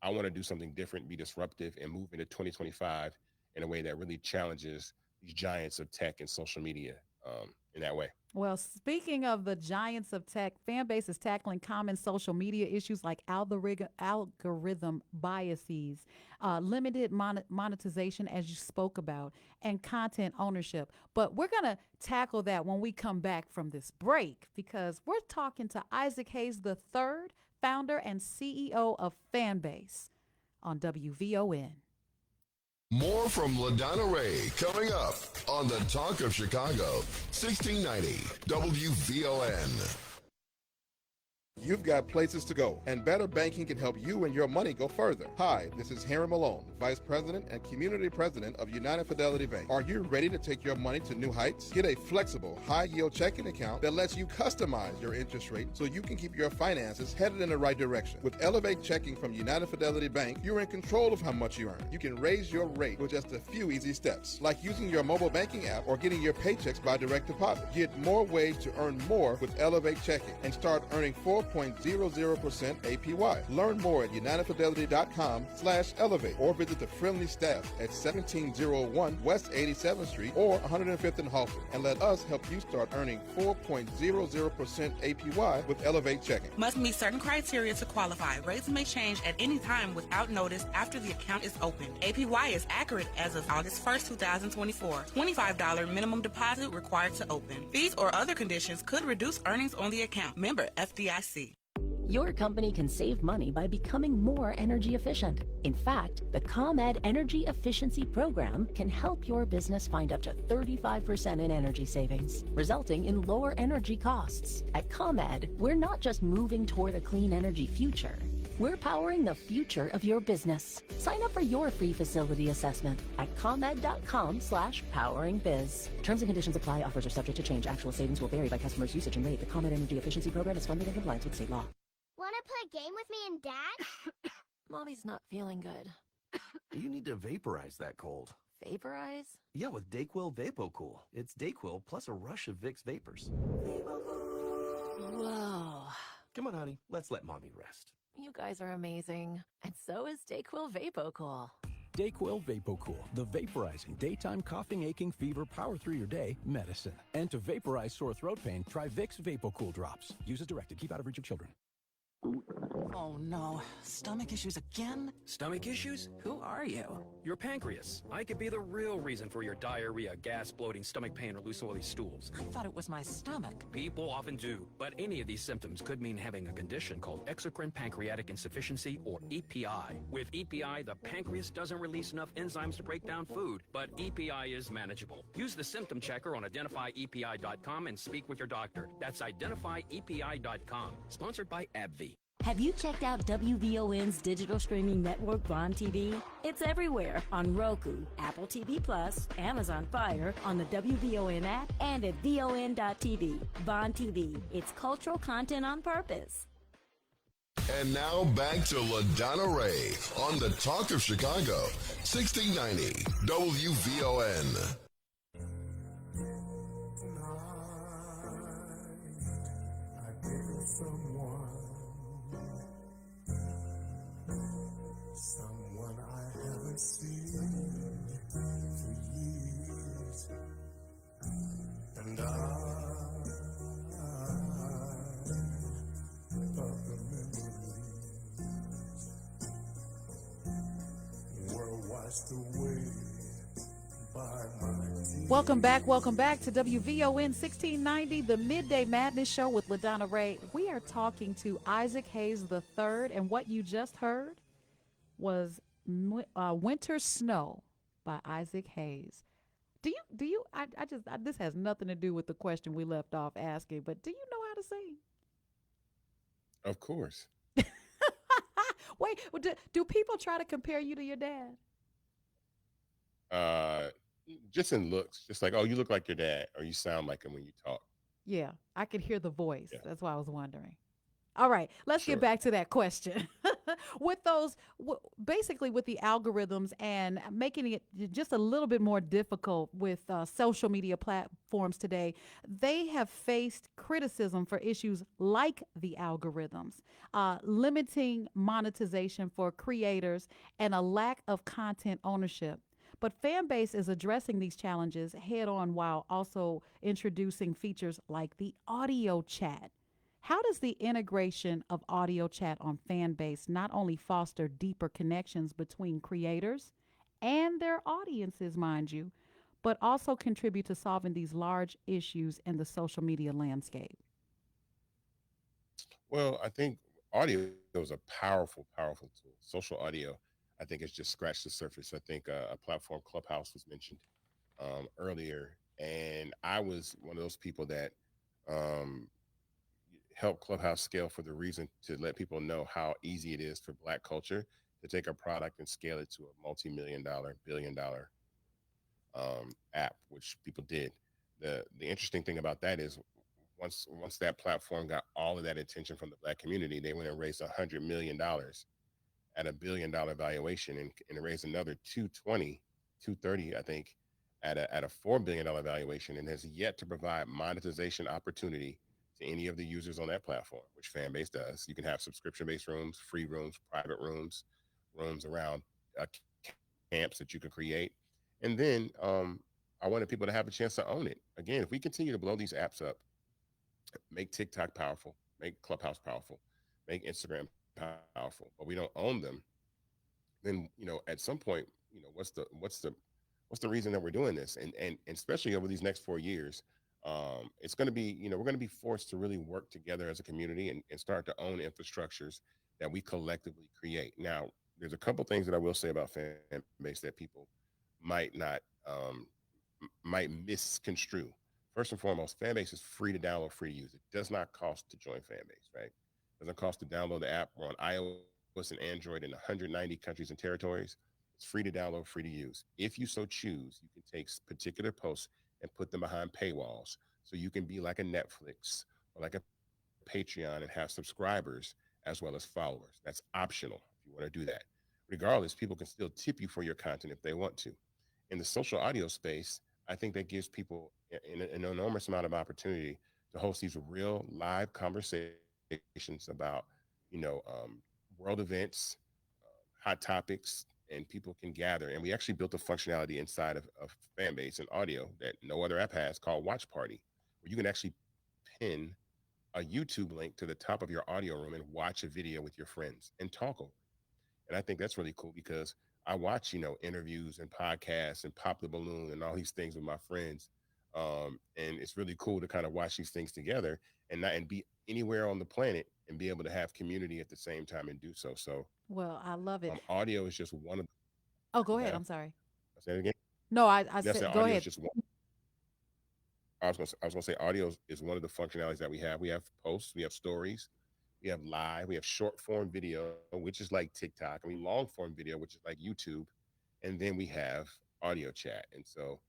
I want to do something different, be disruptive, and move into 2025 in a way that really challenges these giants of tech and social media in that way. Well, speaking of the giants of tech, Fanbase is tackling common social media issues like algorithm biases, limited monetization, as you spoke about, and content ownership. But we're going to tackle that when we come back from this break, because we're talking to Isaac Hayes III, founder and CEO of Fanbase on WVON. More from LaDonna Ray coming up on the Talk of Chicago, 1690 WVON. You've got places to go, and better banking can help you and your money go further. Hi, this is Henry Malone, Vice President and Community President of United Fidelity Bank. Are you ready to take your money to new heights? Get a flexible, high-yield checking account that lets you customize your interest rate so you can keep your finances headed in the right direction. With Elevate Checking from United Fidelity Bank, you're in control of how much you earn. You can raise your rate with just a few easy steps, like using your mobile banking app or getting your paychecks by direct deposit. Get more ways to earn more with Elevate Checking and start earning 4.00% APY. Learn more at UnitedFidelity.com/elevate or visit the friendly staff at 1701 West 87th Street or 105th and Halsted, and let us help you start earning 4.00% APY with Elevate Checking. Must meet certain criteria to qualify. Rates may change at any time without notice after the account is opened. APY is accurate as of August 1st, 2024. $25 minimum deposit required to open. Fees or other conditions could reduce earnings on the account. Member FDIC. Your company can save money by becoming more energy efficient. In fact, the ComEd Energy Efficiency Program can help your business find up to 35% in energy savings, resulting in lower energy costs. At ComEd, we're not just moving toward a clean energy future. We're powering the future of your business. Sign up for your free facility assessment at ComEd.com/poweringbiz. Terms and conditions apply. Offers are subject to change. Actual savings will vary by customer's usage and rate. The ComEd Energy Efficiency Program is funded in compliance with state law. Want to play a game with me and Dad? Mommy's not feeling good. You need to vaporize that cold. Vaporize? Yeah, with Dayquil VapoCool. It's Dayquil plus a rush of Vicks vapors. Whoa. Come on, honey. Let's let Mommy rest. You guys are amazing. And so is Dayquil VapoCool. Dayquil VapoCool, the vaporizing daytime coughing, aching, fever, power through your day medicine. And to vaporize sore throat pain, try Vicks VapoCool drops. Use as directed. Keep out of reach of children. Oh no, stomach issues again? Stomach issues? Who are you? Your pancreas. I could be the real reason for your diarrhea, gas, bloating, stomach pain, or loose oily stools. I thought it was my stomach. People often do, but any of these symptoms could mean having a condition called exocrine pancreatic insufficiency, or EPI. With EPI, the pancreas doesn't release enough enzymes to break down food, but EPI is manageable. Use the symptom checker on identifyepi.com and speak with your doctor. That's identifyepi.com. Sponsored by AbbVie. Have you checked out WVON's digital streaming network, VON TV? It's everywhere on Roku, Apple TV Plus, Amazon Fire, on the WVON app, and at VON.TV. VON TV, it's cultural content on purpose. And now back to LaDonna Ray on the Talk of Chicago, 1690 WVON. Someone I haven't seen for years, and thought the memories were washed away by my tears. Welcome back to WVON 1690, the Midday Madness Show with LaDonna Ray. We are talking to Isaac Hayes III, and what you just heard was Winter Snow by Isaac Hayes. This has nothing to do with the question we left off asking, but do you know how to sing? Of course. Wait, do people try to compare you to your dad? Just in looks, just like, oh, you look like your dad, or you sound like him when you talk. Yeah, I could hear the voice. Yeah. That's why I was wondering. All right, let's get back to that question. With those, basically with the algorithms and making it just a little bit more difficult with social media platforms today, they have faced criticism for issues like the algorithms, limiting monetization for creators, and a lack of content ownership. But Fanbase is addressing these challenges head on while also introducing features like the audio chat. How does the integration of audio chat on Fanbase not only foster deeper connections between creators and their audiences, mind you, but also contribute to solving these large issues in the social media landscape? Well, I think audio is a powerful, powerful tool. Social audio, I think, has just scratched the surface. I think a platform, Clubhouse, was mentioned earlier, and I was one of those people that helped Clubhouse scale for the reason to let people know how easy it is for Black culture to take a product and scale it to a multi-million-dollar, billion-dollar app, which people did. The interesting thing about that is once that platform got all of that attention from the Black community, they went and raised $100 million at a $1 billion valuation, and raised another 230, I think, at a $4 billion valuation, and has yet to provide monetization opportunity to any of the users on that platform, which Fanbase does. You can have subscription-based rooms, free rooms, private rooms, rooms around camps that you can create. And then I wanted people to have a chance to own it. Again, if we continue to blow these apps up, make TikTok powerful, make Clubhouse powerful, make Instagram powerful, but we don't own them, then, at some point, what's the reason that we're doing this? And especially over these next 4 years, it's going to be, we're going to be forced to really work together as a community and start to own infrastructures that we collectively create. Now, there's a couple things that I will say about Fanbase that people might not, might misconstrue. First and foremost, Fanbase is free to download, free to use. It does not cost to join Fanbase, right? It doesn't cost to download the app. We're on iOS and Android in 190 countries and territories. It's free to download, free to use. If you so choose, you can take particular posts and put them behind paywalls. So you can be like a Netflix or like a Patreon and have subscribers as well as followers. That's optional if you want to do that. Regardless, people can still tip you for your content if they want to. In the social audio space, I think that gives people an enormous amount of opportunity to host these real live conversations about, world events, hot topics, and people can gather. And we actually built a functionality inside of Fanbase and audio that no other app has called Watch Party, where you can actually pin a YouTube link to the top of your audio room and watch a video with your friends and talk over. And I think that's really cool because I watch, interviews and podcasts and Pop the Balloon and all these things with my friends. And it's really cool to kind of watch these things together and be anywhere on the planet and be able to have community at the same time and do so. So Well, I love it. audio is just one of Oh, go ahead. yeah. I'm sorry. I'll say it again. No, I That's said, the go audio is ahead. just one. I was gonna say audio is one of the functionalities that we have. We have posts, we have stories, we have live, we have short form video, which is like TikTok. I mean, long form video, which is like YouTube, and then we have audio chat. And so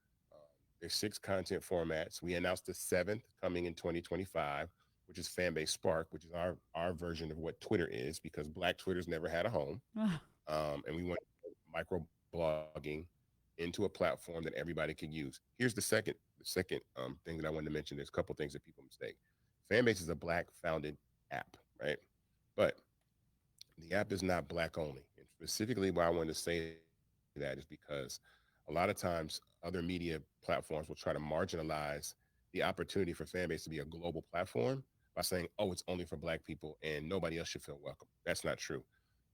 there's 6 content formats. We announced the 7th coming in 2025, which is Fanbase Spark, which is our version of what Twitter is, because Black Twitter's never had a home, and we want micro blogging into a platform that everybody can use. Here's the second thing that I wanted to mention. There's a couple things that people mistake. Fanbase is a Black founded app, right? But the app is not Black only. And specifically why I wanted to say that is because a lot of times other media platforms will try to marginalize the opportunity for Fanbase to be a global platform by saying, oh, it's only for Black people and nobody else should feel welcome. That's not true.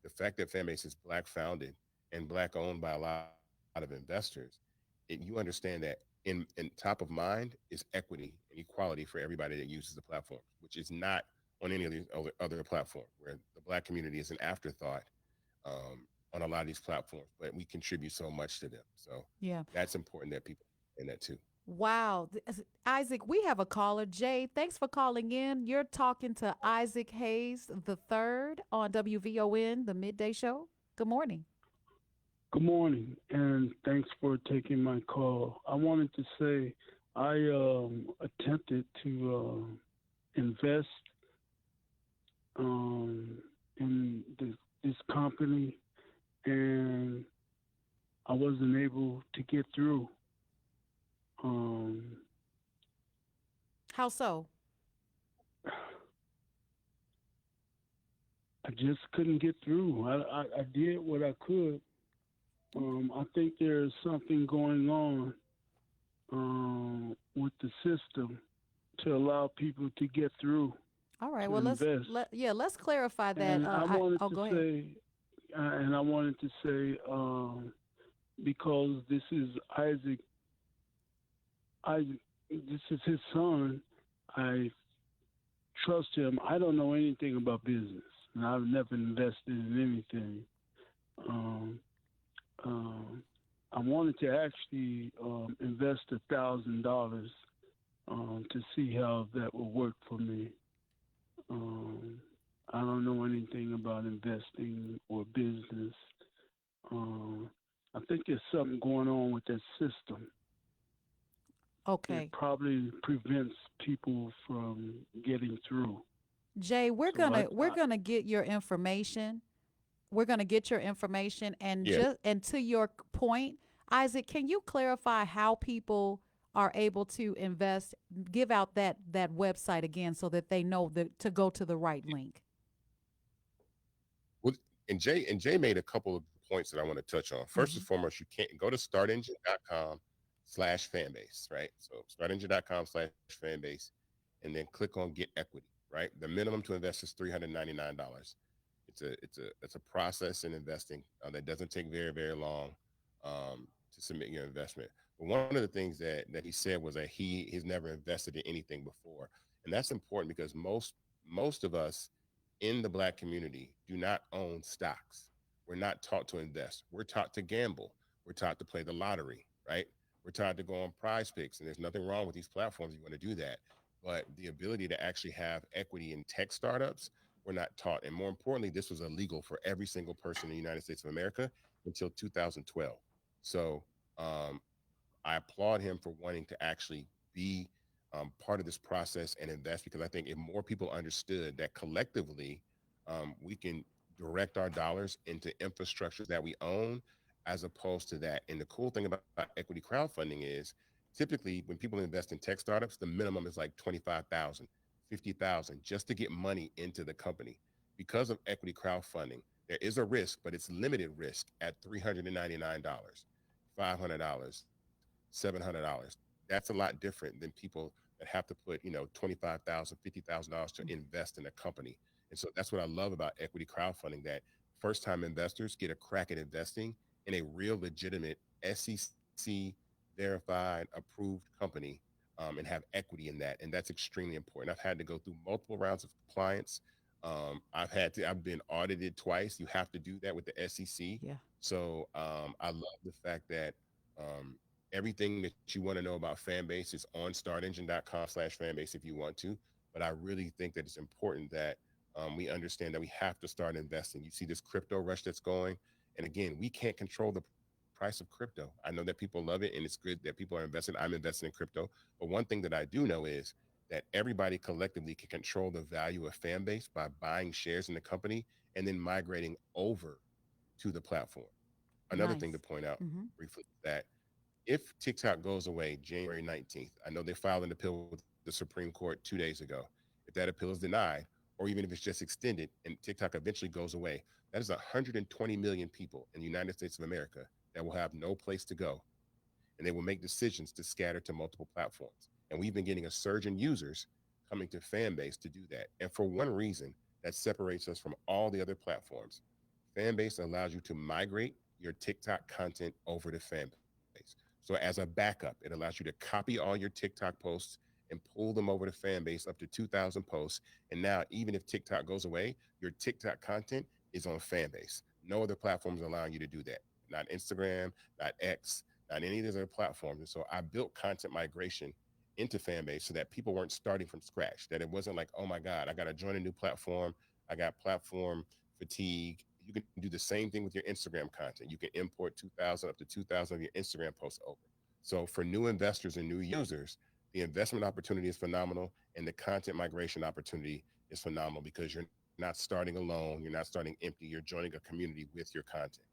The fact that Fanbase is Black founded and Black owned by a lot of investors, you understand that in top of mind is equity and equality for everybody that uses the platform, which is not on any of these other platforms, where the Black community is an afterthought on a lot of these platforms, but we contribute so much to them. So Yeah. that's important that people understand that too. Wow. Isaac, we have a caller. Jay, thanks for calling in. You're talking to Isaac Hayes the third on WVON, the Midday Show. Good morning. Good morning, and thanks for taking my call. I wanted to say I attempted to invest in this company, and I wasn't able to get through. How so? I just couldn't get through. I did what I could. I think there's something going on with the system to allow people to get through. All right. to Well, invest. let's clarify that. And I wanted go ahead. to say, because this is Isaac, this is his son. I trust him. I don't know anything about business, and I've never invested in anything. I wanted to actually invest $1,000 to see how that will work for me. I don't know anything about investing or business. I think there's something going on with that system. Okay. It probably prevents people from getting through. Jay, we're gonna get your information. We're gonna get your information, and to your point, Isaac, can you clarify how people are able to invest? Give out that website again so that they know to go to the right link. Well, and Jay made a couple of points that I want to touch on. First and foremost, you can't go to startengine.com/fanbase, right? So startengine.com/fanbase, and then click on Get Equity, right? The minimum to invest is $399. It's a process in investing that doesn't take very, very long to submit your investment. But one of the things that he said was that he has never invested in anything before, and that's important because most of us in the Black community do not own stocks. We're not taught to invest. We're taught to gamble. We're taught to play the lottery, right? We're taught to go on Prize Picks, and there's nothing wrong with these platforms. You want to do that, but the ability to actually have equity in tech startups, we're not taught. And more importantly, this was illegal for every single person in the United States of America until 2012. So I applaud him for wanting to actually be part of this process and invest, because I think if more people understood that collectively we can direct our dollars into infrastructure that we own as opposed to that. And the cool thing about equity crowdfunding is typically when people invest in tech startups, the minimum is like 25,000, 50,000 just to get money into the company. Because of equity crowdfunding, there is a risk, but it's limited risk at $399, $500, $700. That's a lot different than people that have to put, $25,000, $50,000 to invest in a company. And so that's what I love about equity crowdfunding, that first time investors get a crack at investing in a real legitimate SEC verified approved company, and have equity in that. And that's extremely important. I've had to go through multiple rounds of compliance. I've been audited twice. You have to do that with the SEC. Yeah. So I love the fact that everything that you want to know about Fanbase is on startengine.com/fanbase if you want to. But I really think that it's important that we understand that we have to start investing. You see this crypto rush that's going. And again, we can't control the price of crypto. I know that people love it and it's good that people are investing. I'm investing in crypto. But one thing that I do know is that everybody collectively can control the value of Fanbase by buying shares in the company and then migrating over to the platform. Another thing to point out briefly, that if TikTok goes away January 19th, I know they filed an appeal with the Supreme Court 2 days ago. If that appeal is denied, or even if it's just extended and TikTok eventually goes away, that is 120 million people in the United States of America that will have no place to go. And they will make decisions to scatter to multiple platforms. And we've been getting a surge in users coming to Fanbase to do that. And for one reason that separates us from all the other platforms, Fanbase allows you to migrate your TikTok content over to Fanbase. So as a backup, it allows you to copy all your TikTok posts and pull them over to Fanbase, up to 2,000 posts. And now, even if TikTok goes away, your TikTok content is on Fanbase. No other platforms allowing you to do that. Not Instagram, not X, not any of these other platforms. And so I built content migration into Fanbase so that people weren't starting from scratch, that it wasn't like, oh my God, I got to join a new platform. I got platform fatigue. You can do the same thing with your Instagram content. You can import 2,000 up to 2,000 of your Instagram posts over. So for new investors and new users, the investment opportunity is phenomenal, and the content migration opportunity is phenomenal because you're not starting alone. You're not starting empty. You're joining a community with your content.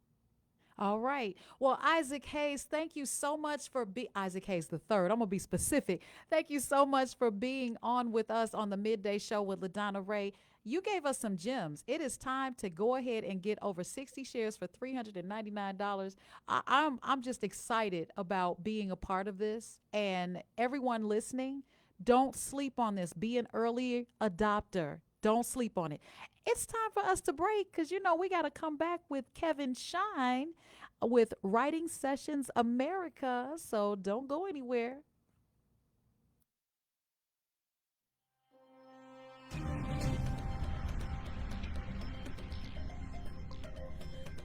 All right. Well, Isaac Hayes, thank you so much for Isaac Hayes the third. I'm gonna be specific. Thank you so much for being on with us on the Midday Show with LaDonna Ray. You gave us some gems. It is time to go ahead and get over 60 shares for $399. I'm just excited about being a part of this. And everyone listening, don't sleep on this. Be an early adopter. Don't sleep on it. It's time for us to break because, we got to come back with Kevin Shine with Writing Sessions America. So don't go anywhere.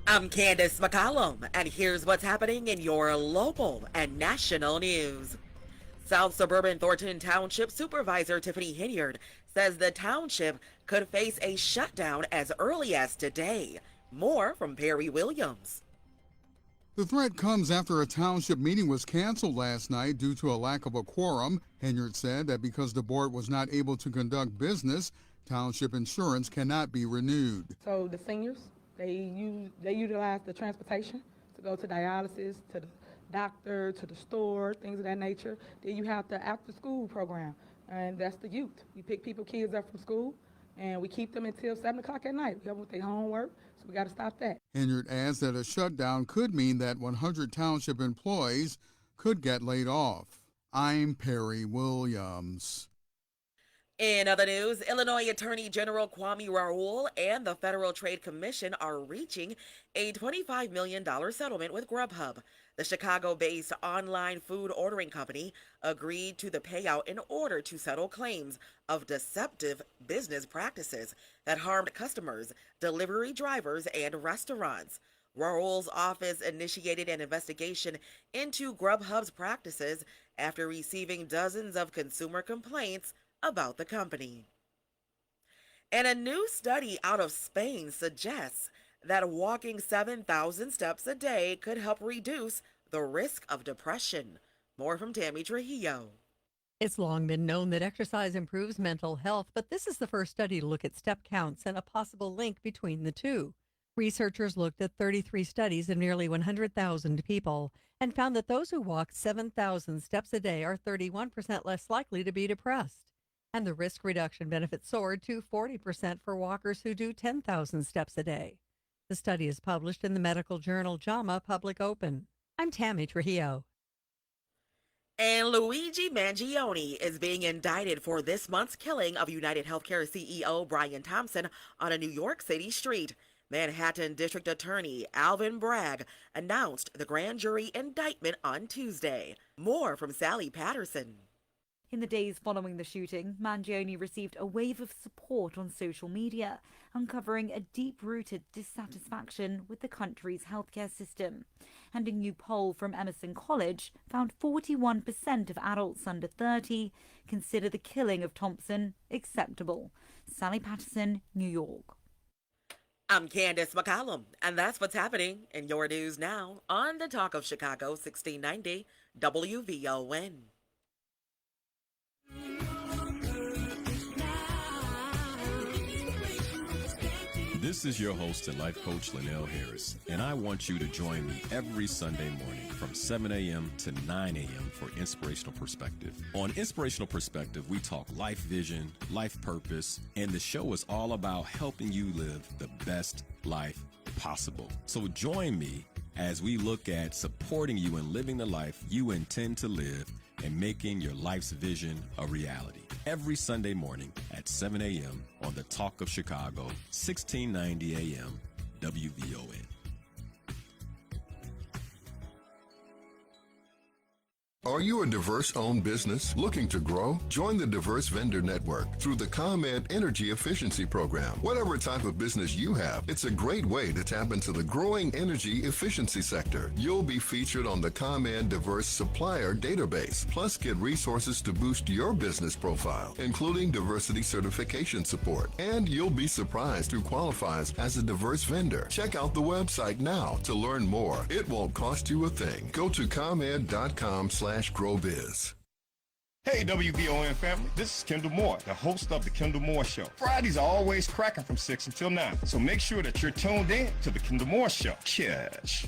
I'm Candace McCollum, and here's what's happening in your local and national news. South Suburban Thornton Township Supervisor Tiffany Hinyard says the township could face a shutdown as early as today. More from Perry Williams. The threat comes after a township meeting was canceled last night due to a lack of a quorum. Hinyard said that because the board was not able to conduct business, township insurance cannot be renewed. So the seniors, they utilize the transportation to go to dialysis, to the doctor, to the store, things of that nature. Then you have the after school program, and that's the youth. We pick kids up from school, and we keep them until 7 o'clock at night. We help them with their homework, so we got to stop that. Hinyard adds that a shutdown could mean that 100 township employees could get laid off. I'm Perry Williams. In other news, Illinois Attorney General Kwame Raoul and the Federal Trade Commission are reaching a $25 million settlement with Grubhub. The Chicago-based online food ordering company agreed to the payout in order to settle claims of deceptive business practices that harmed customers, delivery drivers, and restaurants. Raoul's office initiated an investigation into Grubhub's practices after receiving dozens of consumer complaints about the company. And a new study out of Spain suggests that walking 7,000 steps a day could help reduce the risk of depression. More from Tammy Trujillo. It's long been known that exercise improves mental health, but this is the first study to look at step counts and a possible link between the two. Researchers looked at 33 studies of nearly 100,000 people and found that those who walk 7,000 steps a day are 31% less likely to be depressed. And the risk reduction benefit soared to 40% for walkers who do 10,000 steps a day. The study is published in the medical journal JAMA Public Open. I'm Tammy Trujillo. And Luigi Mangione is being indicted for this month's killing of United Healthcare CEO Brian Thompson on a New York City street. Manhattan District Attorney Alvin Bragg announced the grand jury indictment on Tuesday. More from Sally Patterson. In the days following the shooting, Mangione received a wave of support on social media, uncovering a deep-rooted dissatisfaction with the country's healthcare system. And a new poll from Emerson College found 41% of adults under 30 consider the killing of Thompson acceptable. Sally Patterson, New York. I'm Candace McCollum, and that's what's happening in your news now on the Talk of Chicago 1690 WVON. This is your host and life coach, Linnell Harris, and I want you to join me every Sunday morning from 7 a.m. to 9 a.m. for Inspirational Perspective. On Inspirational Perspective, we talk life vision, life purpose, and the show is all about helping you live the best life possible. So join me as we look at supporting you in living the life you intend to live and making your life's vision a reality. Every Sunday morning at 7 a.m. on the Talk of Chicago, 1690 a.m. WVON. Are you a diverse-owned business looking to grow? Join the Diverse Vendor Network through the ComEd Energy Efficiency Program. Whatever type of business you have, it's a great way to tap into the growing energy efficiency sector. You'll be featured on the ComEd Diverse Supplier Database, plus get resources to boost your business profile, including diversity certification support. And you'll be surprised who qualifies as a diverse vendor. Check out the website now to learn more. It won't cost you a thing. Go to ComEd.com/growbiz. Hey WVON family, this is Kendall Moore, the host of The Kendall Moore Show. Fridays are always cracking from 6 until 9, so make sure that you're tuned in to The Kendall Moore Show. Catch.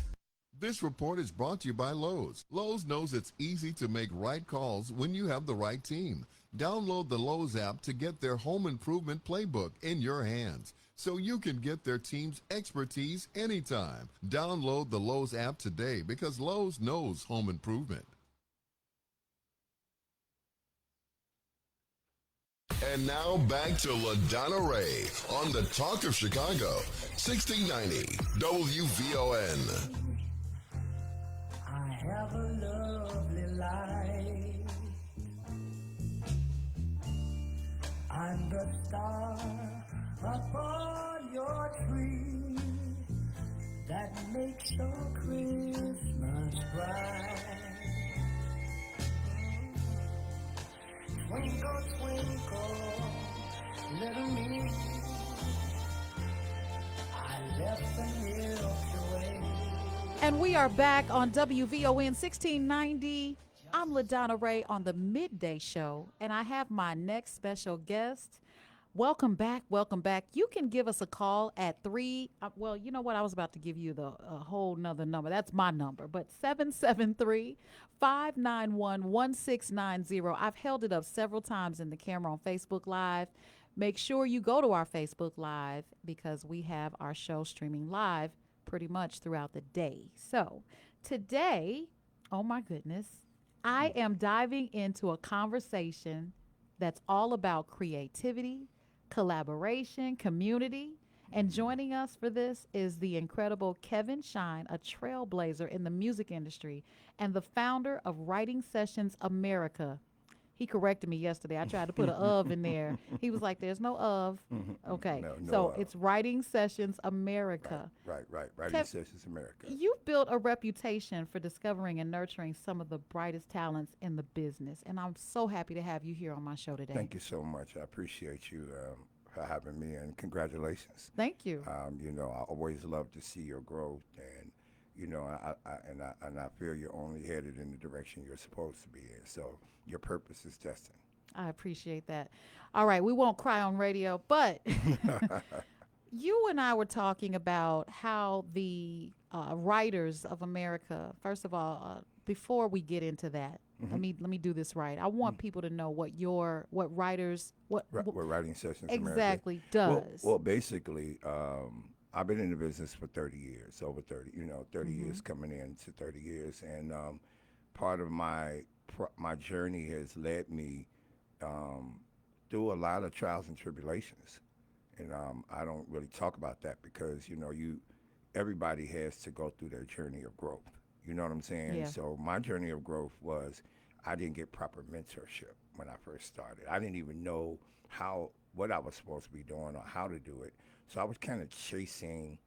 This report is brought to you by Lowe's. Lowe's knows it's easy to make right calls when you have the right team. Download the Lowe's app to get their home improvement playbook in your hands, so you can get their team's expertise anytime. Download the Lowe's app today because Lowe's knows home improvement. And now back to LaDonna Ray on the Talk of Chicago, 1690 WVON. I have a lovely life. I'm the star upon your tree that makes your Christmas bright. Twinkle, twinkle, little me, I left the Milky Way. And we are back on WVON 1690. I'm LaDonna Ray on the Midday Show, and I have my next special guest. Welcome back. Welcome back. You can give us a call at 3. Well, you know what? I was about to give you the whole nother number. That's my number. But 773-591-1690. I've held it up several times in the camera on Facebook Live. Make sure you go to our Facebook Live because we have our show streaming live pretty much throughout the day. So today, oh my goodness, I am diving into a conversation that's all about creativity, collaboration, community. And joining us for this is the incredible Kevin Shine, a trailblazer in the music industry and the founder of Writing Sessions America. He corrected me yesterday. I tried to put an of in there. He was like, there's no of. Okay. No so it's Writing Sessions America. Right. Writing Sessions America. You've built a reputation for discovering and nurturing some of the brightest talents in the business. And I'm so happy to have you here on my show today. Thank you so much. I appreciate you for having me, and congratulations. Thank you. You know, I always love to see your growth, and you know, I feel you're only headed in the direction you're supposed to be in. So your purpose is destined. I appreciate that. All right, we won't cry on radio, but you and I were talking about how the writers of America, first of all, before we get into that, let me do this right. I want people to know what Writing Sessions exactly America does. Well, basically, I've been in the business for 30 years, over 30, 30 years coming into 30 years. And part of my my journey has led me through a lot of trials and tribulations, and I don't really talk about that because everybody has to go through their journey of growth. You know what I'm saying? Yeah. So my journey of growth was I didn't get proper mentorship when I first started. I didn't even know what I was supposed to be doing or how to do it. So I was kind of chasing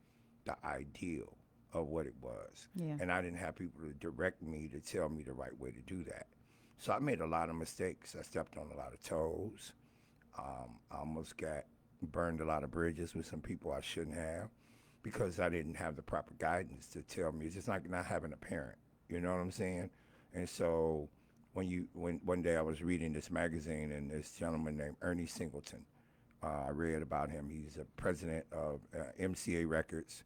the ideal of what it was. Yeah. And I didn't have people to direct me to tell me the right way to do that. So I made a lot of mistakes. I stepped on a lot of toes. I almost burned a lot of bridges with some people I shouldn't have because I didn't have the proper guidance to tell me. It's just like not having a parent. You know what I'm saying? And so when one day I was reading this magazine and this gentleman named Ernie Singleton, I read about him. He's a president of MCA Records.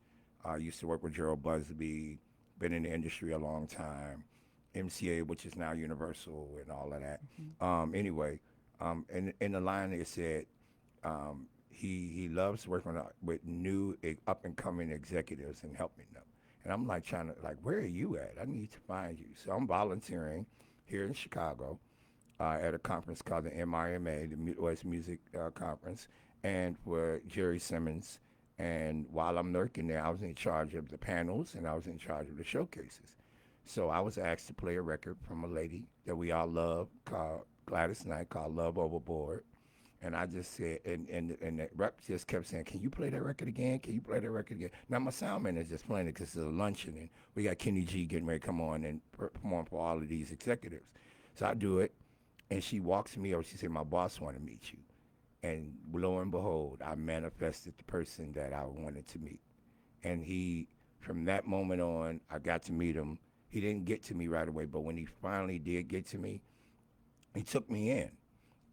Used to work with Gerald Busby, been in the industry a long time. MCA, which is now Universal and all of that. Anyway, in the line it said he loves working with new up-and-coming executives and helping them. And I'm like where are you at? I need to find you. So I'm volunteering here in Chicago at a conference called the MIMA, the Midwest Music Conference, and for Jerry Simmons. And while I'm working there, I was in charge of the panels and I was in charge of the showcases. So I was asked to play a record from a lady that we all love called Gladys Knight, called Love Overboard. And I just said, and the rep just kept saying, can you play that record again? Can you play that record again? Now my sound man is just playing it because it's a luncheon and we got Kenny G getting ready to come on and perform for all of these executives. So I do it and she walks me over. She said, my boss want to meet you. And lo and behold, I manifested the person that I wanted to meet. And from that moment on, I got to meet him. He didn't get to me right away, but when he finally did get to me, he took me in.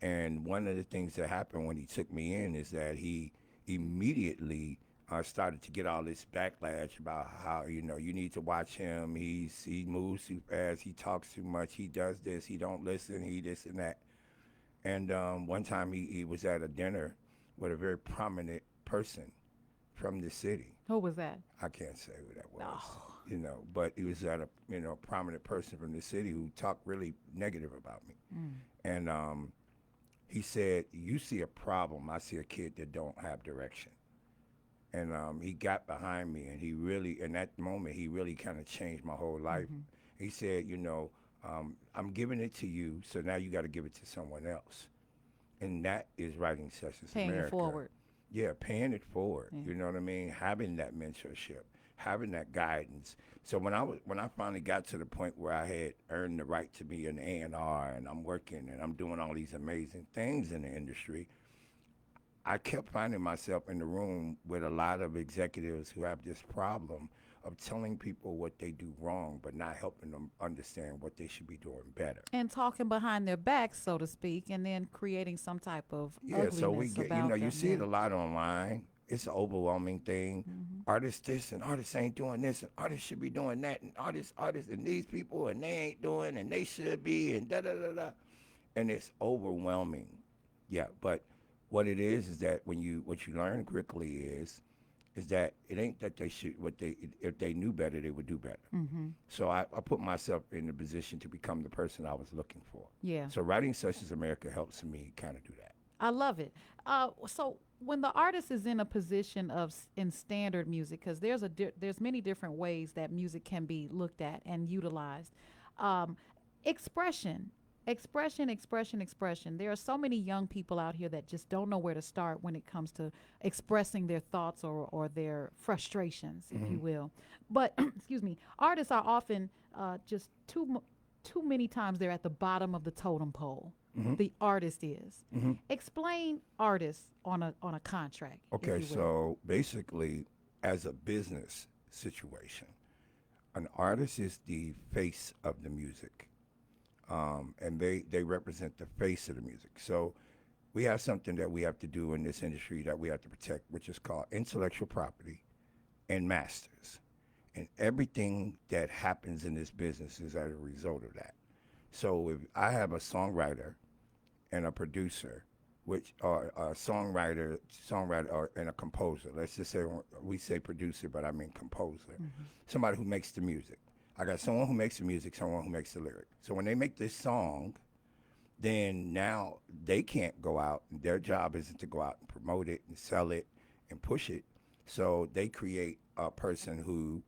And one of the things that happened when he took me in is that he immediately started to get all this backlash about how, you need to watch him. He moves too fast. He talks too much. He does this. He don't listen. He this and that. And one time he was at a dinner with a very prominent person from the city. Who was that? I can't say who that was. Oh. But he was at a prominent person from the city who talked really negative about me. And he said, you see a problem, I see a kid that don't have direction. And he got behind me and in that moment, he really kind of changed my whole life. He said, I'm giving it to you, so now you got to give it to someone else. And that is Writing Sessions Paying America. it forward. Yeah, paying it forward. Yeah. You know what I mean? Having that mentorship, having that guidance. So when I finally got to the point where I had earned the right to be an A&R and I'm working and I'm doing all these amazing things in the industry, I kept finding myself in the room with a lot of executives who have this problem of telling people what they do wrong, but not helping them understand what they should be doing better. And talking behind their backs, so to speak, and then creating some type of ugliness so we get, about you them. see it a lot online. It's an overwhelming thing. Artists this and artists ain't doing this and artists should be doing that and artists and these people and they ain't doing and they should be and da-da-da-da. And it's overwhelming. Yeah, but what it is that what you learn quickly is that it ain't that they should, if they knew better, they would do better. So I put myself in the position to become the person I was looking for. Yeah. So Writing Sessions America helps me kind of do that. I love it. So when the artist is in a position in standard music, because there's many different ways that music can be looked at and utilized. Expression. There are so many young people out here that just don't know where to start when it comes to expressing their thoughts or their frustrations, if you will. But, excuse me, artists are often just too many times they're at the bottom of the totem pole. The artist is. Explain artists on a contract. Okay, so basically, as a business situation, an artist is the face of the music. And they represent the face of the music. So we have something that we have to do in this industry that we have to protect, which is called intellectual property and masters. And everything that happens in this business is as a result of that. So if I have a songwriter and a producer, which are a songwriter and a composer. Let's just say we say producer, but I mean composer. Somebody who makes the music. I got someone who makes the music, someone who makes the lyric. So when they make this song, then now they can't go out. Their job isn't to go out and promote it and sell it and push it. So they create a person who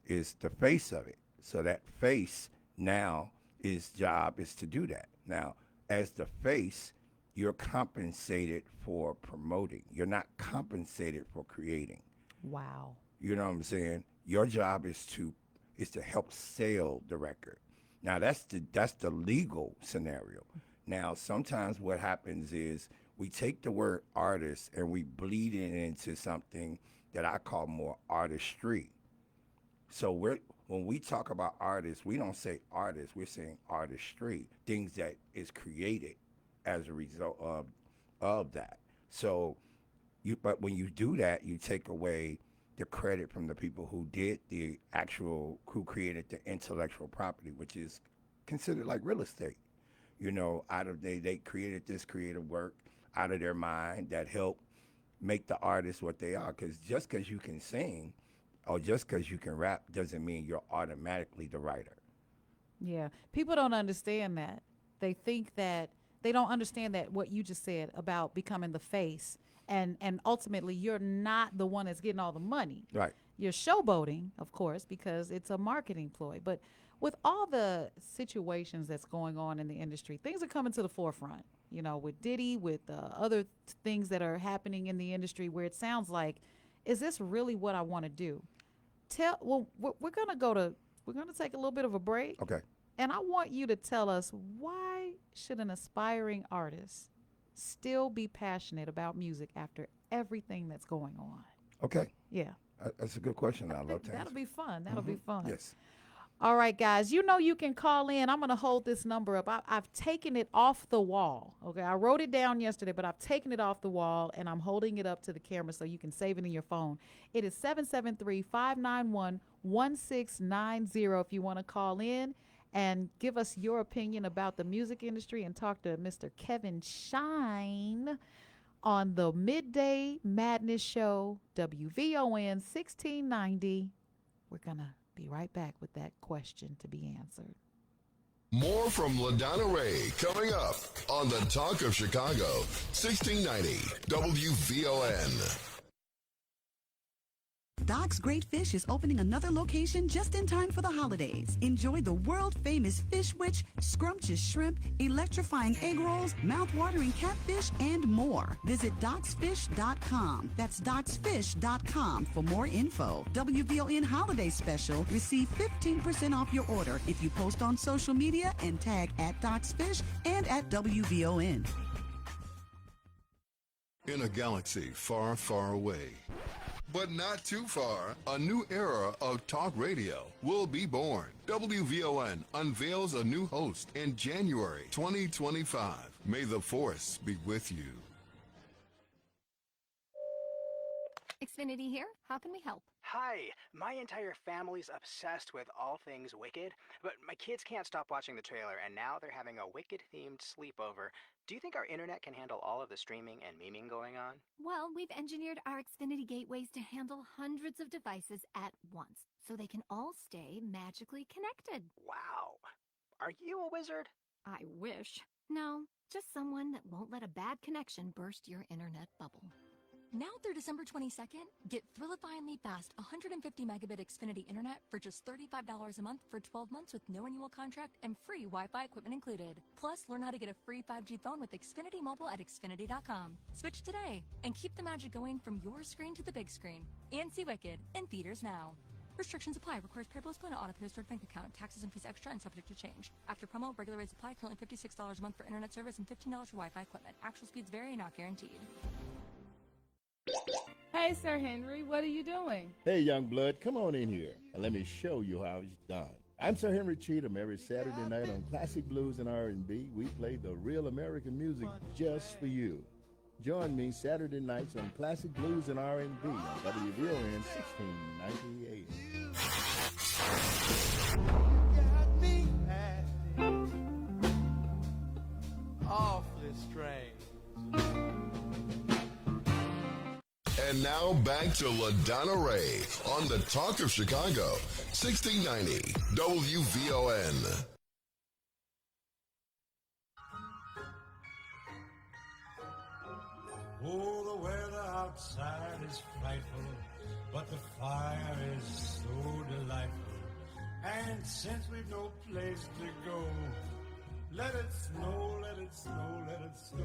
is the face of it. So that face now, his job is to do that. Now, as the face, you're compensated for promoting. You're not compensated for creating. Wow. You know what I'm saying? Your job is to help sell the record. Now that's the legal scenario. Now sometimes what happens is we take the word artist and we bleed it into something that I call more artistry. So when we talk about artists, we don't say artists, we're saying artistry, things that is created as a result of that. So but when you do that, you take away the credit from the people who who created the intellectual property, which is considered like real estate. You know, they created this creative work out of their mind that helped make the artists what they are. Because just because you can sing or just because you can rap doesn't mean you're automatically the writer. Yeah. People don't understand that. They think that they don't understand that what you just said about becoming the face. And ultimately, you're not the one that's getting all the money. Right. You're showboating, of course, because it's a marketing ploy. But with all the situations that's going on in the industry, things are coming to the forefront. You know, with Diddy, with other things that are happening in the industry where it sounds like, is this really what I want to do? We're gonna take a little bit of a break. Okay. And I want you to tell us, why should an aspiring artist still be passionate about music after everything that's going on? Okay. Yeah. That's a good question. I love to answer. That'll be fun. That'll be fun. Yes. All right, guys, you know you can call in. I'm going to hold this number up. I've taken it off the wall. Okay, I wrote it down yesterday, but I've taken it off the wall, and I'm holding it up to the camera so you can save it in your phone. It is 773-591-1690 if you want to call in and give us your opinion about the music industry and talk to Mr. Kevin Shine on the Midday Madness Show, WVON 1690. We're going to be right back with that question to be answered. More from LaDonna Ray coming up on the Talk of Chicago, 1690 WVON. Doc's Great Fish is opening another location just in time for the holidays. Enjoy the world-famous Fish Witch, scrumptious shrimp, electrifying egg rolls, mouth-watering catfish, and more. Visit docsfish.com. That's docsfish.com for more info. WVON Holiday Special. Receive 15% off your order if you post on social media and tag @DocsFish and @WVON. In a galaxy far, far away, but not too far, a new era of talk radio will be born. WVON unveils a new host in January 2025. May the force be with you. Xfinity here. How can we help? Hi, my entire family's obsessed with all things Wicked, but my kids can't stop watching the trailer, and now they're having a Wicked-themed sleepover. Do you think our internet can handle all of the streaming and memeing going on? Well, we've engineered our Xfinity gateways to handle hundreds of devices at once, so they can all stay magically connected. Wow. Are you a wizard? I wish. No, just someone that won't let a bad connection burst your internet bubble. Now through December 22nd, get thrillifyingly fast 150 megabit Xfinity internet for just $35 a month for 12 months with no annual contract and free Wi-Fi equipment included. Plus, learn how to get a free 5G phone with Xfinity Mobile at Xfinity.com. Switch today and keep the magic going from your screen to the big screen. And see Wicked in theaters now. Restrictions apply. Requires payable as on auto pay stored bank account. Taxes and fees extra and subject to change. After promo, regular rates apply. Currently $56 a month for internet service and $15 for Wi-Fi equipment. Actual speeds vary and not guaranteed. Hey, Sir Henry, what are you doing? Hey, young blood, come on in here and let me show you how it's done. I'm Sir Henry Cheatham. Every Saturday night on Classic Blues and R&B, we play the real American music just for you. Join me Saturday nights on Classic Blues and R&B on WVON 1698. Awfully strange. And now back to LaDonna Ray on the Talk of Chicago, 1690 WVON. Oh, the weather outside is frightful, but the fire is so delightful. And since we've no place to go, let it snow, let it snow, let it snow.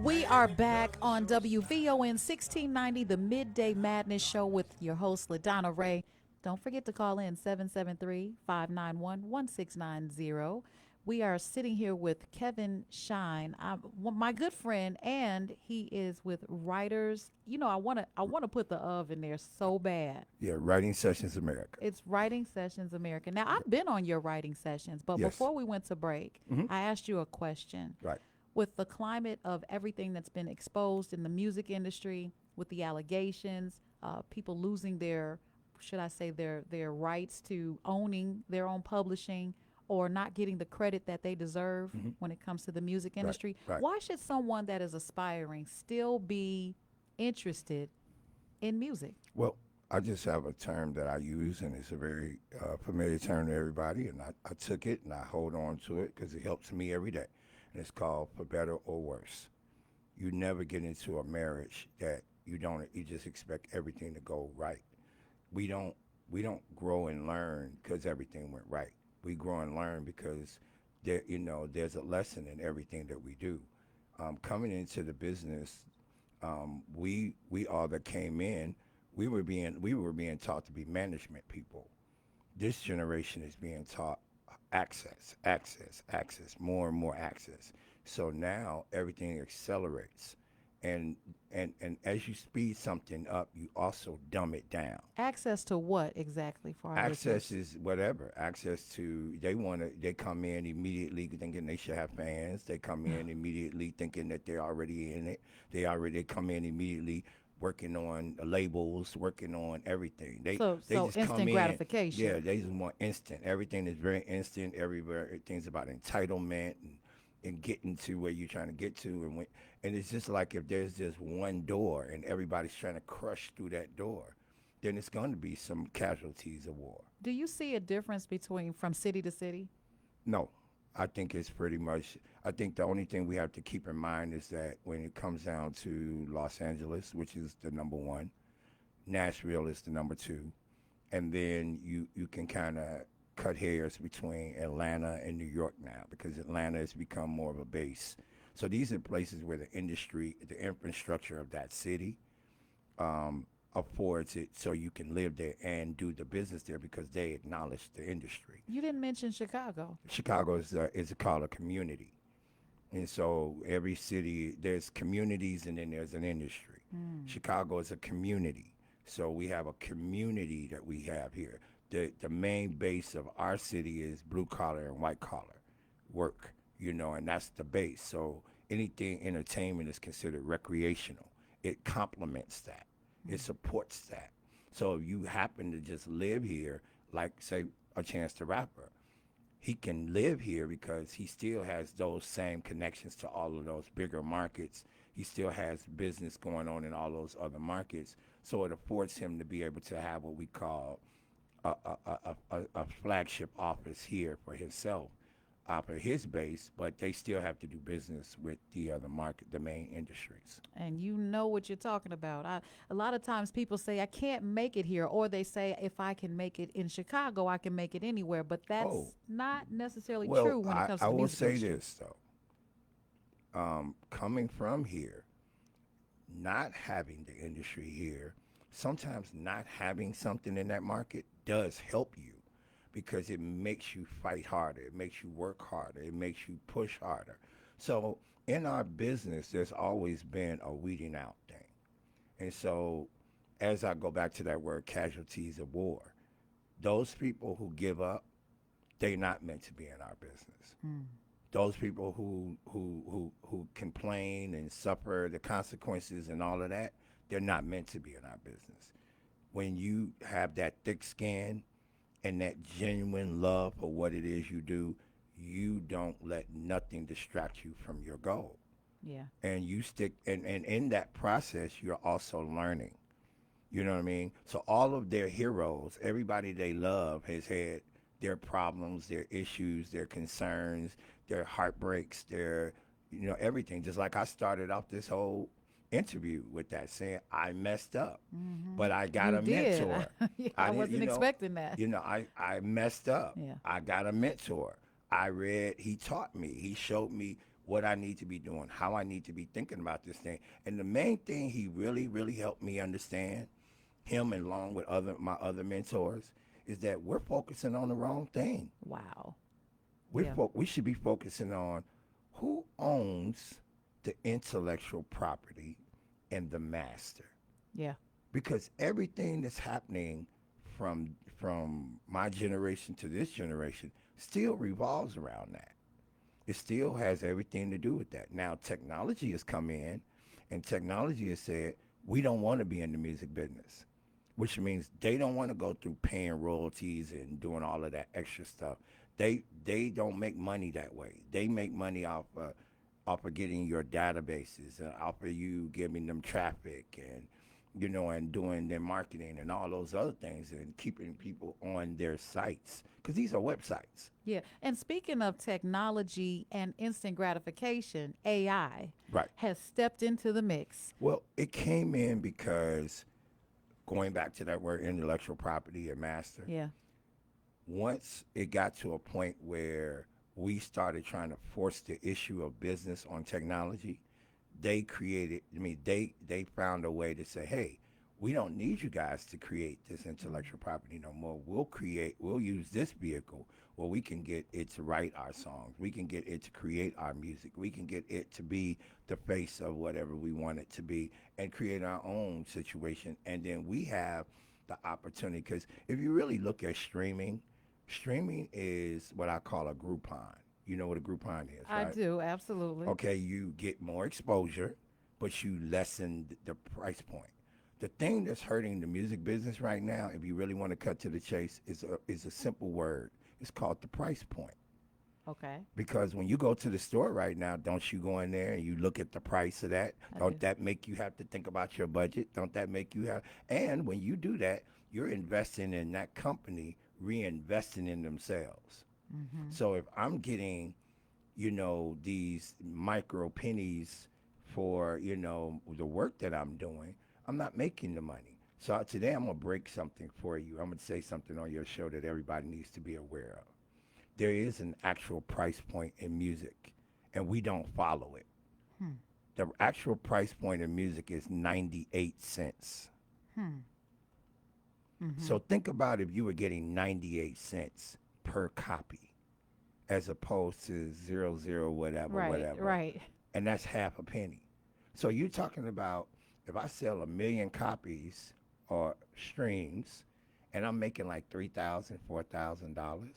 We are back on WVON 1690, the Midday Madness Show with your host, LaDonna Ray. Don't forget to call in 773-591-1690. We are sitting here with Kevin Shine, my good friend, and he is with Writers. You know, I want to put the of in there so bad. Yeah, Writing Sessions America. It's Writing Sessions America. Now, I've been on your writing sessions, but Yes. before we went to break, I asked you a question. Right. With the climate of everything that's been exposed in the music industry, with the allegations, people losing their, should I say, their rights to owning their own publishing, or not getting the credit that they deserve when it comes to the music industry. right. Why should someone that is aspiring still be interested in music? Well, I just have a term that I use, and it's a very familiar term to everybody, and I took it and I hold on to it because it helps me every day. And it's called For Better or Worse. You never get into a marriage that you just expect everything to go right. We don't grow and learn because everything went right. We grow and learn because there's a lesson in everything that we do. Coming into the business, we all that came in, we were being taught to be management people. This generation is being taught access, more and more access. So now everything accelerates. And as you speed something up, you also dumb it down. Access to what exactly for our Access listeners? is whatever. Access to, they come in immediately thinking they should have fans. They come in immediately thinking that they're already in it. They come in immediately working on the labels, working on everything. They So just instant come in. gratification. Yeah, they just want instant. Everything is very instant. Everything's about entitlement and getting to where you're trying to get to. And it's just like if there's just one door and everybody's trying to crush through that door, then it's going to be some casualties of war. Do you see a difference between from city to city? No, I think it's pretty much, I think the only thing we have to keep in mind is that when it comes down to Los Angeles, which is the number one, Nashville is the number two, and then you can kind of cut hairs between Atlanta and New York now, because Atlanta has become more of a base. So these are places where the industry, the infrastructure of that city affords it so you can live there and do the business there because they acknowledge the industry. You didn't mention Chicago. Chicago is called a community. And so every city, there's communities and then there's an industry. Chicago is a community. So we have a community that we have here. The main base of our city is blue collar and white collar work, and that's the base. So anything entertainment is considered recreational. It complements that. It supports that. So if you happen to just live here, like say a Chance the Rapper, he can live here because he still has those same connections to all of those bigger markets. He still has business going on in all those other markets. So it affords him to be able to have what we call a flagship office here for himself, for his base, but they still have to do business with the other market, the main industries. And you know what you're talking about. A lot of times people say, I can't make it here, or they say, if I can make it in Chicago, I can make it anywhere. But that's not necessarily true when it comes to I the will music say industry. this, though. Coming from here, not having the industry here, sometimes not having something in that market does help you because it makes you fight harder. It makes you work harder. It makes you push harder. So in our business, there's always been a weeding out thing. And so as I go back to that word, casualties of war, those people who give up, they're not meant to be in our business. Those people who complain and suffer the consequences and all of that, they're not meant to be in our business. When you have that thick skin and that genuine love for what it is you do, you don't let nothing distract you from your goal. Yeah. And you stick, and in that process, you're also learning. You know what I mean? So all of their heroes, everybody they love, has had their problems, their issues, their concerns, their heartbreaks, their, everything. Just like I started off this whole interview with that, saying I messed up, but I got You a did. mentor. I didn't- wasn't expecting that. I messed up. Yeah. I got a mentor. He taught me, he showed me what I need to be doing, how I need to be thinking about this thing. And the main thing he really, really helped me understand, him and along with my other mentors, is that we're focusing on the wrong thing. Wow. We should be focusing on who owns the intellectual property and the master. Yeah. Because everything that's happening from my generation to this generation still revolves around that. It still has everything to do with that. Now, technology has come in, and technology has said, we don't want to be in the music business, which means they don't want to go through paying royalties and doing all of that extra stuff. They don't make money that way. They make money off of getting your databases, and off of you giving them traffic, and and doing their marketing and all those other things, and keeping people on their sites, because these are websites. Yeah. And speaking of technology and instant gratification, AI has stepped into the mix. Well, it came in because, going back to that word intellectual property and master, once it got to a point where we started trying to force the issue of business on technology, they found a way to say, hey, we don't need you guys to create this intellectual property no more. We'll use this vehicle where we can get it to write our songs. We can get it to create our music. We can get it to be the face of whatever we want it to be, and create our own situation. And then we have the opportunity, because if you really look at streaming is what I call a Groupon. You know what a Groupon is, right? I do, absolutely. Okay, you get more exposure, but you lessen the price point. The thing that's hurting the music business right now, if you really want to cut to the chase, is a simple word. It's called the price point. Okay. Because when you go to the store right now, don't you go in there and you look at the price of that? Don't that make you have to think about your budget? Don't that make you have? And when you do that, you're investing in that company, reinvesting in themselves. So if I'm getting, these micro pennies for, the work that I'm doing, I'm not making the money. So today I'm going to break something for you. I'm going to say something on your show that everybody needs to be aware of. There is an actual price point in music, and we don't follow it. The actual price point in music is 98 cents. So think about if you were getting 98 cents per copy, as opposed to 00 whatever. Right. And that's half a penny. So you're talking about, if I sell 1 million copies or streams, and I'm making like $3,000, $4,000,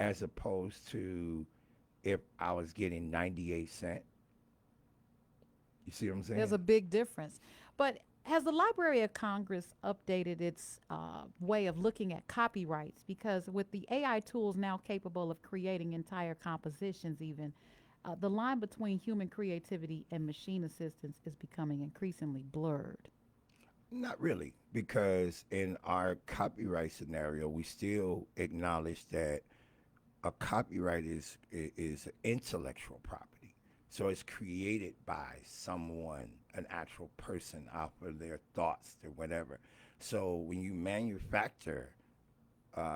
as opposed to if I was getting 98 cents. You see what I'm saying? There's a big difference. But has the Library of Congress updated its way of looking at copyrights? Because with the AI tools now capable of creating entire compositions even, the line between human creativity and machine assistance is becoming increasingly blurred. Not really, because in our copyright scenario, we still acknowledge that a copyright is intellectual property. So it's created by someone, an actual person, off of their thoughts or whatever. So when you manufacture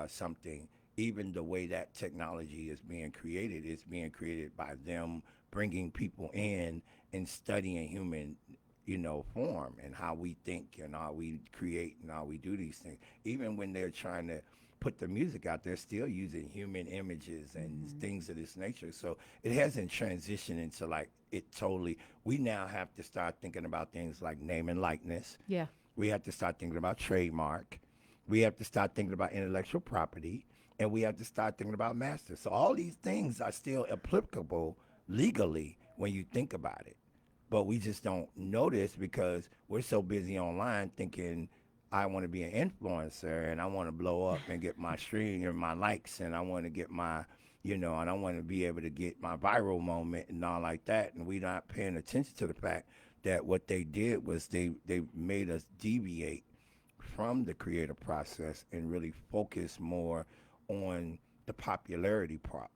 something, even the way that technology is being created by them bringing people in and studying human, form, and how we think and how we create and how we do these things. Even when they're trying to put the music out, they're still using human images and things of this nature. So it hasn't transitioned into like it totally. We now have to start thinking about things like name and likeness. Yeah. We have to start thinking about trademark. We have to start thinking about intellectual property, and we have to start thinking about master. So all these things are still applicable legally when you think about it. But we just don't notice because we're so busy online thinking, I want to be an influencer and I want to blow up and get my stream and my likes, and I want to get my you know, and I want to be able to get my viral moment and all like that. And we're not paying attention to the fact that what they did was they made us deviate from the creative process and really focus more on the popularity part.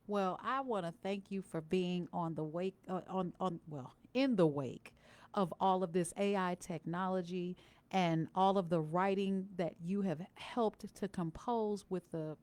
Well, I want to thank you for being on the wake, in the wake of all of this AI technology and all of the writing that you have helped to compose with the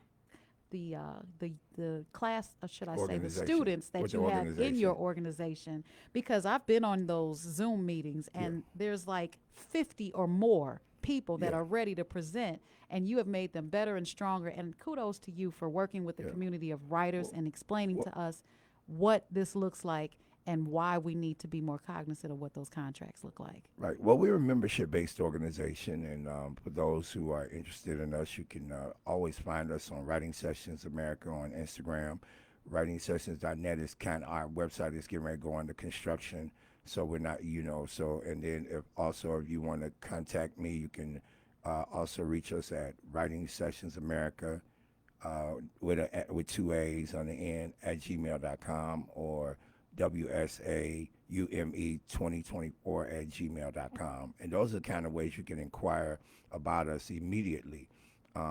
class, or should I say, the students that you have in your organization. Because I've been on those Zoom meetings, and there's like 50 or more people that are ready to present, and you have made them better and stronger. And kudos to you for working with the community of writers and explaining to us what this looks like and why we need to be more cognizant of what those contracts look like. Right. Well, we're a membership-based organization, and for those who are interested in us, you can always find us on Writing Sessions America on Instagram. WritingSessions.net is kind of our website is getting ready to go under construction, so we're not, you know. So, and then if you want to contact me, you can also reach us at Writing Sessions America with 2 A's on the end at gmail.com, or WSAUME2024 and those are the kind of ways you can inquire about us immediately.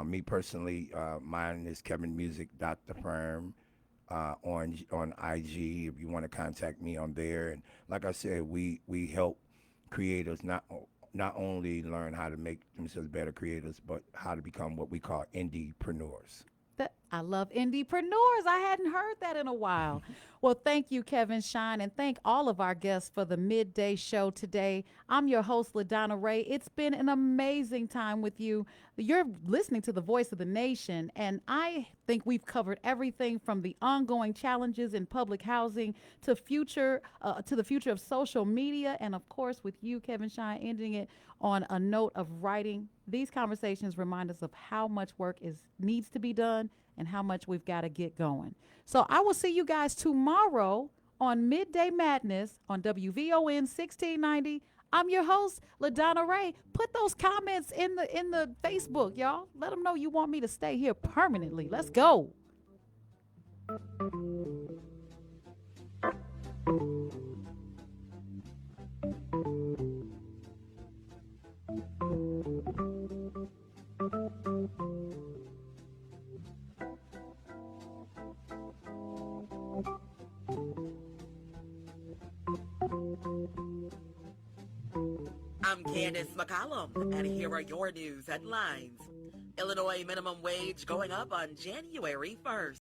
Me personally, mine is KevinMusic.thefirm on IG if you want to contact me on there. And like I said, we help creators not only learn how to make themselves better creators, but how to become what we call indiepreneurs. I love indiepreneurs. I hadn't heard that in a while. Well, thank you, Kevin Shine, and thank all of our guests for the Midday Show today. I'm your host, LaDonna Ray. It's been an amazing time with you. You're listening to the Voice of the Nation, and I think we've covered everything from the ongoing challenges in public housing to the future of social media, and of course, with you, Kevin Shine, ending it on a note of writing. These conversations remind us of how much work needs to be done and how much we've got to get going. So I will see you guys tomorrow on Midday Madness on WVON 1690. I'm your host, LaDonna Ray. Put those comments in the Facebook, y'all. Let them know you want me to stay here permanently. Let's go. I'm Candace McCollum, and here are your news headlines. Illinois minimum wage going up on January 1st.